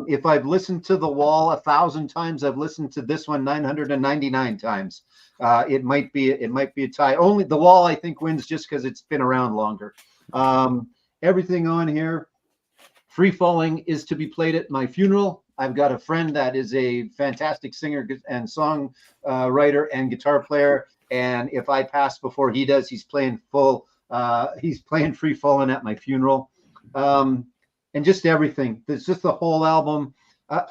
If I've listened to The Wall 1,000 times, I've listened to this one 999 times. It might be a tie. Only The Wall, I think, wins just because it's been around longer. Everything on here. Free Falling is to be played at my funeral. I've got a friend that is a fantastic singer and song writer and guitar player. And if I pass before he does, he's playing Free Falling at my funeral. And just everything. There's just the whole album.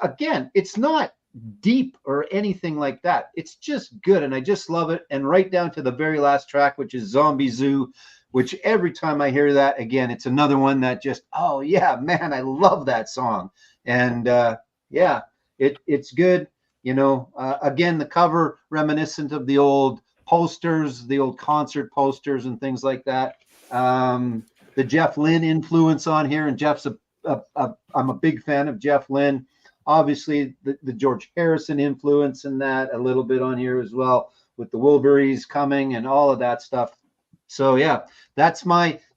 Again, it's not deep or anything like that. It's just good. And I just love it. And right down to the very last track, which is Zombie Zoo, which every time I hear that, again, it's another one that just, oh yeah, man, I love that song. And yeah, it's good. You know, again, the cover reminiscent of the old posters, the old concert posters and things like that. The Jeff Lynne influence on here, and Jeff's I'm a big fan of Jeff Lynne. Obviously, the George Harrison influence in that a little bit on here as well, with the Wilburys coming and all of that stuff. So yeah, that's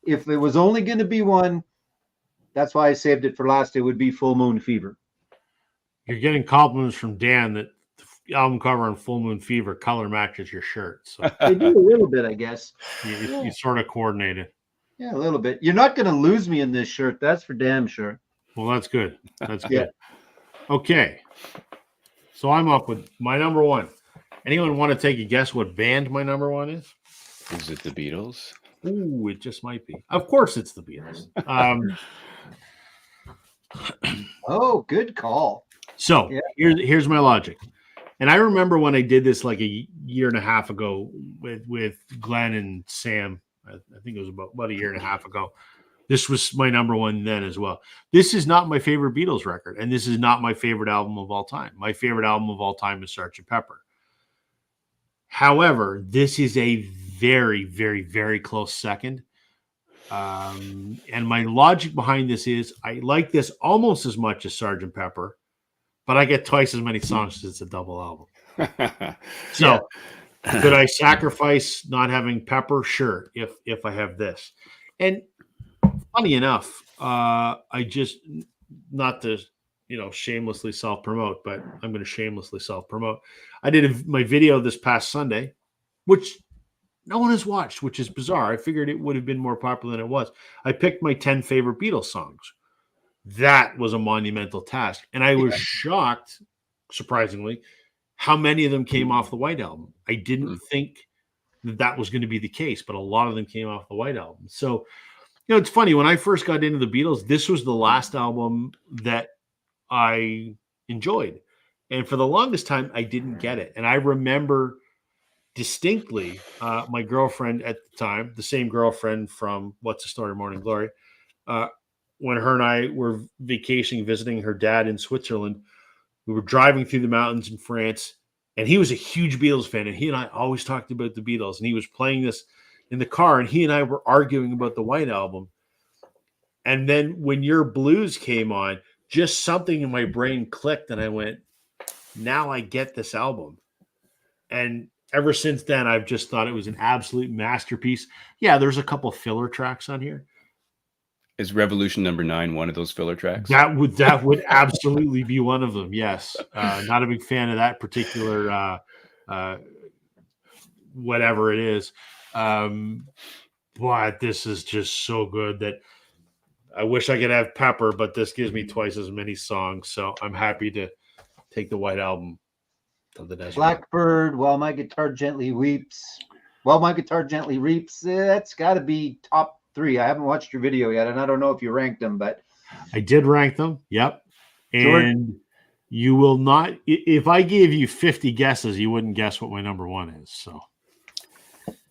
if it was only going to be one, that's why I saved it for last. It would be Full Moon Fever. You're getting compliments from Dan that the album cover on Full Moon Fever color matches your shirt. So they do a little bit, I guess. You sort of coordinated. Yeah, a little bit. You're not going to lose me in this shirt. That's for damn sure. Well, that's good. That's good. Yeah. Okay. So I'm up with my number one. Anyone want to take a guess what band my number one is? Is it the Beatles? Ooh, it just might be. Of course it's the Beatles. Oh, good call. So here's my logic. And I remember when I did this like a year and a half ago with Glenn and Sam. I think it was about a year and a half ago. This was my number one then as well. This is not my favorite Beatles record, and this is not my favorite album of all time. My favorite album of all time is Sgt. Pepper. However, this is a very, very, very close second. And my logic behind this is I like this almost as much as Sgt. Pepper, but I get twice as many songs as it's a double album. So could I sacrifice not having Pepper? Sure, if I have this. And funny enough, I just, not to shamelessly self-promote, but I'm going to shamelessly self-promote. I did my video this past Sunday, which no one has watched, which is bizarre. I figured it would have been more popular than it was. I picked my 10 favorite Beatles songs. That was a monumental task. And I was shocked, surprisingly, how many of them came off the White Album. I didn't think that was going to be the case, but a lot of them came off the White Album. So, it's funny. When I first got into the Beatles, this was the last album that I enjoyed. And for the longest time, I didn't get it. And I remember distinctly my girlfriend at the time, the same girlfriend from What's the Story, Morning Glory, when her and I were vacationing, visiting her dad in Switzerland. We were driving through the mountains in France, and he was a huge Beatles fan, and he and I always talked about the Beatles, and he was playing this in the car, and he and I were arguing about the White Album. And then when Your Blues came on, just something in my brain clicked, and I went, now I get this album. And ever since then, I've just thought it was an absolute masterpiece. Yeah, there's a couple filler tracks on here. Is Revolution Number 9 one of those filler tracks? That would absolutely be one of them. Yes, not a big fan of that particular whatever it is, but this is just so good that I wish I could have Pepper, but this gives me twice as many songs. So I'm happy to take the White Album to the desert. Blackbird, While My Guitar Gently Weeps. While My Guitar Gently Weeps. That's got to be top 3. I haven't watched your video yet, and I don't know if you ranked them, but I did rank them. Yep. And you will not, if I gave you 50 guesses, you wouldn't guess what my number 1 is. So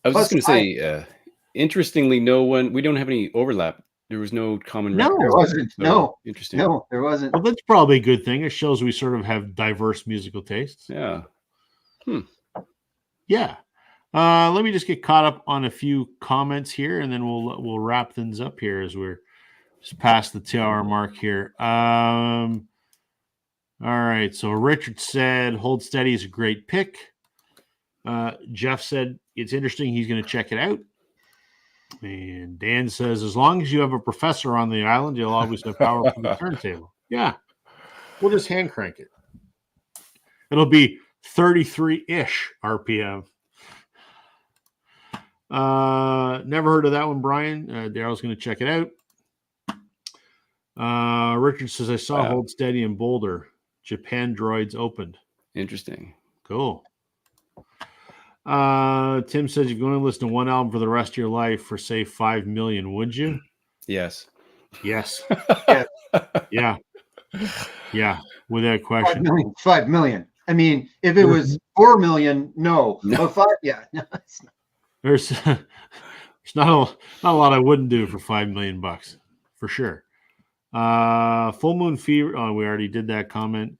I was just going to say, interestingly, we don't have any overlap. There was no common record. No, there wasn't. So, no. Interesting. No, there wasn't. Well, that's probably a good thing. It shows we sort of have diverse musical tastes. Yeah. Yeah. Let me just get caught up on a few comments here, and then we'll wrap things up here as we're just past the 2-hour mark here. All right. So Richard said, Hold Steady is a great pick. Jeff said, it's interesting. He's going to check it out. And Dan says, as long as you have a professor on the island, you'll always have power from the turntable. Yeah. We'll just hand crank it. It'll be 33-ish RPM. Never heard of that one, Brian. Daryl's going to check it out. Richard says, I saw Hold Steady in Boulder. Japan Droids opened. Interesting. Cool. Tim says, you're going to listen to one album for the rest of your life for, say, 5 million, would you? Yes. Yes. Yeah. Yeah. Without question. 5 million. I mean, if it was 4 million, no. But 5, yeah. No, it's not. There's not a lot I wouldn't do for $5 million for sure. Full Moon Fever. Oh, we already did that comment.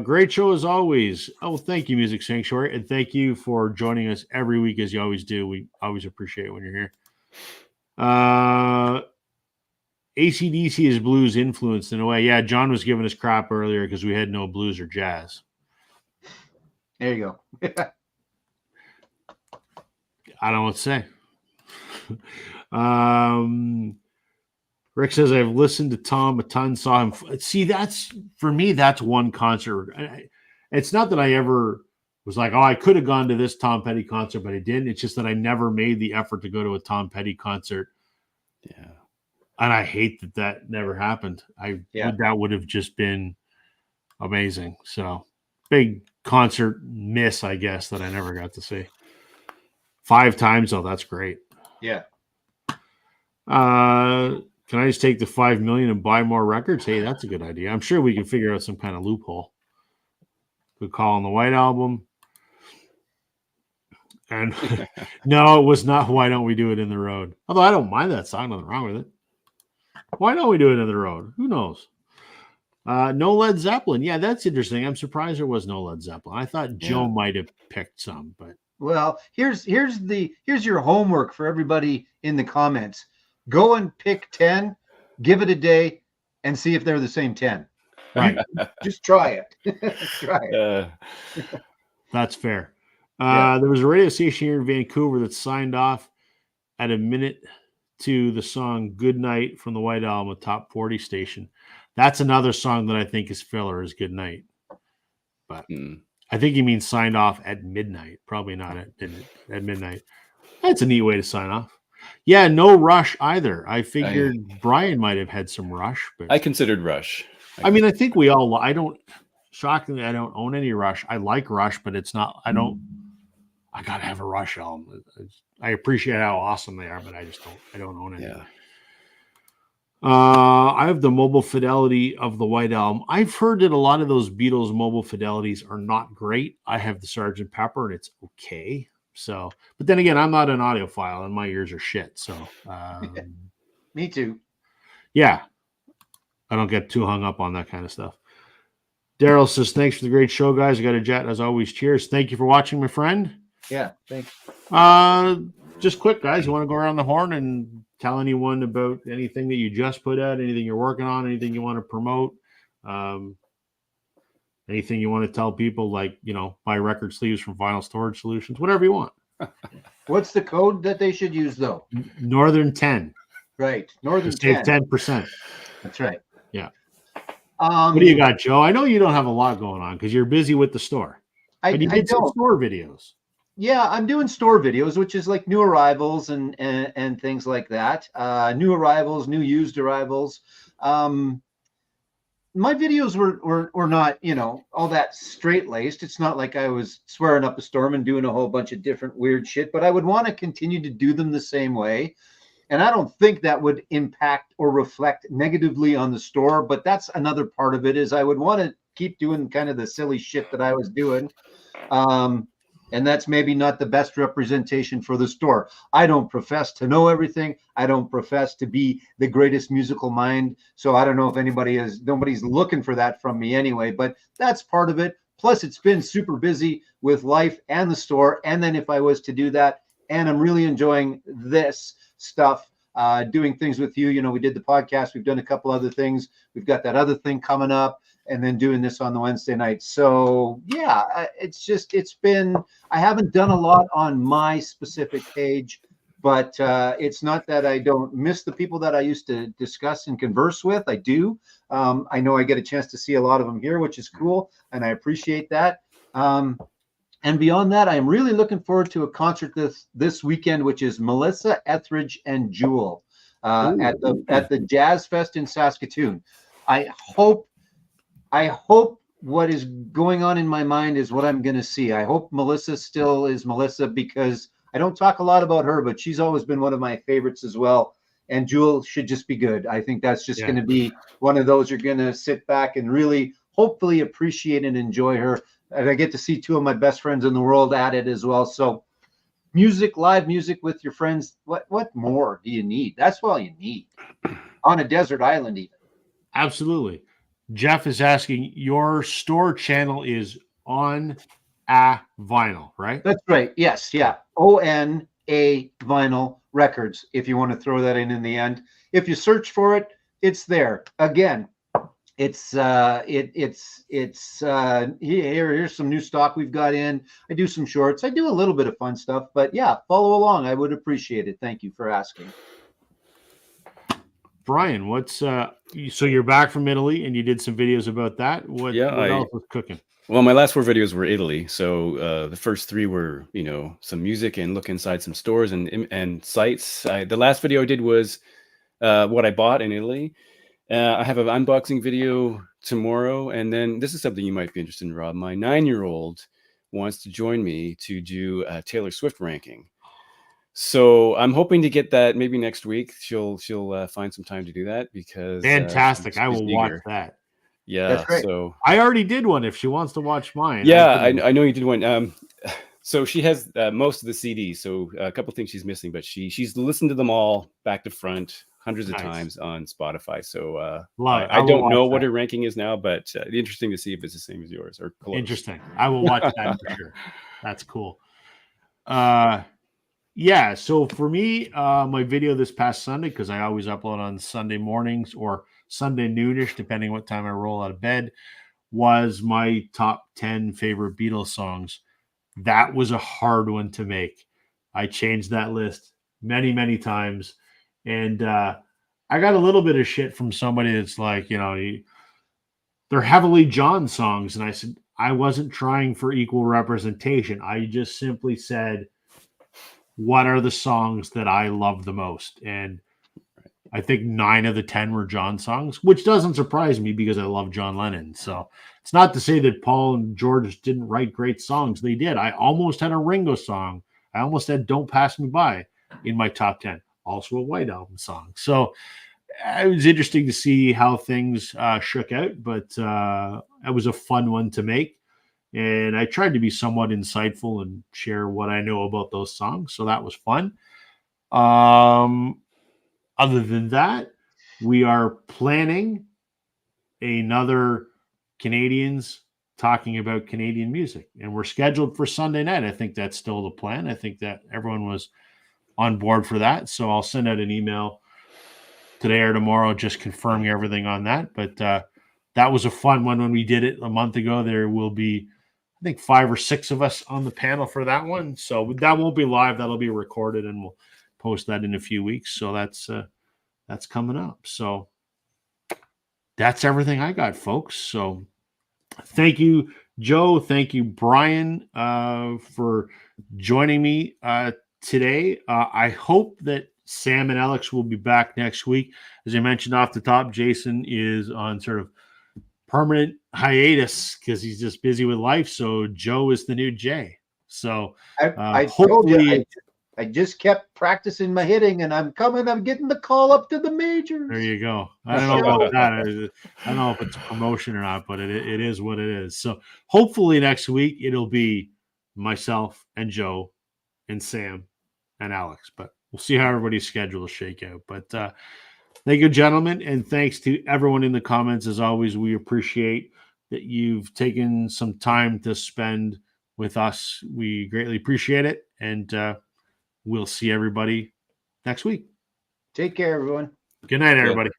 Great show as always. Oh, thank you, Music Sanctuary, and thank you for joining us every week as you always do. We always appreciate it when you're here. AC/DC is blues influenced in a way. Yeah, John was giving us crap earlier because we had no blues or jazz. There you go. I don't know what to say. Rick says, I've listened to Tom a ton, saw him. See, that's, for me, that's one concert. It's not that I ever was like, oh, I could have gone to this Tom Petty concert, but I didn't. It's just that I never made the effort to go to a Tom Petty concert. Yeah. And I hate that never happened. That would have just been amazing. So big concert miss, I guess, that I never got to see. 5 times, though, that's great. Yeah. Can I just take the 5 million and buy more records? Hey, that's a good idea. I'm sure we can figure out some kind of loophole. Good call on the White Album. And no, it was not Why Don't We Do It in the Road? Although I don't mind that song, nothing wrong with it. Why don't we do it in the road? Who knows? No Led Zeppelin. Yeah, that's interesting. I'm surprised there was no Led Zeppelin. I thought Joe might have picked some, but well, here's your homework for everybody in the comments. Go and pick 10, give it a day, and see if they're the same 10. Right. Just try it. Try it. That's fair. There was a radio station here in Vancouver that signed off at a minute to the song Good Night from the White Album, a top 40 station. That's another song that I think is filler, is Good Night. But I think he means signed off at midnight. Probably not at midnight. That's a neat way to sign off. Yeah, no Rush either. I figured Brian might have had some Rush. But I considered Rush. I mean, I think we all, shockingly, I don't own any Rush. I like Rush, but it's not, I got to have a Rush album. I appreciate how awesome they are, but I don't own any. Yeah. I have the mobile fidelity of the White Album. I've heard that a lot of those Beatles mobile fidelities are not great. I have the Sgt. Pepper, and it's okay. So, but then again, I'm not an audiophile, and my ears are shit. So, me too. yeah, I don't get too hung up on that kind of stuff. Daryl says, thanks for the great show, guys. I got a jet as always. Cheers. Thank you for watching, my friend. Yeah, thanks. Just quick, guys. You want to go around the horn and tell anyone about anything that you just put out, anything you're working on, anything you want to promote, anything you want to tell people, like, buy record sleeves from Vinyl Storage Solutions, whatever you want. What's the code that they should use, though? Northern 10. Right. Northern Save 10. 10%. That's right. Yeah. What do you got, Joe? I know you don't have a lot going on because you're busy with the store. But you did some store videos. Yeah, I'm doing store videos, which is like new arrivals and things like that. New arrivals, new used arrivals. My videos were not, all that straight laced. It's not like I was swearing up a storm and doing a whole bunch of different weird shit, but I would want to continue to do them the same way. And I don't think that would impact or reflect negatively on the store, but that's another part of it, is I would want to keep doing kind of the silly shit that I was doing. And that's maybe not the best representation for the store. I don't profess to know everything. I don't profess to be the greatest musical mind. So I don't know if nobody's looking for that from me anyway, but that's part of it. Plus, it's been super busy with life and the store. And then if I was to do that, and I'm really enjoying this stuff, doing things with you. We did the podcast. We've done a couple other things. We've got that other thing coming up, and then doing this on the Wednesday night. So yeah, I haven't done a lot on my specific page, but it's not that I don't miss the people that I used to discuss and converse with. I do. I know I get a chance to see a lot of them here, which is cool, and I appreciate that. And beyond that, I'm really looking forward to a concert this weekend, which is Melissa Etheridge and Jewel at the Jazz Fest in Saskatoon. I hope what is going on in my mind is what I'm going to see. I hope Melissa still is Melissa, because I don't talk a lot about her, but she's always been one of my favorites as well. And Jewel should just be good. I think that's just going to be one of those you're going to sit back and really hopefully appreciate and enjoy her. And I get to see two of my best friends in the world at it as well. So live music with your friends. What more do you need? That's all you need on a desert island even. Absolutely. Jeff is asking, your store channel is On A Vinyl, right? That's right. Yes. Yeah. ONA Vinyl Records. If you want to throw that in the end, if you search for it, it's there. Again, here's some new stock we've got in. I do some shorts. I do a little bit of fun stuff, but yeah, follow along. I would appreciate it. Thank you for asking. Brian, what's so you're back from Italy and you did some videos about that. What else was cooking? Well, my last 4 videos were Italy. So the first 3 were, some music and look inside some stores and sites. The last video I did was what I bought in Italy. I have an unboxing video tomorrow, and then this is something you might be interested in, Rob. My 9-year-old wants to join me to do a Taylor Swift ranking. So I'm hoping to get that maybe next week. She'll find some time to do that, because fantastic. I will watch that. Yeah, that's great. So I already did one. If she wants to watch mine, yeah, I know you did one. So she has most of the CDs. So a couple things she's missing, but she's listened to them all back to front hundreds of times on Spotify. So I don't know what her ranking is now, but interesting to see if it's the same as yours or close. Interesting. I will watch that for sure. That's cool. Yeah. So for me, my video this past Sunday, because I always upload on Sunday mornings or Sunday noonish, depending what time I roll out of bed, was my top 10 favorite Beatles songs. That was a hard one to make. I changed that list many, many times. And I got a little bit of shit from somebody that's like, they're heavily John songs. And I said, I wasn't trying for equal representation. I just simply said, what are the songs that I love the most? And I think 9 of the 10 were John songs, which doesn't surprise me because I love John Lennon. So it's not to say that Paul and George didn't write great songs. They did. I almost had a Ringo song. I almost had Don't Pass Me By in my top 10. Also a White Album song. So it was interesting to see how things shook out, but it was a fun one to make. And I tried to be somewhat insightful and share what I know about those songs. So that was fun. Other than that, we are planning another Canadians talking about Canadian music, and we're scheduled for Sunday night. I think that's still the plan. I think that everyone was on board for that. So I'll send out an email today or tomorrow just confirming everything on that. But that was a fun one when we did it a month ago. There will be, I think, 5 or 6 of us on the panel for that one. So that won't be live. That'll be recorded, and we'll post that in a few weeks. So that's coming up. So that's everything I got, folks. So thank you, Joe. Thank you, Brian, for joining me today. I hope that Sam and Alex will be back next week. As I mentioned off the top, Jason is on sort of permanent hiatus because he's just busy with life. So Joe is the new Jay. So I hopefully, told you, I just kept practicing my hitting, and I'm getting the call up to the majors. There you go. I don't know about that. I don't know if it's a promotion or not, but it is what it is. So hopefully next week it'll be myself and Joe and Sam and Alex, but we'll see how everybody's schedule will shake out. But thank you, gentlemen, and thanks to everyone in the comments. As always, we appreciate that you've taken some time to spend with us. We greatly appreciate it, and we'll see everybody next week. Take care, everyone. Good night, everybody.